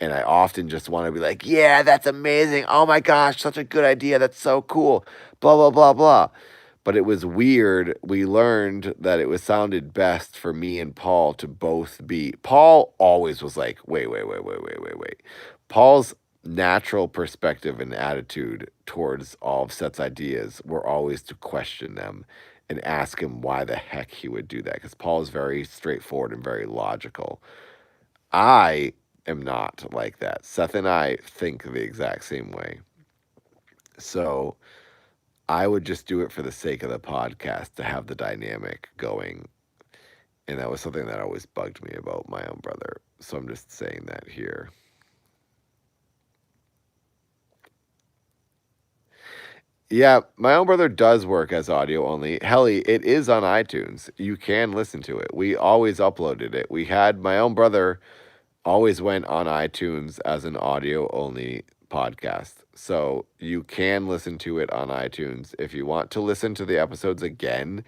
And I often just want to be like, "Yeah, that's amazing. Oh my gosh, such a good idea. That's so cool. Blah, blah, blah, blah." But it was weird. We learned that it was sounded best for me and Paul to both be. Paul always was like, "Wait, wait, wait, wait, wait, wait, wait." Paul's natural perspective and attitude towards all of Seth's ideas were always to question them and ask him why the heck he would do that. Because Paul is very straightforward and very logical. I am not like that. Seth and I think the exact same way. So I would just do it for the sake of the podcast to have the dynamic going. And that was something that always bugged me about my own brother. So I'm just saying that here. Yeah, my own brother does work as audio only. Helly, it is on iTunes. You can listen to it. We always uploaded it. We had my own brother always went on iTunes as an audio only podcast. So you can listen to it on iTunes. If you want to listen to the episodes again,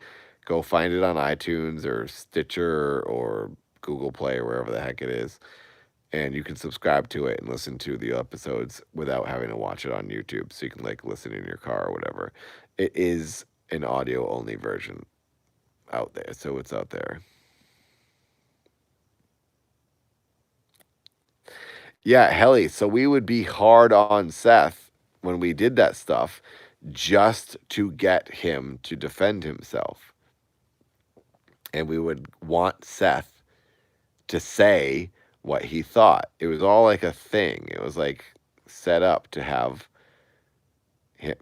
go find it on iTunes or Stitcher or Google Play or wherever the heck it is. And you can subscribe to it and listen to the episodes without having to watch it on YouTube. So you can like listen in your car or whatever. It is an audio only version out there. So it's out there. Yeah, Helly. So we would be hard on Seth when we did that stuff just to get him to defend himself. And we would want Seth to say what he thought. It was all like a thing. It was like set up to have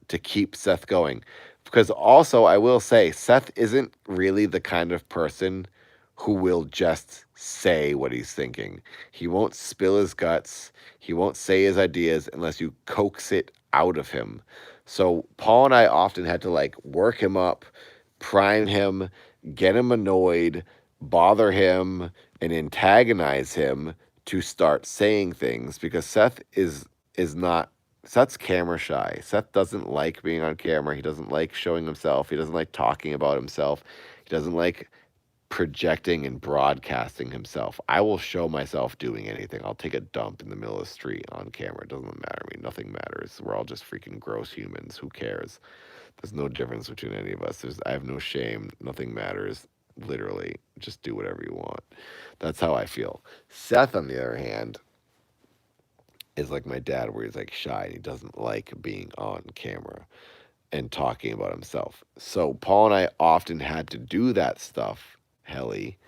to keep Seth going. Because also, I will say, Seth isn't really the kind of person who will just say what he's thinking. He won't spill his guts. He won't say his ideas unless you coax it out of him. So Paul and I often had to like work him up, prime him, get him annoyed, bother him, and antagonize him to start saying things because Seth is not Seth's camera shy. Seth doesn't like being on camera. He doesn't like showing himself. He doesn't like talking about himself. He doesn't like projecting and broadcasting himself. I will show myself doing anything. I'll take a dump in the middle of the street on camera. It doesn't matter to me. Nothing matters. We're all just freaking gross humans. Who cares? There's no difference between any of us. I have no shame. Nothing matters. Literally, just do whatever you want. That's how I feel. Seth, on the other hand, is like my dad, where he's like shy and he doesn't like being on camera and talking about himself. So Paul and I often had to do that stuff, Helly,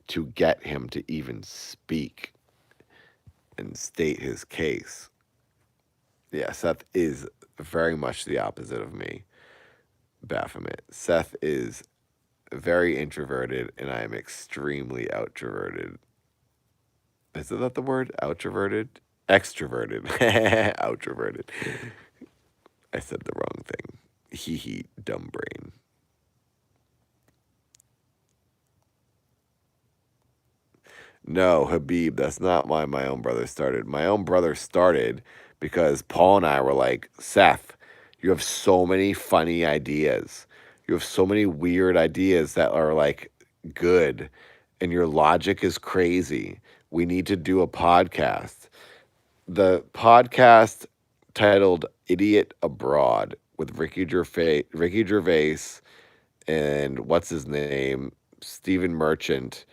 to get him to even speak and state his case. Yeah, Seth is very much the opposite of me, Baphomet. Seth is very introverted and I am extremely outroverted. Is that the word? Outroverted? Extroverted. Outroverted. I said the wrong thing. Hee hee, dumb brain. No, Habib, that's not why my own brother started. My own brother started because Paul and I were like, Seth, you have so many funny ideas. You have so many weird ideas that are like good, and your logic is crazy. We need to do a podcast. The podcast titled Idiot Abroad with Ricky Gervais and what's his name? Stephen Merchant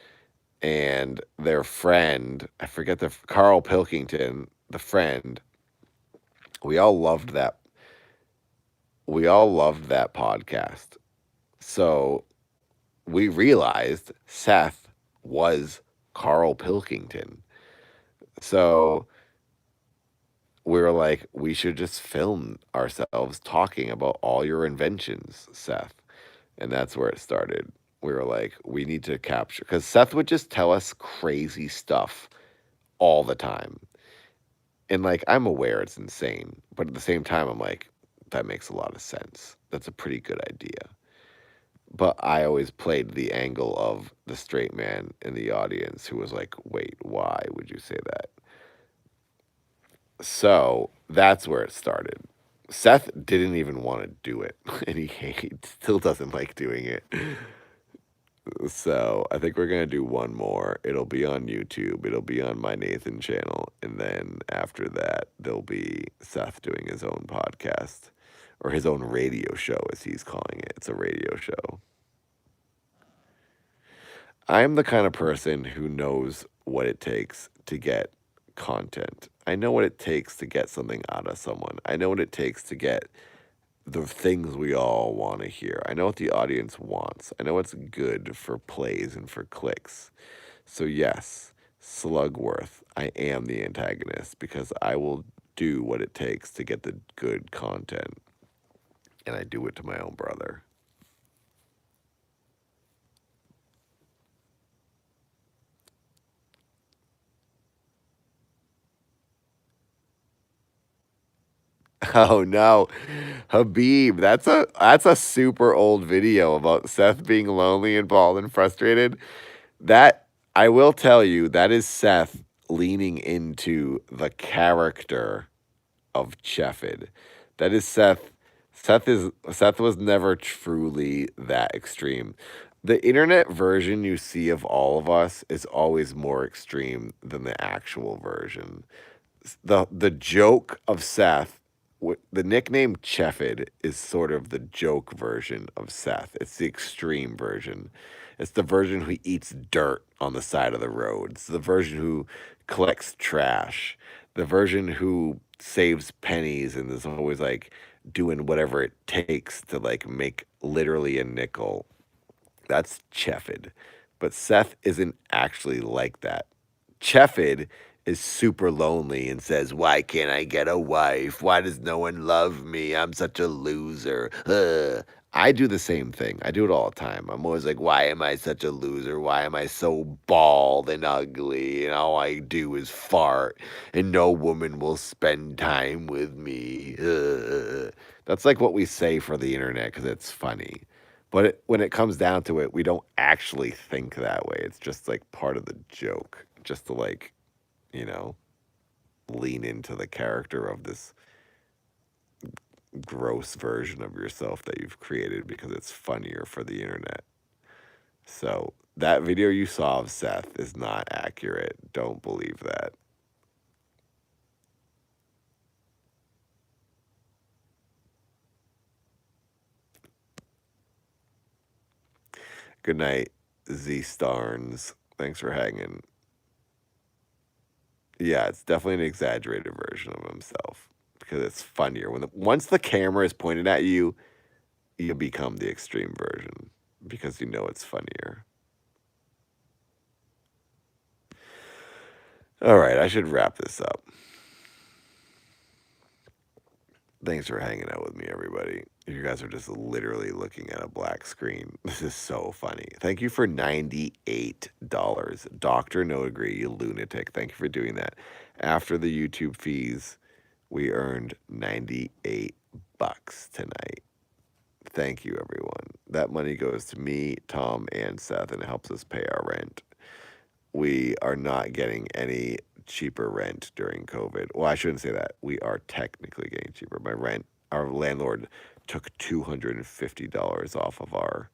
and their friend, I forget the Carl Pilkington, the friend. We all loved that. We all loved that podcast. So we realized Seth was Carl Pilkington. So we were like, we should just film ourselves talking about all your inventions, Seth. And that's where it started. We were like, we need to capture, because Seth would just tell us crazy stuff all the time. And like, I'm aware it's insane, but at the same time, I'm like, that makes a lot of sense. That's a pretty good idea. But I always played the angle of the straight man in the audience who was like, wait, why would you say that? So that's where it started. Seth didn't even want to do it, and he still doesn't like doing it. So I think we're gonna do one more. It'll be on YouTube. It'll be on my Nathan channel, and then after that, there'll be Seth doing his own podcast or his own radio show, as he's calling it. It's a radio show. I'm the kind of person who knows what it takes to get content. I know what it takes to get something out of someone. I know what it takes to get the things we all want to hear. I know what the audience wants. I know what's good for plays and for clicks. So yes, Slugworth, I am the antagonist because I will do what it takes to get the good content. And I do it to my own brother. Oh no, Habib, that's a super old video about Seth being lonely and bald and frustrated. That I will tell you, that is Seth leaning into the character of Cheffid. That is Seth. Seth was never truly that extreme. The internet version you see of all of us is always more extreme than the actual version. The joke of Seth, the nickname Cheffid is sort of the joke version of Seth. It's the extreme version. It's the version who eats dirt on the side of the road. It's the version who collects trash. The version who saves pennies and is always like doing whatever it takes to like make literally a nickel. That's Cheffid. But Seth isn't actually like that. Cheffid is super lonely and says, "Why can't I get a wife? Why does no one love me? I'm such a loser." I do the same thing. I do it all the time. I'm always like, "Why am I such a loser? Why am I so bald and ugly? And all I do is fart, and no woman will spend time with me." That's like what we say for the internet because it's funny. But when it comes down to it, we don't actually think that way. It's just like part of the joke, just to like, you know, lean into the character of this gross version of yourself that you've created because it's funnier for the internet. So that video you saw of Seth is not accurate. Don't believe that. Good night, Z Starnes. Thanks for hanging. Yeah, it's definitely an exaggerated version of himself because it's funnier when once the camera is pointed at you, you become the extreme version because you know it's funnier. All right, I should wrap this up. Thanks for hanging out with me, everybody. You guys are just literally looking at a black screen. This is so funny. Thank you for $98. Dr. No Agree, you lunatic. Thank you for doing that. After the YouTube fees, we earned 98 bucks tonight. Thank you, everyone. That money goes to me, Tom, and Seth, and it helps us pay our rent. We are not getting any cheaper rent during COVID. Well, I shouldn't say that. We are technically getting cheaper. Our landlord took $250 off of our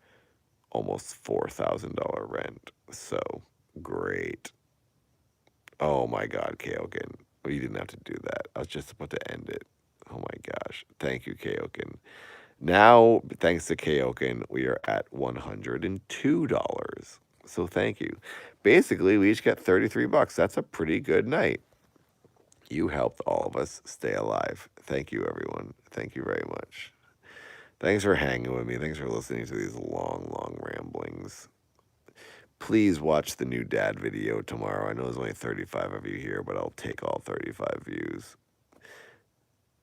almost $4,000 rent. So great. Oh my God, Kaoken. Well, you didn't have to do that. I was just about to end it. Oh my gosh. Thank you, Kaoken. Now, thanks to Kaoken, we are at $102. So thank you. Basically, we each got 33 bucks. That's a pretty good night. You helped all of us stay alive. Thank you, everyone. Thank you very much. Thanks for hanging with me. Thanks for listening to these long, long ramblings. Please watch the new dad video tomorrow. I know there's only 35 of you here, but I'll take all 35 views.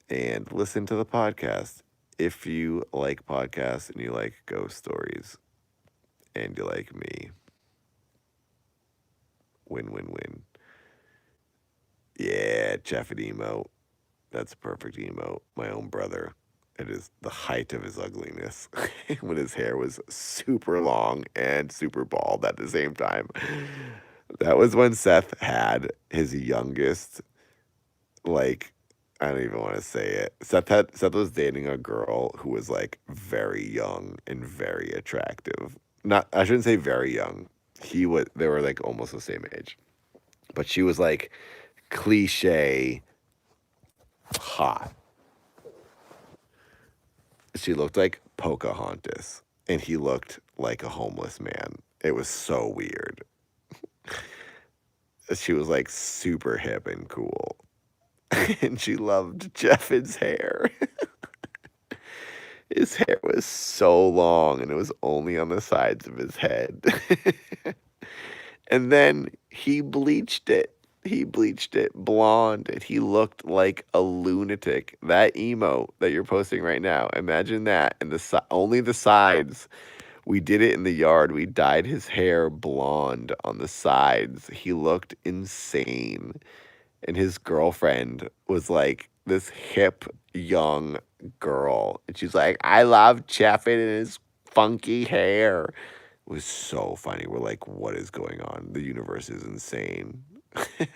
And listen to the podcast. If you like podcasts and you like ghost stories and you like me, win, win, win. Yeah, Jeffed emote. That's a perfect emote. My own brother. It is the height of his ugliness when his hair was super long and super bald at the same time. That was when Seth had his youngest, like, I don't even want to say it. Seth was dating a girl who was like very young and very attractive. Not I shouldn't say very young. They were like almost the same age. But she was like cliche hot. She looked like Pocahontas and he looked like a homeless man. It was so weird. she was like super hip and cool. And she loved Jeffen's hair. His hair was so long and it was only on the sides of his head. And then he bleached it. He bleached it blonde and he looked like a lunatic. That emo that you're posting right now, imagine that. And only the sides. We did it in the yard. We dyed his hair blonde on the sides. He looked insane. And his girlfriend was like this hip young girl. And she's like, I love Cheffin and his funky hair. It was so funny. We're like, what is going on? The universe is insane. I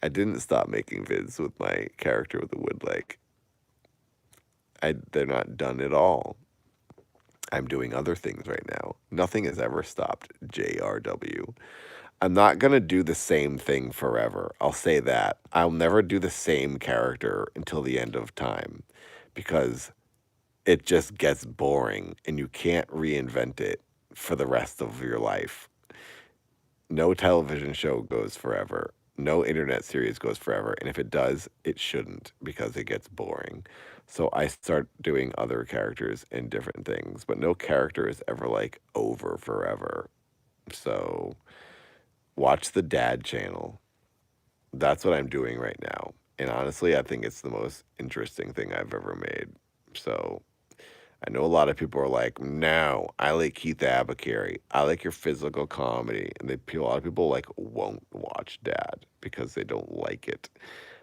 didn't stop making vids with my character with the wood leg. They're not done at all. I'm doing other things right now. Nothing has ever stopped JRW. I'm not going to do the same thing forever. I'll say that. I'll never do the same character until the end of time because it just gets boring and you can't reinvent it for the rest of your life. No television show goes forever. No internet series goes forever. And if it does, it shouldn't because it gets boring. So I start doing other characters and different things, but no character is ever like over forever. So watch the Dad channel. That's what I'm doing right now. And honestly, I think it's the most interesting thing I've ever made. So I know a lot of people are like, no, I like Keith Abacary. I like your physical comedy. And a lot of people like won't watch Dad because they don't like it.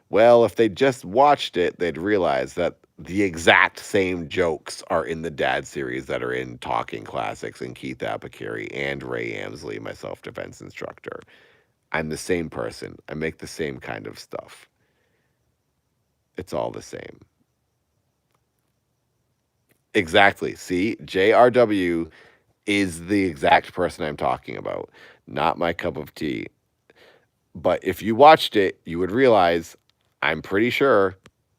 Well, if they just watched it, they'd realize that the exact same jokes are in the Dad series that are in Talking Classics and Keith Abacary and Ray Amsley, my self-defense instructor. I'm the same person. I make the same kind of stuff. It's all the same. Exactly. See, JRW is the exact person I'm talking about. Not my cup of tea. But if you watched it, you would realize, I'm pretty sure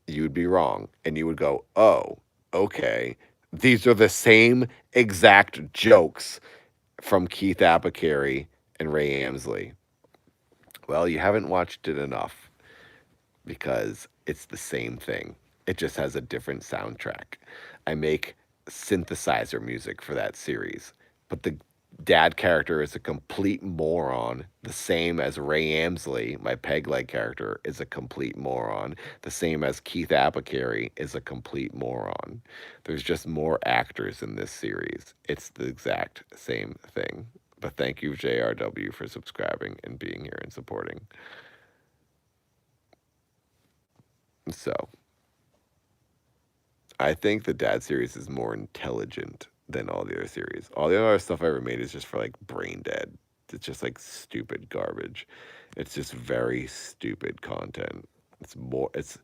you would be wrong. And you would go, oh, okay. These are the same exact jokes from Keith Apicary and Ray Amsley. Well, you haven't watched it enough because it's the same thing. It just has a different soundtrack. I make synthesizer music for that series, but the Dad character is a complete moron, the same as Ray Amsley, my peg leg character, is a complete moron, the same as Keith Apicary is a complete moron. There's just more actors in this series. It's the exact same thing. But thank you, JRW, for subscribing and being here and supporting. So, I think the Dad series is more intelligent than all the other series. All the other stuff I ever made is just for like brain dead. It's just like stupid garbage. It's just very stupid content. It's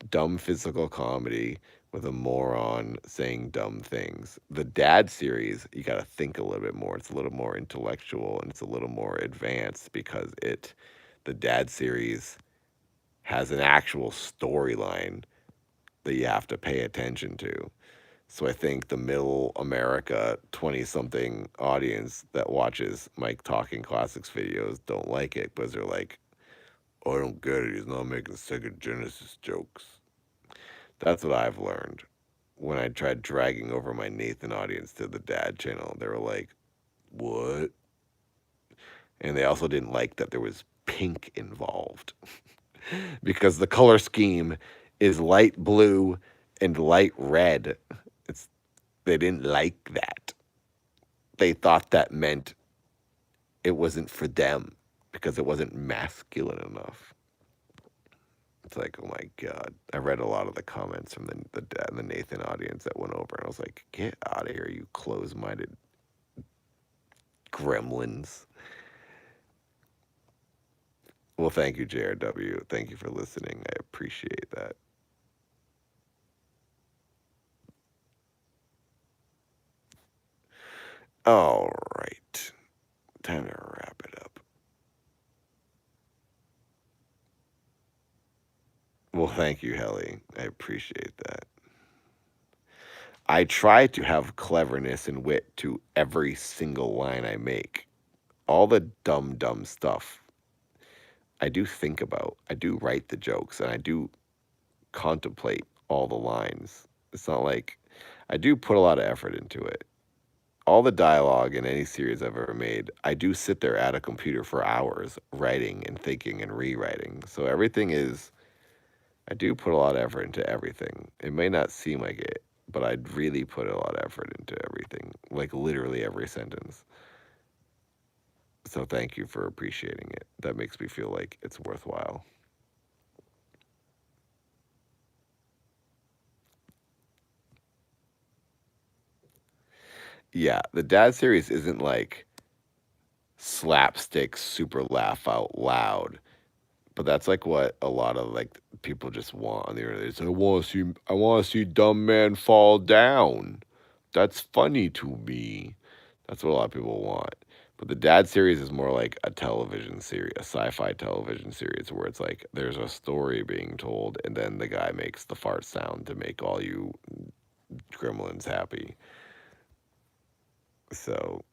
dumb physical comedy with a moron saying dumb things. The Dad series, you got to think a little bit more. It's a little more intellectual and it's a little more advanced because the Dad series has an actual storyline that you have to pay attention to. So I think the middle America 20-something audience that watches Mike Talking Classics videos don't like it because they're like, oh, I don't get it. He's not making Sega Genesis jokes. That's what I've learned. When I tried dragging over my Nathan audience to the Dad channel, they were like, what? And they also didn't like that there was pink involved because the color scheme is light blue and light red. They didn't like that. They thought that meant it wasn't for them because it wasn't masculine enough. It's like, oh my God. I read a lot of the comments from the Nathan audience that went over, and I was like, get out of here, you close-minded gremlins. Well, thank you, JRW. Thank you for listening. I appreciate that. All right. Time to wrap it up. Well, thank you, Helly. I appreciate that. I try to have cleverness and wit to every single line I make. all the dumb stuff I do think about. I do write the jokes and I do contemplate all the lines. It's not like I do put a lot of effort into it. All the dialogue in any series I've ever made, I do sit there at a computer for hours writing and thinking and rewriting. So everything is, I do put a lot of effort into everything. It may not seem like it, but I'd really put a lot of effort into everything, like literally every sentence. So thank you for appreciating it. That makes me feel like it's worthwhile. Yeah, the dad series isn't like slapstick, super laugh out loud. But that's like what a lot of like people just want on the internet. It's like, I want to see dumb man fall down. That's funny to me. That's what a lot of people want. But the dad series is more like a television series, a sci-fi television series where it's like there's a story being told and then the guy makes the fart sound to make all you gremlins happy. So,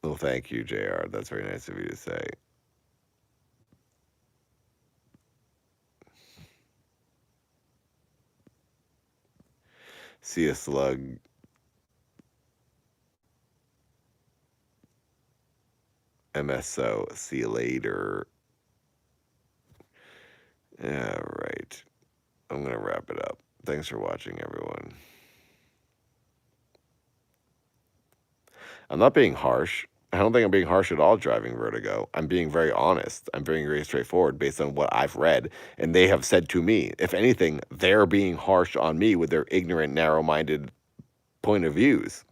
well, thank you, JR. That's very nice of you to say. See a slug. MSO. See you later. Yeah, right. I'm going to wrap it up. Thanks for watching, everyone. I'm not being harsh. I don't think I'm being harsh at all driving Vertigo. I'm being very honest. I'm being very straightforward based on what I've read and they have said to me. If anything, they're being harsh on me with their ignorant, narrow-minded point of views.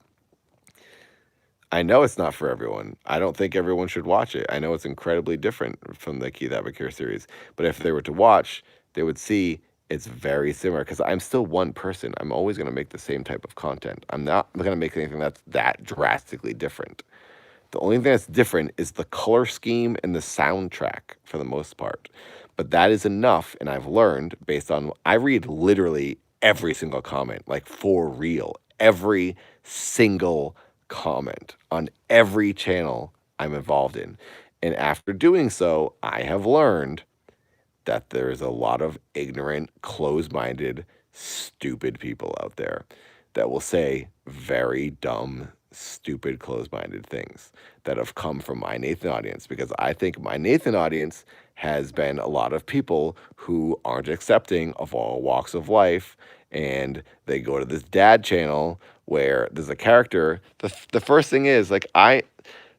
I know it's not for everyone. I don't think everyone should watch it. I know it's incredibly different from the Keith Abacare series. But if they were to watch, they would see it's very similar because I'm still one person. I'm always going to make the same type of content. I'm not going to make anything that's that drastically different. The only thing that's different is the color scheme and the soundtrack for the most part. But that is enough. And I've learned based on, I read literally every single comment, like for real, every single comment on every channel I'm involved in. And after doing so, I have learned that there's a lot of ignorant, closed minded, stupid people out there that will say very dumb, stupid, closed minded things that have come from my Nathan audience because I think my Nathan audience has been a lot of people who aren't accepting of all walks of life and they go to this dad channel where there's a character. The first thing is like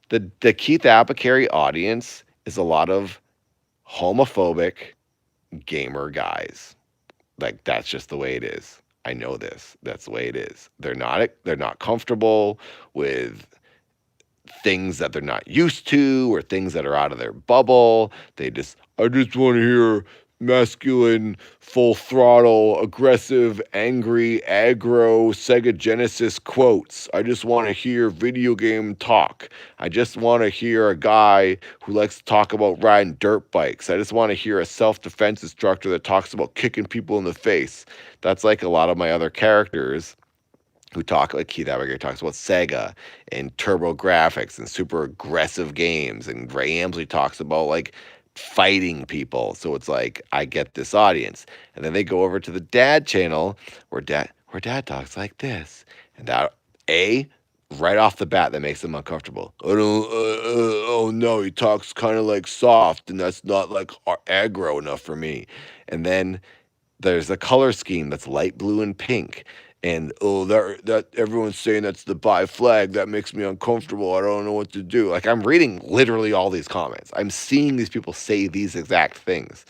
the Keith Apicary audience is a lot of homophobic gamer guys. Like that's just the way it is. I know this. That's the way it is. They're not comfortable with things that they're not used to or things that are out of their bubble. I just want to hear masculine, full throttle, aggressive, angry, aggro, Sega Genesis quotes. I just want to hear video game talk. I just want to hear a guy who likes to talk about riding dirt bikes. I just want to hear a self-defense instructor that talks about kicking people in the face. That's like a lot of my other characters who talk like Keith Abacare talks about Sega and Turbo Graphics and super aggressive games, and Ray Amsley talks about like fighting people. So it's like I get this audience, and then they go over to the dad channel where dad talks like this, and that right off the bat that makes them uncomfortable. Oh no, he talks kind of like soft, and that's not like aggro enough for me. And then there's a color scheme that's light blue and pink. And that everyone's saying that's the bi flag. That makes me uncomfortable. I don't know what to do. Like I'm reading literally all these comments. I'm seeing these people say these exact things.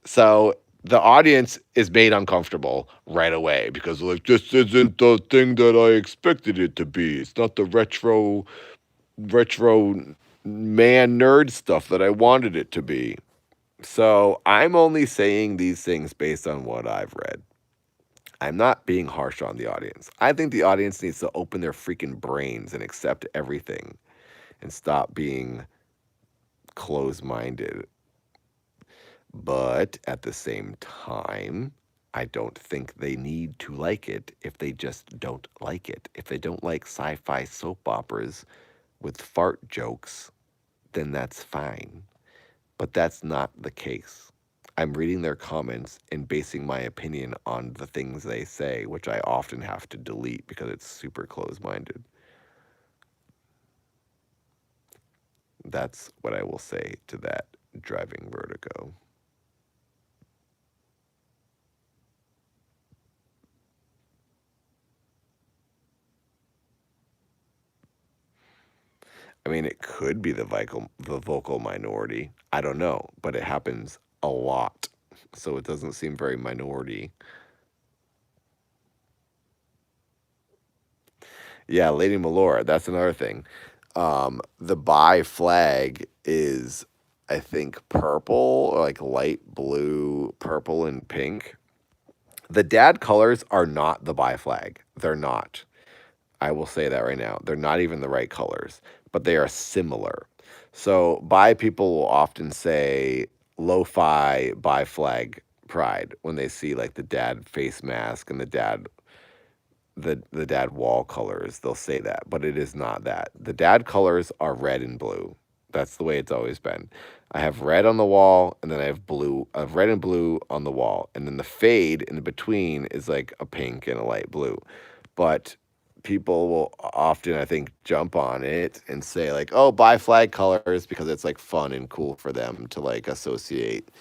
So the audience is made uncomfortable right away because like this isn't the thing that I expected it to be. It's not the retro man nerd stuff that I wanted it to be. So I'm only saying these things based on what I've read. I'm not being harsh on the audience. I think the audience needs to open their freaking brains and accept everything and stop being closed minded. But at the same time, I don't think they need to like it if they just don't like it. If they don't like sci fi soap operas, with fart jokes, then that's fine. But that's not the case. I'm reading their comments and basing my opinion on the things they say, which I often have to delete because it's super close minded. That's what I will say to that driving vertigo. I mean, it could be the vocal minority. I don't know, but it happens a lot. So it doesn't seem very minority. Yeah, Lady Malora, that's another thing. The bi flag is, I think, purple, or like light blue, purple, and pink. The dad colors are not the bi flag. They're not. I will say that right now. They're not even the right colors, but they are similar. So bi people will often say lo-fi bi flag pride when they see like the dad face mask and the dad wall colors. They'll say that, but it is not that. The dad colors are red and blue. That's the way it's always been. I have red on the wall, and then I have blue. I have red and blue on the wall, and then the fade in between is like a pink and a light blue. But people will often, I think, jump on it and say like, "Oh, buy flag colors," because it's like fun and cool for them to like associate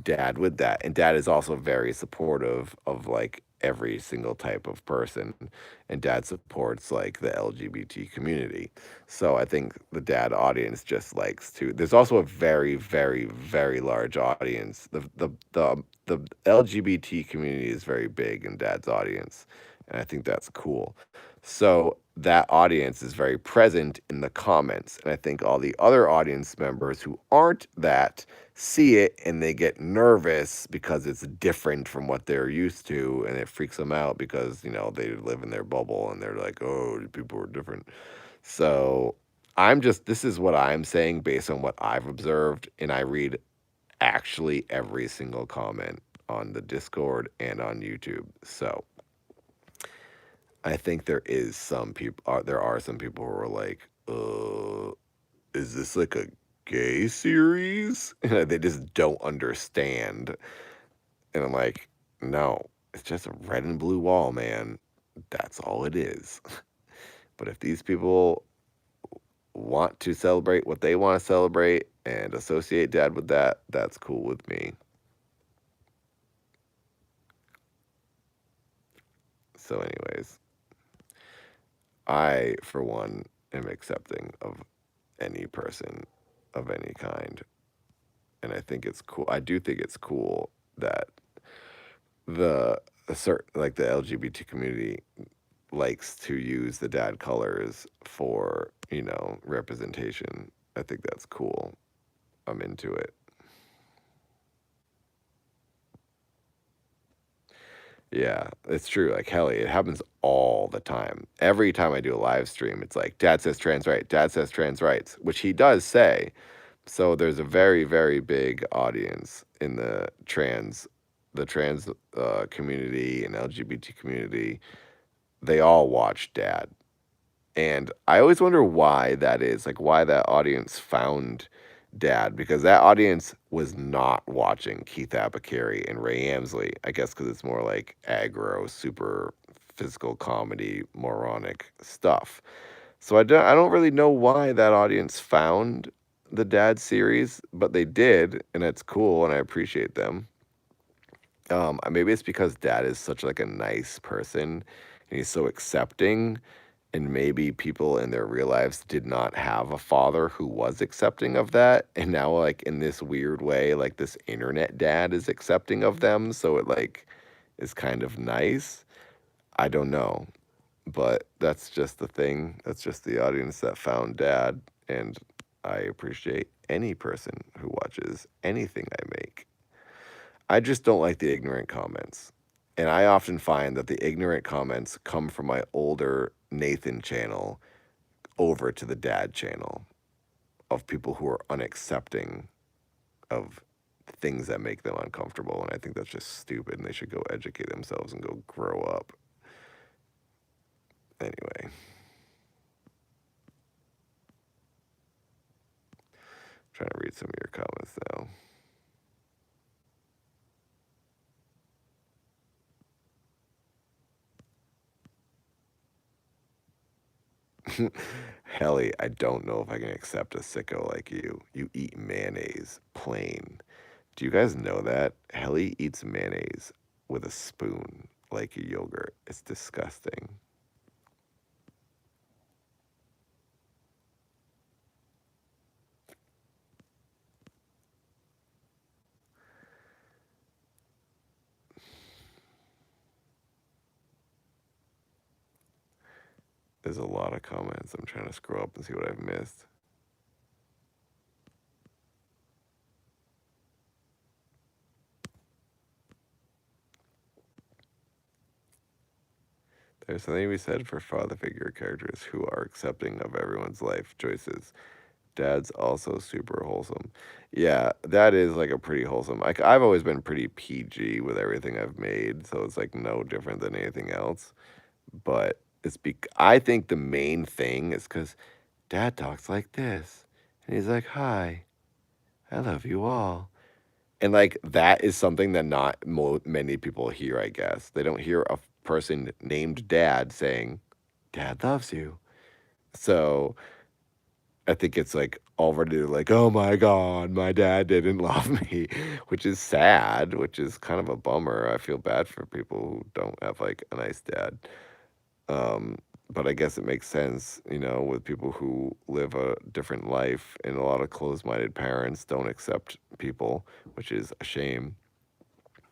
dad with that. And dad is also very supportive of like every single type of person, and dad supports like the LGBT community. So I think the dad audience just likes to, there's also a very very very large audience. The LGBT community is very big in dad's audience, and I think that's cool. So that audience is very present in the comments, and I think all the other audience members who aren't that see it and they get nervous because it's different from what they're used to, and it freaks them out because they live in their bubble and they're like, oh, people are different. So this is what I'm saying based on what I've observed, and I read actually every single comment on the Discord and on YouTube. So I think there are some people who are like, is this like a gay series? They just don't understand. And I'm like, no, it's just a red and blue wall, man. That's all it is. But if these people want to celebrate what they want to celebrate and associate dad with that, that's cool with me. So, anyways, I, for one, am accepting of any person of any kind. And I think it's cool. I do think it's cool that the like the LGBT community likes to use the dad colors for, representation. I think that's cool. I'm into it. Yeah, it's true. Like Helly, it happens all the time. Every time I do a live stream, it's like, Dad says trans right, Dad says trans rights, which he does say. So there's a very, very big audience in the trans community and LGBT community. They all watch Dad. And I always wonder why that is, like why that audience found Dad, because that audience was not watching Keith Apicary and Ray Amsley. I guess because it's more like aggro, super physical comedy, moronic stuff. So I don't really know why that audience found the Dad series, but they did, and it's cool, and I appreciate them. Maybe it's because Dad is such like a nice person, and he's so accepting, and maybe people in their real lives did not have a father who was accepting of that, and now like in this weird way, like this internet dad is accepting of them, so it like is kind of nice. I don't know, but that's just the thing. That's just the audience that found Dad, and I appreciate any person who watches anything I make. I just don't like the ignorant comments. And I often find that the ignorant comments come from my older Nathan channel over to the Dad channel of people who are unaccepting of things that make them uncomfortable. And I think that's just stupid, and they should go educate themselves and go grow up. Anyway. trying to read some of your comments now. Helly, I don't know if I can accept a sicko like you. You eat mayonnaise plain. Do you guys know that? Helly eats mayonnaise with a spoon like a yogurt. It's disgusting. There's a lot of comments. I'm trying to scroll up and see what I've missed. There's something to be said for father figure characters who are accepting of everyone's life choices. Dad's also super wholesome. Yeah, that is like a pretty wholesome. Like I've always been pretty PG with everything I've made, so it's like no different than anything else. But I think the main thing is because Dad talks like this, and he's like, "Hi, I love you all," and like that is something that not many people hear. I guess they don't hear a person named Dad saying, "Dad loves you." So I think it's like already like, oh my God, my dad didn't love me, which is sad, which is kind of a bummer. I feel bad for people who don't have like a nice dad. Um, but I guess it makes sense, with people who live a different life, and a lot of closed minded parents don't accept people, which is a shame.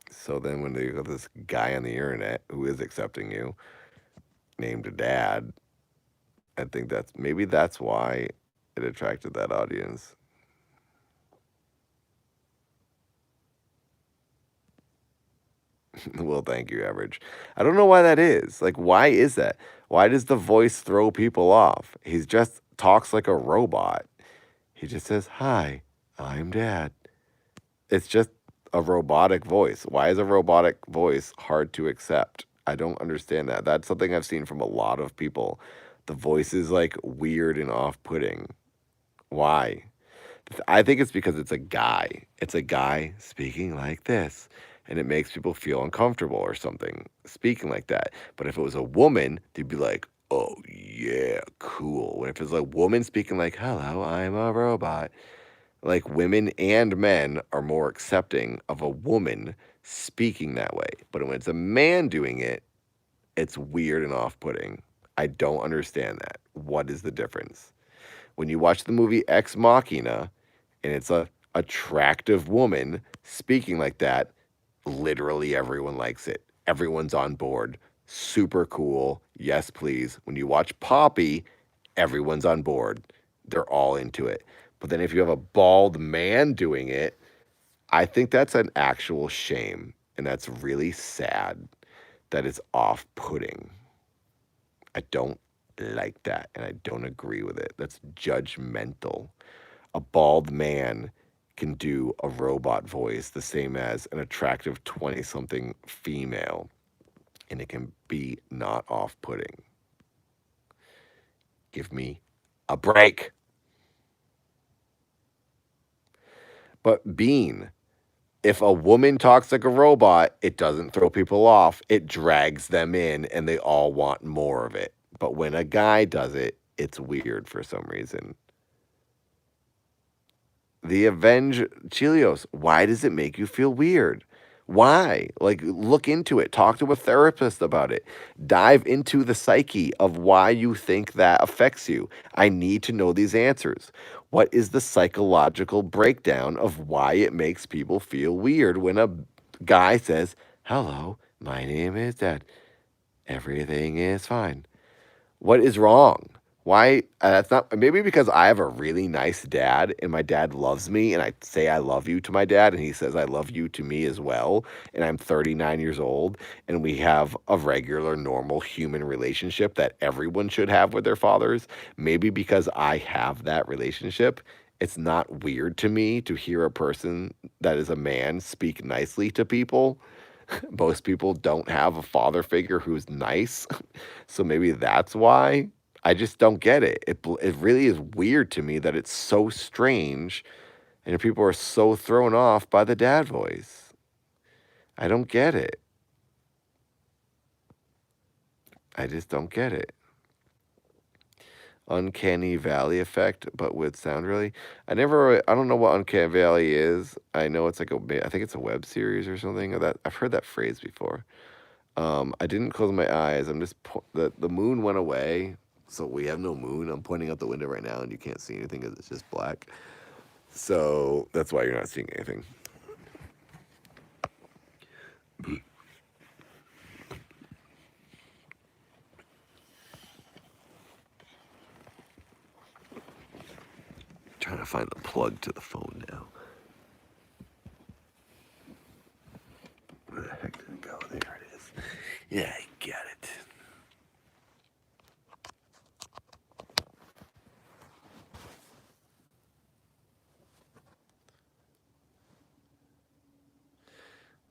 So then when they got this guy on the internet who is accepting you, named a dad, I think that's why it attracted that audience. Well, thank you, Average. I don't know why that is. Like, why is that? Why does the voice throw people off? He just talks like a robot. He just says, "Hi, I'm Dad." It's just a robotic voice. Why is a robotic voice hard to accept? I don't understand that. That's something I've seen from a lot of people. The voice is like weird and off putting. Why? I think it's because it's a guy. It's a guy speaking like this, and it makes people feel uncomfortable or something speaking like that. But if it was a woman, they'd be like, "Oh yeah, cool." When if it's a woman speaking like, "Hello, I'm a robot," like women and men are more accepting of a woman speaking that way. But when it's a man doing it, it's weird and off-putting. I don't understand that. What is the difference? When you watch the movie Ex Machina and it's a attractive woman speaking like that, literally everyone likes it. Everyone's on board. Super cool. Yes, please. When you watch Poppy, everyone's on board. They're all into it. But then if you have a bald man doing it, I think that's an actual shame. And that's really sad that it's off putting. I don't like that, and I don't agree with it. That's judgmental. A bald man can do a robot voice the same as an attractive 20 something female, and it can be not off putting. Give me a break. But Bean, if a woman talks like a robot, it doesn't throw people off. It drags them in and they all want more of it. But when a guy does it, it's weird for some reason. The Avenge Chilios, why does it make you feel weird? Why? Like, look into it. Talk to a therapist about it. Dive into the psyche of why you think that affects you. I need to know these answers. What is the psychological breakdown of why it makes people feel weird when a guy says, "Hello, my name is Dad. Everything is fine." What is wrong? Why? That's not maybe because I have a really nice dad and my dad loves me and I say I love you to my dad and he says I love you to me as well. And I'm 39 years old and we have a regular, normal human relationship that everyone should have with their fathers. Maybe because I have that relationship, it's not weird to me to hear a person that is a man speak nicely to people. Most people don't have a father figure who's nice. So maybe that's why. I just don't get it. It really is weird to me that it's so strange And people are so thrown off by the dad voice. I don't get it. I just don't get it. Uncanny Valley effect, but with sound really. I don't know what Uncanny Valley is. I know it's like I think it's a web series or something. Or that I've heard that phrase before. I didn't close my eyes. I'm just the moon went away, so we have no moon. I'm pointing out the window right now, and you can't see anything because it's just black. So that's why you're not seeing anything. Trying to find the plug to the phone now. Where the heck did it go? There it is. Yeah, I got it.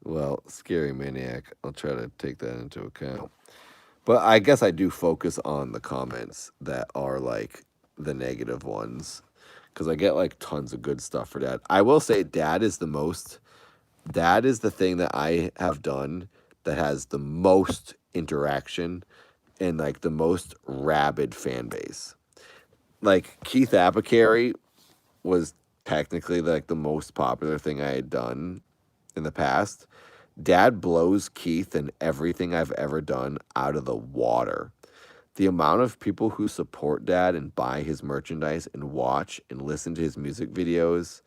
Well, Scary Maniac, I'll try to take that into account. But I guess I do focus on the comments that are like the negative ones because I get like tons of good stuff for Dad. I will say Dad is the thing that I have done that has the most interaction and like the most rabid fan base. Like Keith Apicary was technically like the most popular thing I had done in the past. Dad blows Keith and everything I've ever done out of the water. The amount of people who support Dad and buy his merchandise and watch and listen to his music videos.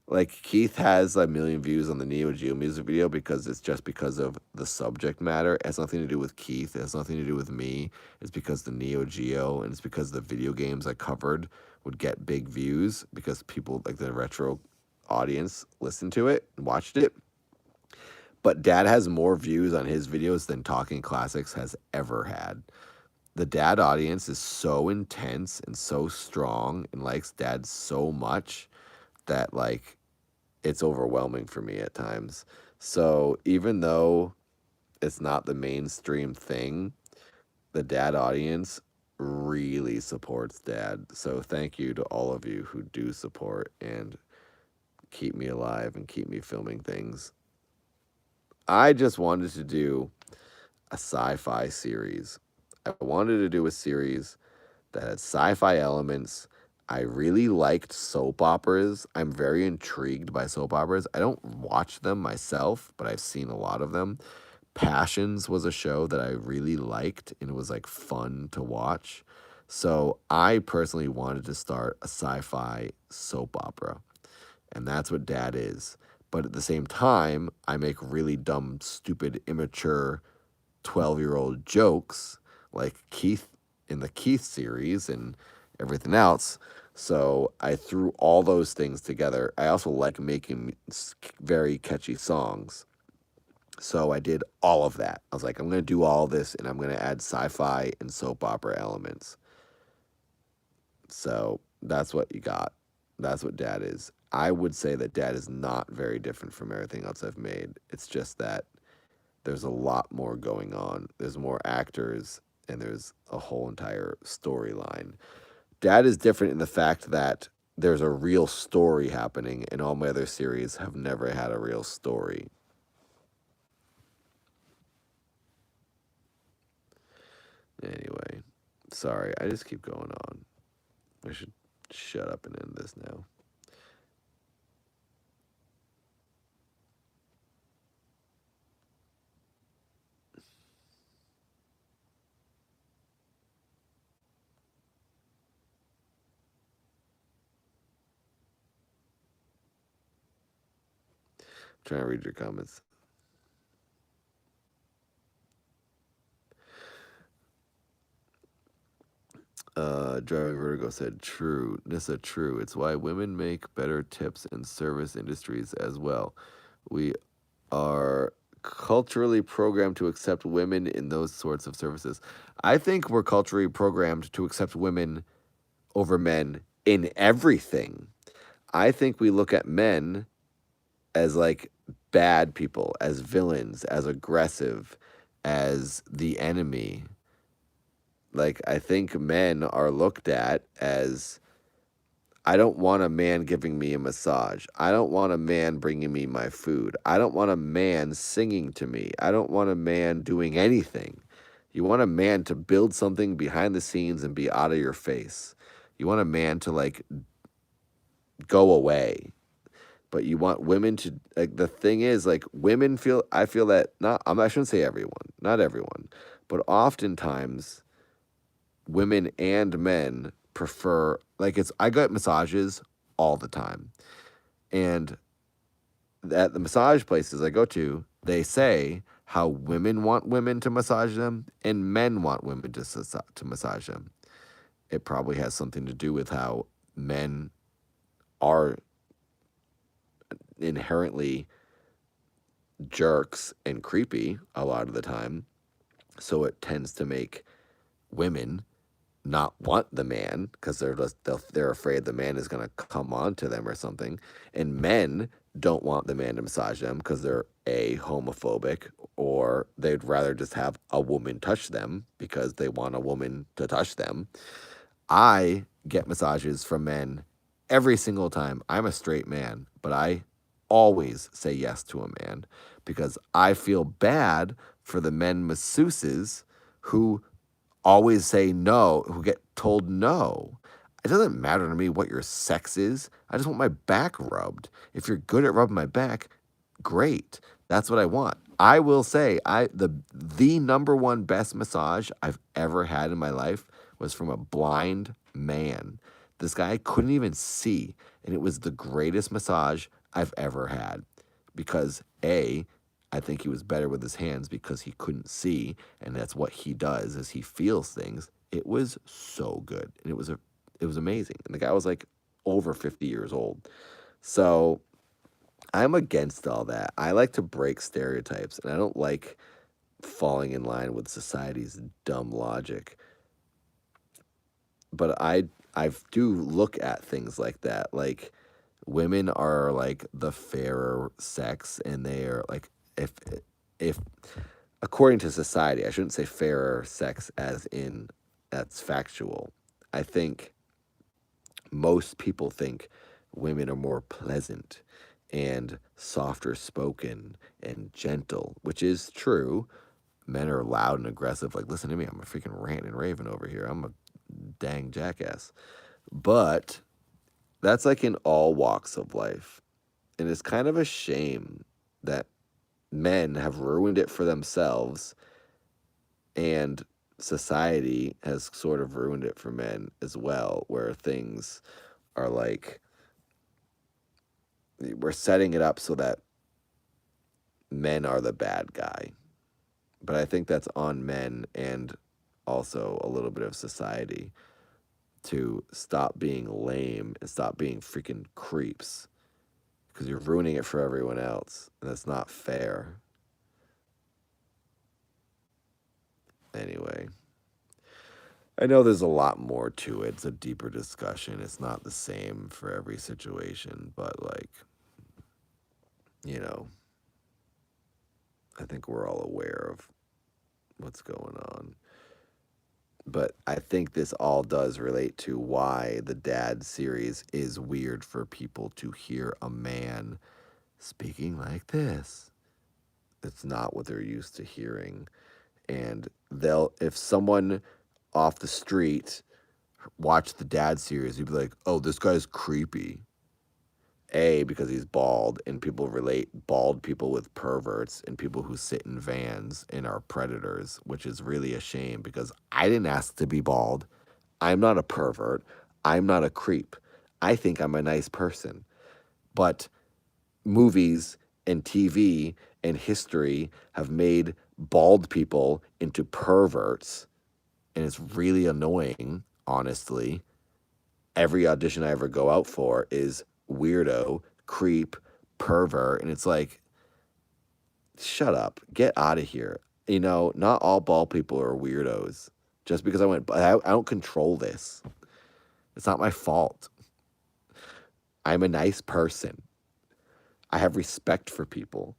Like Keith has a million views on the Neo Geo music video because it's just because of the subject matter. It has nothing to do with Keith. It has nothing to do with me. It's because the Neo Geo and it's because the video games I covered would get big views because people like the retro audience listened to it and watched it. But Dad has more views on his videos than Talking Classics has ever had. The Dad audience is so intense and so strong and likes Dad so much that like it's overwhelming for me at times. So even though it's not the mainstream thing, the Dad audience really supports Dad. So thank you to all of you who do support and keep me alive and keep me filming things. I just wanted to do a sci-fi series. I wanted to do a series that had sci-fi elements. I really liked soap operas. I'm very intrigued by soap operas. I don't watch them myself, but I've seen a lot of them. Passions was a show that I really liked, and it was like fun to watch. So I personally wanted to start a sci-fi soap opera, and that's what Dad is. But at the same time, I make really dumb, stupid, immature 12-year-old jokes like Keith in the Keith series and everything else. So I threw all those things together. I also like making very catchy songs. So I did all of that. I was like, I'm going to do all this and I'm going to add sci-fi and soap opera elements. So that's what you got. That's what Dad is. I would say that Dad is not very different from everything else I've made. It's just that there's a lot more going on. There's more actors, and there's a whole entire storyline. Dad is different in the fact that there's a real story happening, and all my other series have never had a real story. Anyway, sorry, I just keep going on. I should shut up and end this now. I'm trying to read your comments. Driving Vertigo said, true. Nissa, true. It's why women make better tips in service industries as well. We are culturally programmed to accept women in those sorts of services. I think we're culturally programmed to accept women over men in everything. I think we look at men as like bad people, as villains, as aggressive, as the enemy. Like, I think men are looked at as I don't want a man giving me a massage. I don't want a man bringing me my food. I don't want a man singing to me. I don't want a man doing anything. You want a man to build something behind the scenes and be out of your face. You want a man to like go away. But you want women to like the thing is like women feel I feel that not I shouldn't say everyone, not everyone, but oftentimes women and men prefer like it's I get massages all the time. And at the massage places I go to, they say how women want women to massage them and men want women to massage them. It probably has something to do with how men are inherently jerks and creepy a lot of the time. So it tends to make women not want the man because they're afraid the man is going to come on to them or something. And men don't want the man to massage them because they're homophobic, or they'd rather just have a woman touch them because they want a woman to touch them. I get massages from men every single time. I'm a straight man, but I always say yes to a man because I feel bad for the men masseuses who always say no, who get told no. It doesn't matter to me what your sex is. I just want my back rubbed. If you're good at rubbing my back, great. That's what I want. I will say the number one best massage I've ever had in my life was from a blind man. This guy couldn't even see, and it was the greatest massage I've ever had because I think he was better with his hands because he couldn't see, and that's what he does is he feels things. It was so good, and it was amazing. And the guy was like over 50 years old. So I'm against all that. I like to break stereotypes, and I don't like falling in line with society's dumb logic. But I do look at things like that. Like women are like the fairer sex, and they are like if according to society, I shouldn't say fairer sex as in that's factual. I think most people think women are more pleasant and softer spoken and gentle, which is true. Men are loud and aggressive. Like, listen to me, I'm a freaking ranting and raving over here. I'm a dang jackass. But that's like in all walks of life. And it's kind of a shame that men have ruined it for themselves and society has sort of ruined it for men as well, where things are like we're setting it up so that men are the bad guy. But I think that's on men and also a little bit of society to stop being lame and stop being freaking creeps because you're ruining it for everyone else, and that's not fair. Anyway, I know there's a lot more to it. It's a deeper discussion. It's not the same for every situation, but like, you know, I think we're all aware of what's going on. But I think this all does relate to why the Dad series is weird for people to hear a man speaking like this. It's not what they're used to hearing. And if someone off the street watched the Dad series, you'd be like, oh, this guy's creepy. Because he's bald, and people relate bald people with perverts and people who sit in vans and are predators, which is really a shame because I didn't ask to be bald. I'm not a pervert. I'm not a creep. I think I'm a nice person. But movies and TV and history have made bald people into perverts, and it's really annoying, honestly. Every audition I ever go out for is weirdo, creep, pervert, and it's like, shut up, get out of here. You know, not all bald people are weirdos. Just because I don't control this. It's not my fault. I'm a nice person. I have respect for people,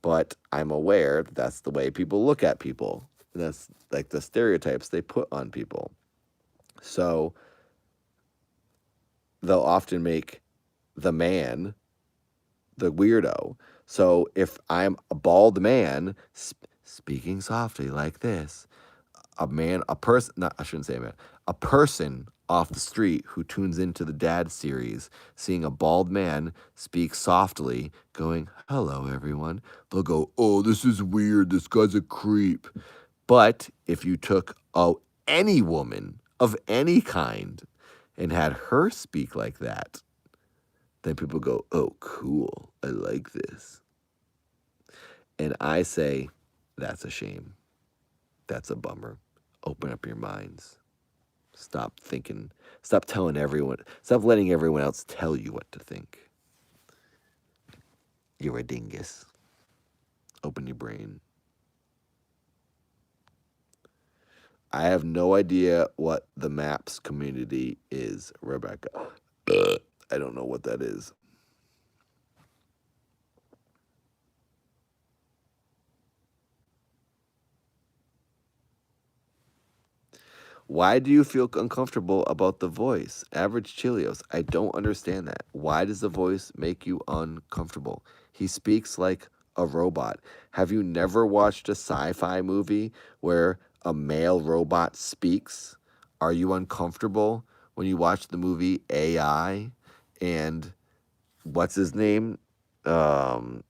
but I'm aware that that's the way people look at people. And that's like the stereotypes they put on people. So they'll often make the man the weirdo. So if I'm a bald man speaking softly like this, a person, not, I shouldn't say a man, a person off the street who tunes into the Dad series, seeing a bald man speak softly, going, hello, everyone, they'll go, oh, this is weird. This guy's a creep. But if you took any woman of any kind and had her speak like that, then people go, oh, cool. I like this. And I say, that's a shame. That's a bummer. Open up your minds. Stop thinking. Stop telling everyone. Stop letting everyone else tell you what to think. You're a dingus. Open your brain. I have no idea what the maps community is, Rebecca. I don't know what that is. Why do you feel uncomfortable about the voice? Average Chilios. I don't understand that. Why does the voice make you uncomfortable? He speaks like a robot. Have you never watched a sci-fi movie where a male robot speaks? Are you uncomfortable when you watch the movie AI and what's his name? Um,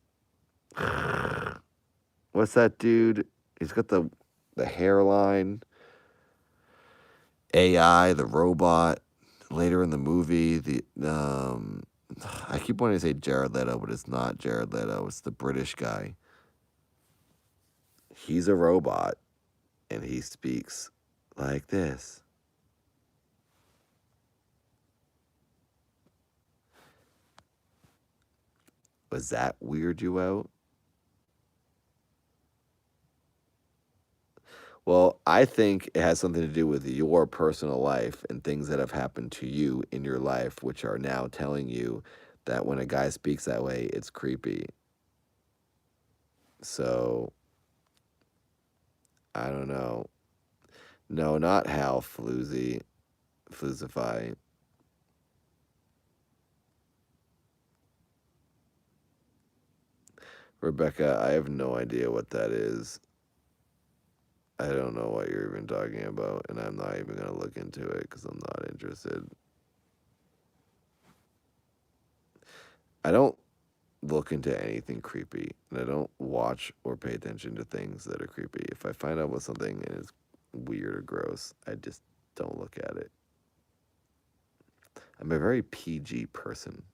what's that dude? He's got the hairline. AI, the robot. Later in the movie, I keep wanting to say Jared Leto, but it's not Jared Leto. It's the British guy. He's a robot, and he speaks like this. Was that weird you out? Well, I think it has something to do with your personal life and things that have happened to you in your life, which are now telling you that when a guy speaks that way, it's creepy. So, I don't know. No, not Hal Floozify. Rebecca, I have no idea what that is. I don't know what you're even talking about, and I'm not even going to look into it because I'm not interested. I don't look into anything creepy, and I don't watch or pay attention to things that are creepy. If I find out what something is weird or gross, I just don't look at it. I'm a very PG person.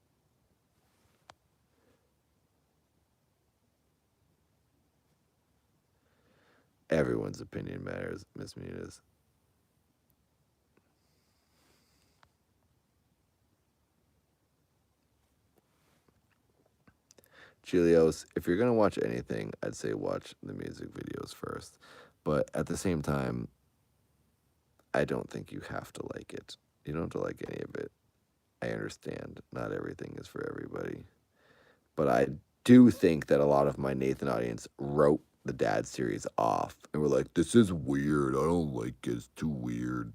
Everyone's opinion matters, Miss Muniz. Chilios, if you're going to watch anything, I'd say watch the music videos first. But at the same time, I don't think you have to like it. You don't have to like any of it. I understand not everything is for everybody. But I do think that a lot of my Nathan audience wrote the Dad series off and were like, this is weird. I don't like it. It's too weird.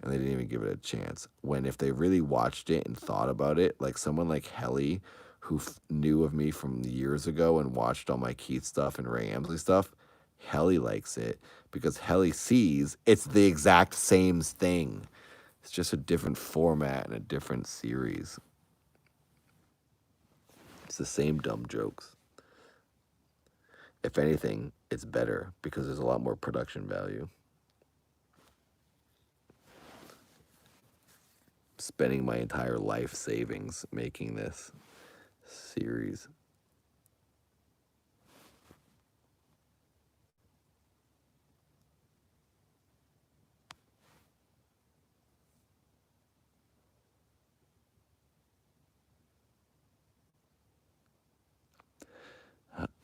And they didn't even give it a chance. When if they really watched it and thought about it, like someone like Helly, who knew of me from years ago and watched all my Keith stuff and Ray Amsley stuff, Helly likes it because Helly sees it's the exact same thing. It's just a different format and a different series. It's the same dumb jokes. If anything, it's better because there's a lot more production value. Spending my entire life savings making this series.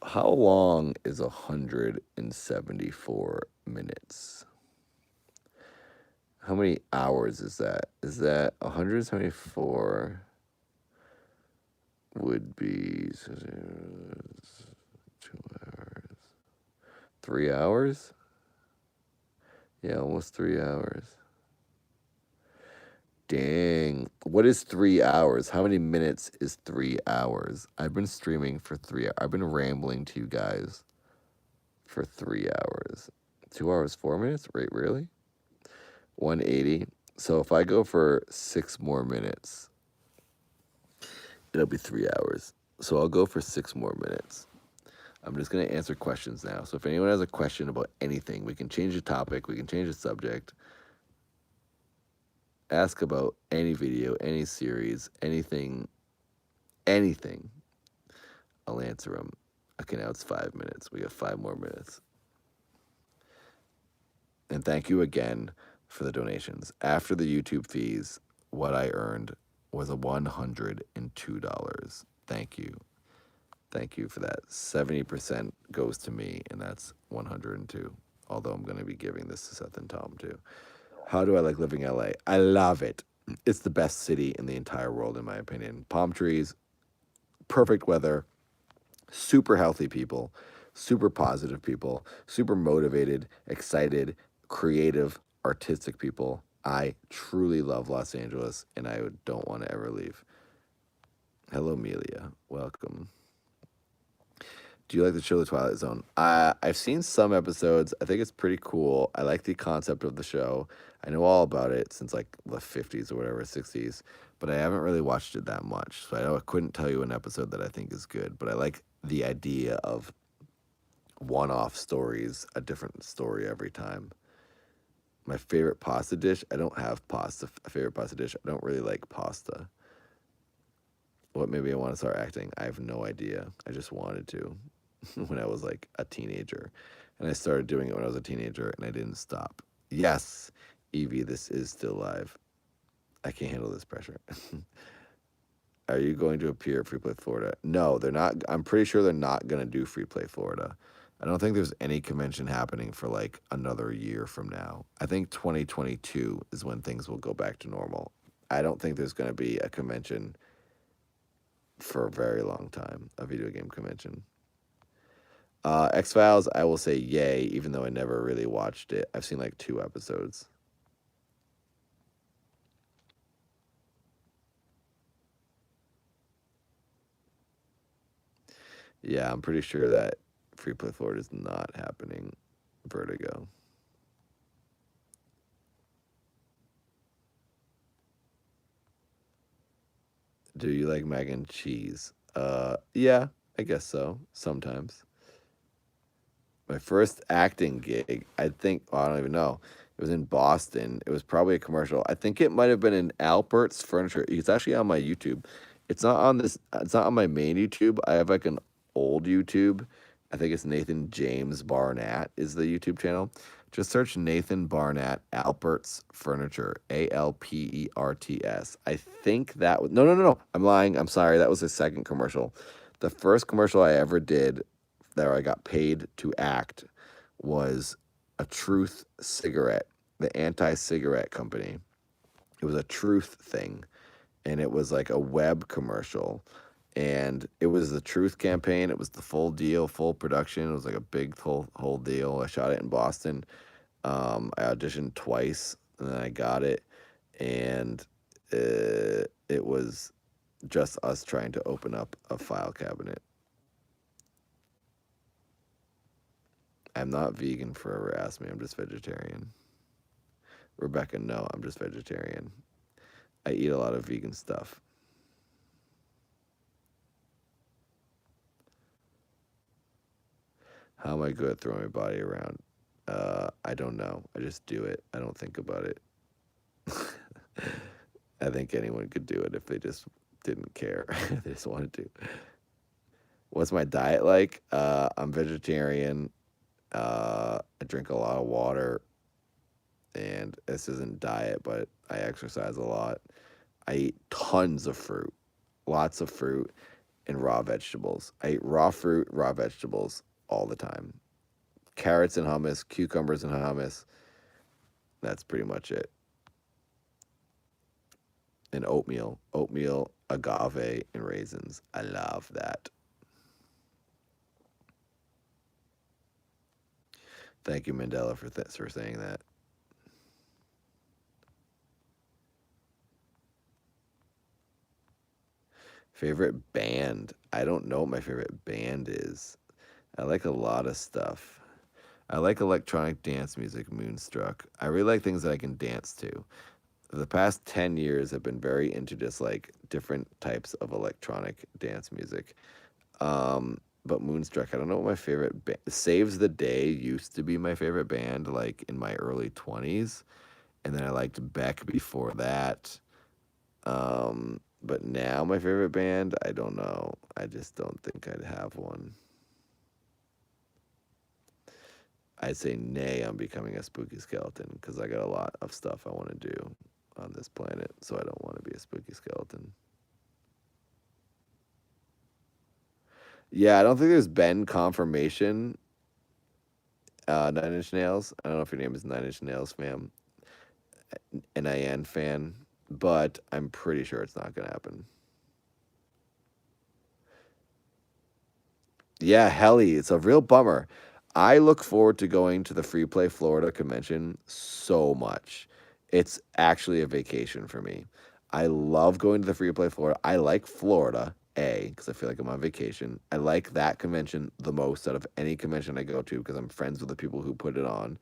How long is 174 minutes? How many hours is that? Is that 174 would be 2 hours, 3 hours? Yeah, almost 3 hours. Dang. What is 3 hours? How many minutes is 3 hours? I've been streaming for 3 hours. I've been rambling to you guys for 3 hours. 2 hours, 4 minutes? Wait, really? 180. So if I go for 6 more minutes, it'll be 3 hours. So I'll go for 6 more minutes. I'm just going to answer questions now. So if anyone has a question about anything, we can change the topic, we can change the subject. Ask about any video, any series, anything. I'll answer them. Okay, now it's 5 minutes. We got 5 more minutes. And thank you again for the donations. After the YouTube fees, what I earned was a $102. Thank you. Thank you for that. 70% goes to me, and that's 102. Although I'm going to be giving this to Seth and Tom too. How do I like living in LA? I love it. It's the best city in the entire world, in my opinion. Palm trees, perfect weather, super healthy people, super positive people, super motivated, excited, creative, artistic people. I truly love Los Angeles, and I don't want to ever leave. Hello, Amelia. Welcome. Do you like the show The Twilight Zone? I've seen some episodes. I think it's pretty cool. I like the concept of the show. I know all about it since like the 50s or whatever, 60s, but I haven't really watched it that much. So I couldn't tell you an episode that I think is good, but I like the idea of one-off stories, a different story every time. My favorite pasta dish, I don't have pasta. A favorite pasta dish, I don't really like pasta. What maybe I want to start acting? I have no idea. I just wanted to when I was like a teenager. And I started doing it when I was a teenager and I didn't stop. Yes, Evie, this is still live. I can't handle this pressure. Are you going to appear at Free Play Florida? No, they're not. I'm pretty sure they're not going to do Free Play Florida. I don't think there's any convention happening for like another year from now. I think 2022 is when things will go back to normal. I don't think there's going to be a convention for a very long time, a video game convention. X-Files, I will say yay, even though I never really watched it. I've seen like 2 episodes. Yeah, I'm pretty sure that Free Play Florida is not happening. Vertigo. Do you like mac and cheese? Yeah, I guess so. Sometimes. My first acting gig, I think, well, I don't even know. It was in Boston. It was probably a commercial. I think it might have been in Albert's Furniture. It's actually on my YouTube. It's not on this. It's not on my main YouTube. I have like an old YouTube. I think it's Nathan James Barnett is the YouTube channel. Just search Nathan Barnett Albert's Furniture. ALPERTS. I think that was no. I'm lying. I'm sorry. That was the second commercial. The first commercial I ever did that I got paid to act was a Truth cigarette, the anti-cigarette company. It was a Truth thing, and it was like a web commercial, and it was the Truth campaign. It was the full deal, full production. It was like a big whole deal. I shot it in Boston. I auditioned twice, and then I got it, and it was just us trying to open up a file cabinet. I'm not vegan, forever ask me. I'm just vegetarian. Rebecca, no, I'm just vegetarian. I eat a lot of vegan stuff. How am I good at throwing my body around? I don't know. I just do it. I don't think about it. I think anyone could do it if they just didn't care. They just wanted to. What's my diet like? I'm vegetarian. I drink a lot of water. And this isn't diet, but I exercise a lot. I eat tons of fruit, lots of fruit, and raw vegetables. I eat raw fruit, raw vegetables all the time. Carrots and hummus, cucumbers and hummus. That's pretty much it. And oatmeal, agave, and raisins. I love that. Thank you, Mandela, for saying that. Favorite band? I don't know what my favorite band is. I like a lot of stuff. I like electronic dance music, Moonstruck. I really like things that I can dance to. The past 10 years have been very into just like different types of electronic dance music. But Moonstruck, I don't know what my favorite Saves the Day used to be my favorite band, like in my early 20s. And then I liked Beck before that. But now my favorite band, I don't know. I just don't think I'd have one. I'd say nay on becoming a spooky skeleton because I got a lot of stuff I want to do on this planet, so I don't want to be a spooky skeleton. Yeah, I don't think there's been confirmation. 9 Inch Nails. I don't know if your name is 9 Inch Nails, fam. NIN fan, but I'm pretty sure it's not gonna happen. Yeah, Helly, it's a real bummer. I look forward to going to the Free Play Florida convention so much. It's actually a vacation for me. I love going to the Free Play Florida. I like Florida, A, because I feel like I'm on vacation. I like that convention the most out of any convention I go to because I'm friends with the people who put it on.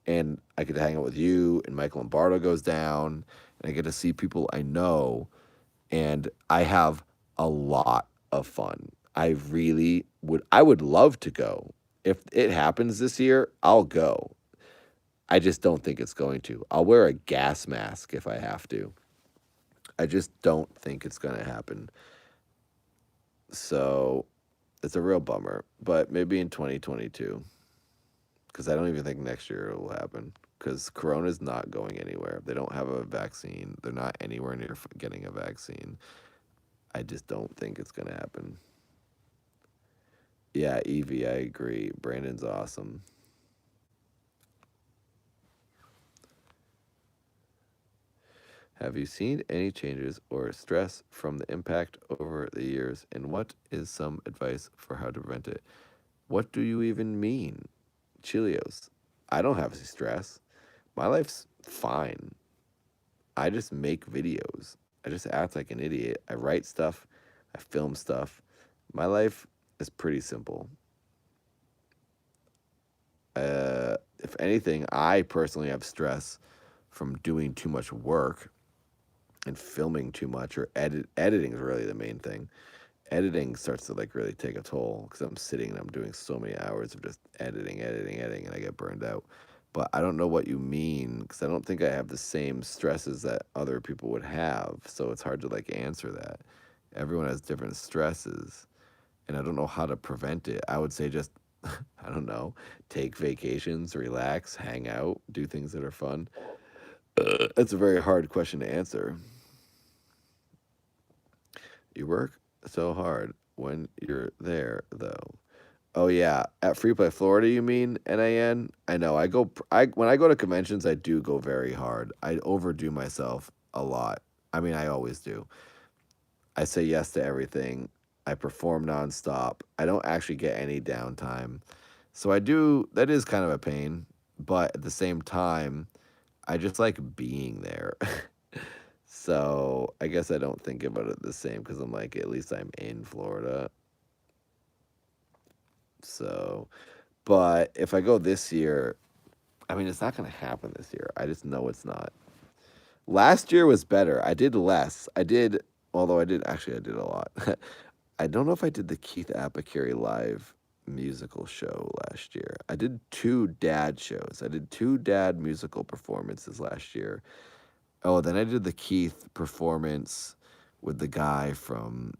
And I get to hang out with you, and Michael Lombardo goes down, and I get to see people I know, and I have a lot of fun. I would love to go. If it happens this year, I'll go. I just don't think it's going to. I'll wear a gas mask if I have to. I just don't think it's going to happen. So it's a real bummer, but maybe in 2022, because I don't even think next year it will happen. Because Corona's not going anywhere. They don't have a vaccine. They're not anywhere near getting a vaccine. I just don't think it's going to happen. Yeah, Evie, I agree. Brandon's awesome. Have you seen any changes or stress from the impact over the years? And what is some advice for how to prevent it? What do you even mean? Chilios. I don't have stress. My life's fine. I just make videos. I just act like an idiot. I write stuff. I film stuff. My life is pretty simple. If anything, I personally have stress from doing too much work and filming too much, or editing is really the main thing. Editing starts to like really take a toll because I'm sitting and I'm doing so many hours of just editing, and I get burned out. But I don't know what you mean because I don't think I have the same stresses that other people would have. So it's hard to like answer that. Everyone has different stresses, and I don't know how to prevent it. I would say just, I don't know, take vacations, relax, hang out, do things that are fun. That's a very hard question to answer. You work so hard when you're there, though. Oh yeah, at Free Play Florida, you mean NAN? I know. I when I go to conventions, I do go very hard. I overdo myself a lot. I mean, I always do. I say yes to everything. I perform nonstop. I don't actually get any downtime. So I do. That is kind of a pain, but at the same time, I just like being there. So I guess I don't think about it the same because I'm like, at least I'm in Florida. So, but if I go this year, I mean, it's not going to happen this year. I just know it's not. Last year was better. I did less. Although I did a lot. I don't know if I did the Keith Apicary live musical show last year. I did 2 dad shows. I did 2 dad musical performances last year. Oh, then I did the Keith performance with the guy from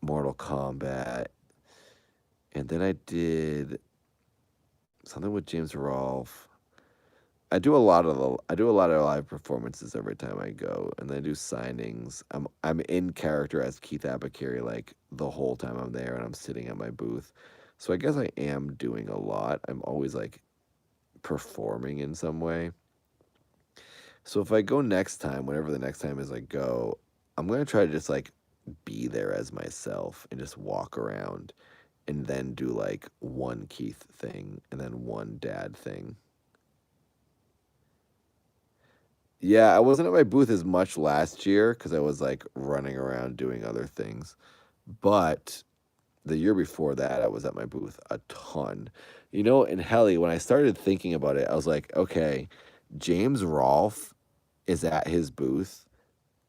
Mortal Kombat. And then I did something with James Rolfe. I do a lot of live performances every time I go, and then I do signings. I'm in character as Keith Apicary like the whole time I'm there, and I'm sitting at my booth. So I guess I am doing a lot. I'm always like performing in some way. So if I go next time, whenever the next time is I go, I'm gonna try to just like be there as myself and just walk around, and then do like one Keith thing and then one dad thing. Yeah, I wasn't at my booth as much last year because I was like running around doing other things. But the year before that, I was at my booth a ton. You know, in Helly, when I started thinking about it, I was like, okay, James Rolfe is at his booth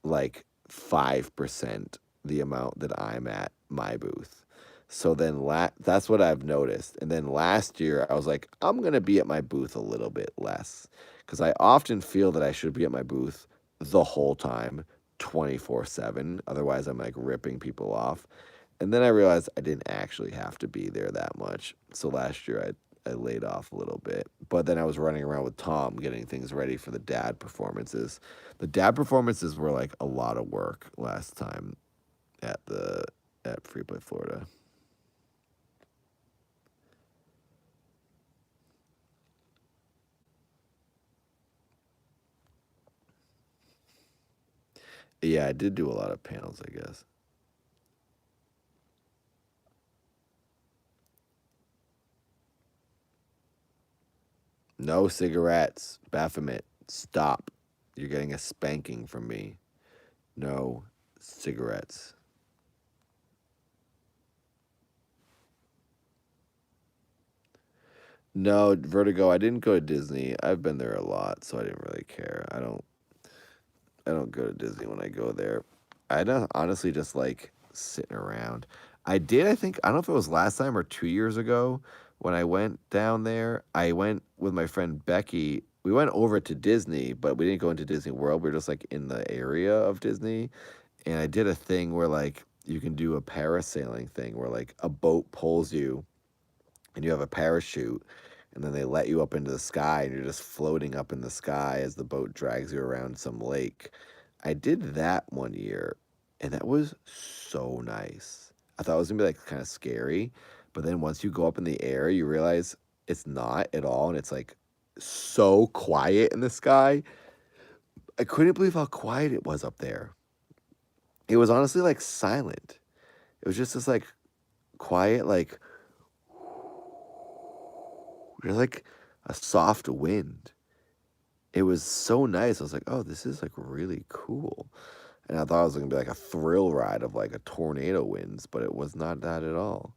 like 5% the amount that I'm at my booth. So then that's what I've noticed. And then last year I was like, I'm going to be at my booth a little bit less cuz I often feel that I should be at my booth the whole time 24/7. Otherwise I'm like ripping people off. And then I realized I didn't actually have to be there that much. So last year I laid off a little bit. But then I was running around with Tom getting things ready for the dad performances. The dad performances were like a lot of work last time at the at Free Play Florida. Yeah, I did do a lot of panels, I guess. No cigarettes. Baphomet. Stop. You're getting a spanking from me. No cigarettes. No, Vertigo. I didn't go to Disney. I've been there a lot, so I didn't really care. I don't go to Disney when I go there. I don't honestly just like sitting around. I did, I think, I don't know if it was last time or 2 years ago when I went down there. I went with my friend Becky. We went over to Disney, but we didn't go into Disney World. We were just like in the area of Disney. And I did a thing where like you can do a parasailing thing where like a boat pulls you and you have a parachute and then they let you up into the sky and you're just floating up in the sky as the boat drags you around some lake. I did that one year and that was so nice. I thought it was gonna be like kind of scary, but then once you go up in the air, you realize it's not at all and it's like so quiet in the sky. I couldn't believe how quiet it was up there. It was honestly like silent. It was just this like quiet, like just like a soft wind. It was so nice. I was like, oh, this is like really cool. And I thought it was gonna be like a thrill ride of like a tornado winds, but it was not that at all.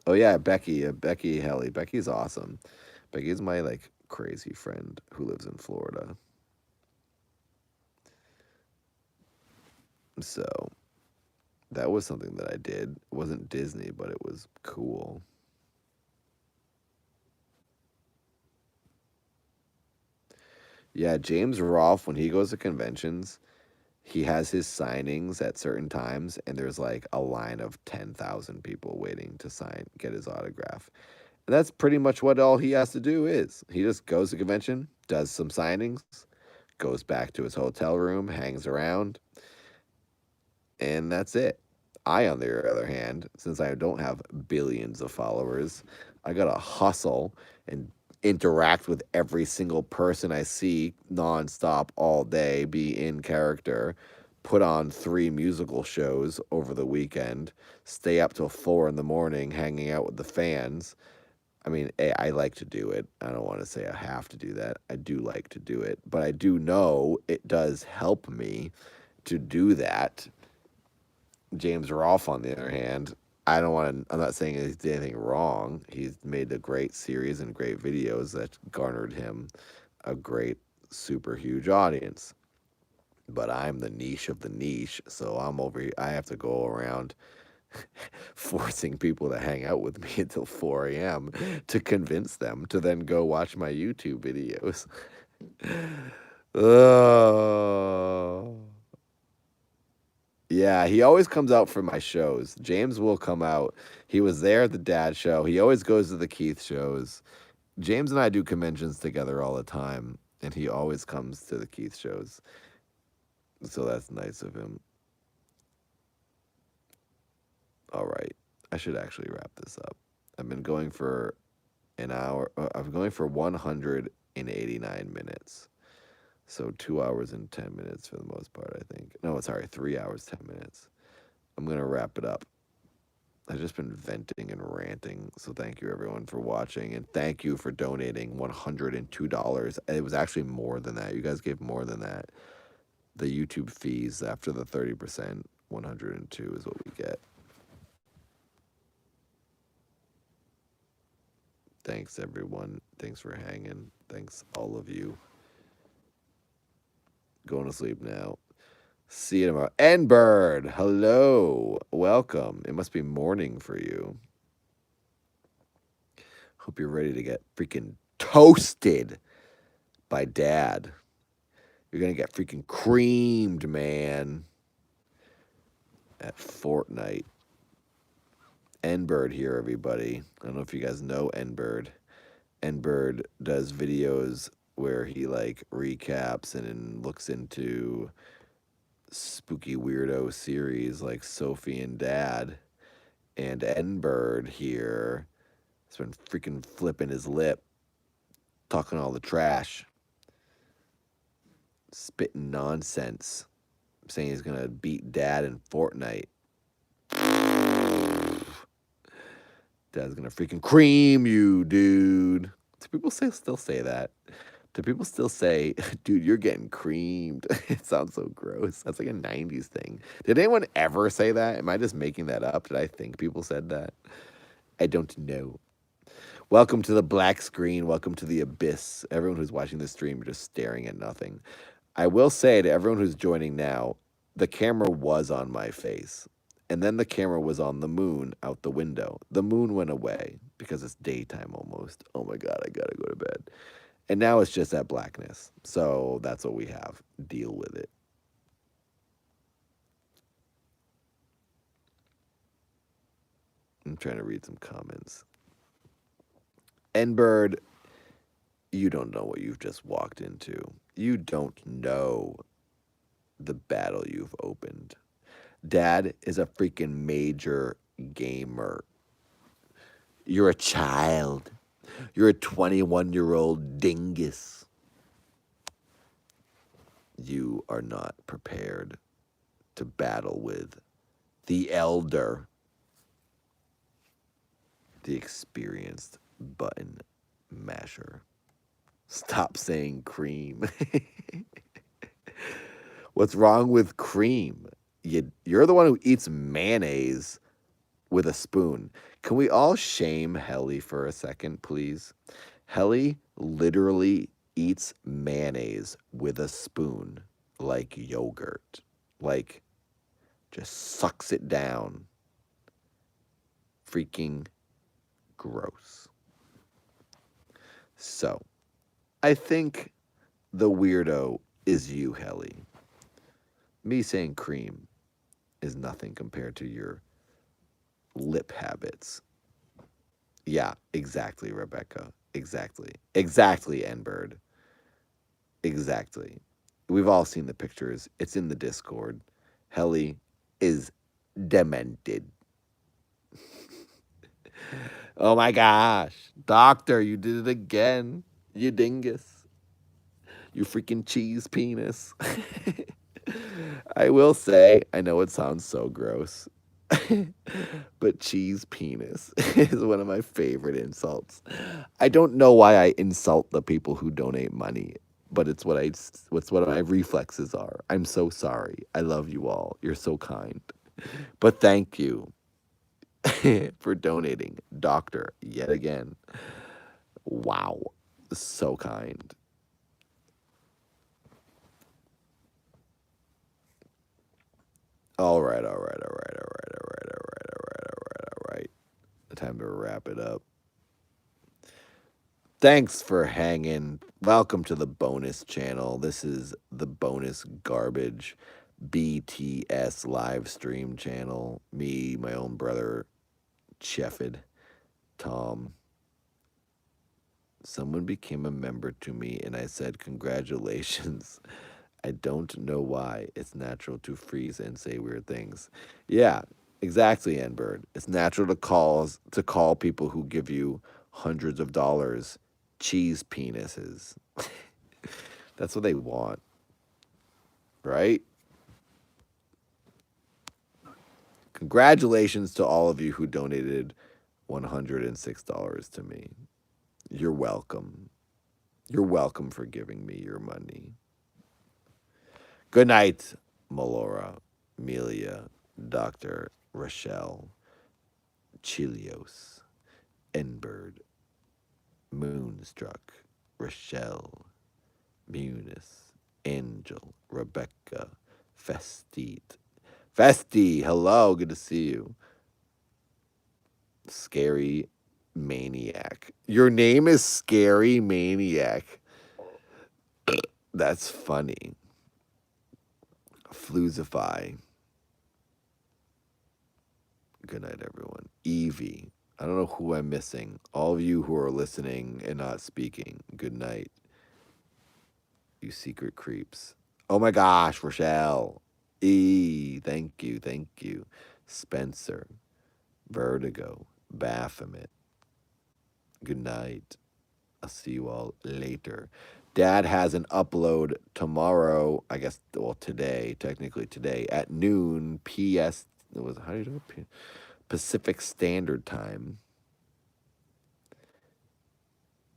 Oh yeah, Becky, Becky Helly. Becky's awesome. Becky's my like crazy friend who lives in Florida. So that was something that I did. It wasn't Disney, but it was cool. Yeah, James Rolfe, when he goes to conventions, he has his signings at certain times, and there's like a line of 10,000 people waiting to get his autograph. And that's pretty much what all he has to do is. He just goes to convention, does some signings, goes back to his hotel room, hangs around, and that's it. I, on the other hand, since I don't have billions of followers, I gotta hustle and interact with every single person I see nonstop all day, be in character, put on 3 musical shows over the weekend, stay up till 4 in the morning hanging out with the fans. I mean, I like to do it. I don't want to say I have to do that. I do like to do it, but I do know it does help me to do that. James Rolfe, on the other hand, I don't want to. I'm not saying he did anything wrong. He's made a great series and great videos that garnered him a great, super huge audience. But I'm the niche of the niche, so I'm over here. I have to go around forcing people to hang out with me until 4 a.m. to convince them to then go watch my YouTube videos. Oh. Yeah, he always comes out for my shows. James will come out. He was there at the dad show. He always goes to the Keith shows. James and I do conventions together all the time, and he always comes to the Keith shows. So that's nice of him. All right. I should actually wrap this up. I've been going for an hour. I'm going for 189 minutes. So 2 hours and 10 minutes for the most part, I think. No, sorry, 3 hours, 10 minutes. I'm going to wrap it up. I've just been venting and ranting. So thank you everyone for watching, and thank you for donating $102. It was actually more than that. You guys gave more than that. The YouTube fees after the 30%, 102 is what we get. Thanks everyone. Thanks for hanging. Thanks all of you. Going to sleep now. See you tomorrow. N-Bird, hello. Welcome. It must be morning for you. Hope you're ready to get freaking toasted by Dad. You're going to get freaking creamed, man, at Fortnite. N-Bird here, everybody. I don't know if you guys know N-Bird. N-Bird does videos where he, like, recaps and looks into spooky weirdo series like Sophie and Dad. And N-Bird here has been freaking flipping his lip, talking all the trash, spitting nonsense, saying he's gonna beat Dad in Fortnite. Dad's gonna freaking cream you, dude. Do people still say that? Do people still say, dude, you're getting creamed? It sounds so gross. That's like a 90s thing. Did anyone ever say that? Am I just making that up? Did I think people said that? I don't know. Welcome to the black screen. Welcome to the abyss. Everyone who's watching this stream, just staring at nothing. I will say to everyone who's joining now, the camera was on my face. And then the camera was on the moon out the window. The moon went away because it's daytime almost. Oh my God, I gotta go to bed. And now it's just that blackness. So that's what we have. Deal with it. I'm trying to read some comments. N-Bird, you don't know what you've just walked into. You don't know the battle you've opened. Dad is a freaking major gamer. You're a child. You're a 21-year-old dingus. You are not prepared to battle with the elder, the experienced button masher. Stop saying cream. What's wrong with cream? You're the one who eats mayonnaise with a spoon. Can we all shame Helly for a second, please? Helly literally eats mayonnaise with a spoon like yogurt. Like, just sucks it down. Freaking gross. So, I think the weirdo is you, Helly. Me saying cream is nothing compared to your lip habits. Yeah, exactly, Rebecca. Exactly. Exactly, N-Bird. Exactly. We've all seen the pictures. It's in the Discord. Helly is demented. Oh my gosh. Doctor, you did it again. You dingus. You freaking cheese penis. I will say, I know it sounds so gross, but cheese penis is one of my favorite insults. I don't know why I insult the people who donate money, but it's what my reflexes are. I'm so sorry. I love you all. You're so kind. But thank you for donating, Doctor, yet again. Wow. So kind. All right. Time to wrap it up. Thanks for hanging. Welcome to the bonus channel. This is the bonus garbage BTS live stream channel. Me, my own brother, Cheffed, Tom. Someone became a member to me and I said, congratulations. I don't know why. It's natural to freeze and say weird things. Yeah, exactly, N-Bird. It's natural to call people who give you hundreds of dollars cheese penises. That's what they want, right? Congratulations to all of you who donated $106 to me. You're welcome. You're welcome for giving me your money. Good night, Melora, Melia, Dr. Rochelle, Chilios, Enbird, Moonstruck, Rochelle, Munis, Angel, Rebecca, Festit. Festi, hello, good to see you. Scary Maniac. Your name is Scary Maniac. That's funny. Fluzify. Good night, everyone. Evie. I don't know who I'm missing. All of you who are listening and not speaking, good night. You secret creeps. Oh my gosh, Rochelle. Thank you, thank you. Spencer. Vertigo. Baphomet. Good night. I'll see you all later. Dad has an upload tomorrow, I guess, well, today, technically today, at noon, how do you do it? Pacific Standard Time.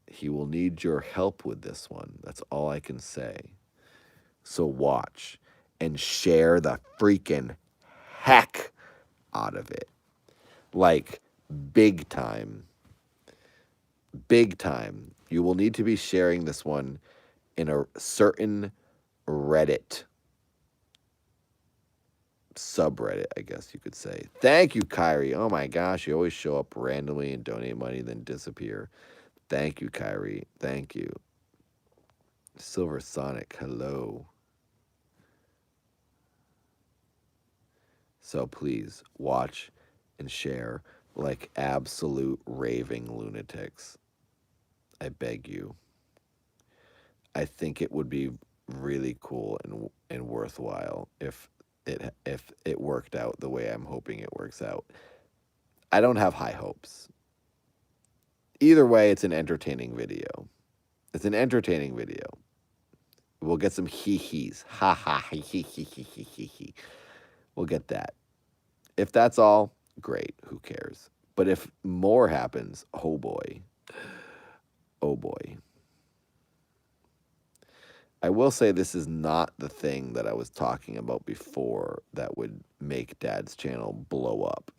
He will need your help with this one. That's all I can say. So watch and share the freaking heck out of it. Like, big time. Big time. You will need to be sharing this one in a certain Reddit subreddit, I guess you could say. Thank you, Kyrie. Oh my gosh, you always show up randomly and donate money, then disappear. Thank you, Kyrie. Thank you. Silver Sonic, hello. So please watch and share like absolute raving lunatics. I beg you. I think it would be really cool and worthwhile if it worked out the way I'm hoping it works out. I don't have high hopes. Either way, it's an entertaining video. It's an entertaining video. We'll get some hee-hees. Ha ha hee hee hee hee hee hee hee. We'll get that. If that's all, great. Who cares? But if more happens, oh boy. Oh boy. I will say this is not the thing that I was talking about before that would make Dad's channel blow up.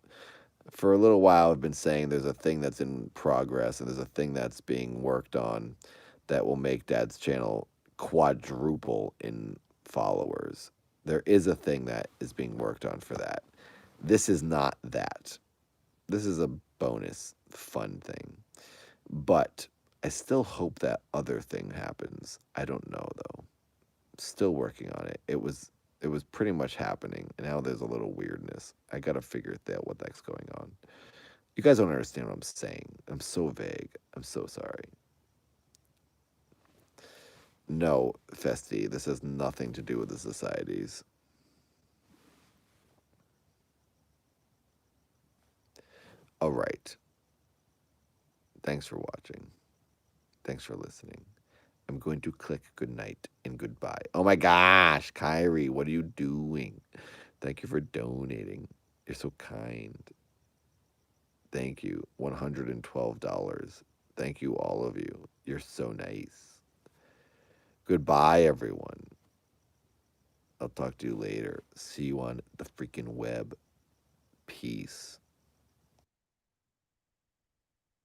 For a little while, I've been saying there's a thing that's in progress and there's a thing that's being worked on that will make Dad's channel quadruple in followers. There is a thing that is being worked on for that. This is not that. This is a bonus fun thing. But I still hope that other thing happens. I don't know though. Still working on it. It was pretty much happening, and now there's a little weirdness. I gotta figure out what that's going on. You guys don't understand what I'm saying. I'm so vague. I'm so sorry. No, Festi, this has nothing to do with the societies. All right. Thanks for watching. Thanks for listening. I'm going to click good night and goodbye. Oh my gosh, Kyrie, what are you doing? Thank you for donating. You're so kind. Thank you. $112. Thank you, all of you. You're so nice. Goodbye, everyone. I'll talk to you later. See you on the freaking web. Peace.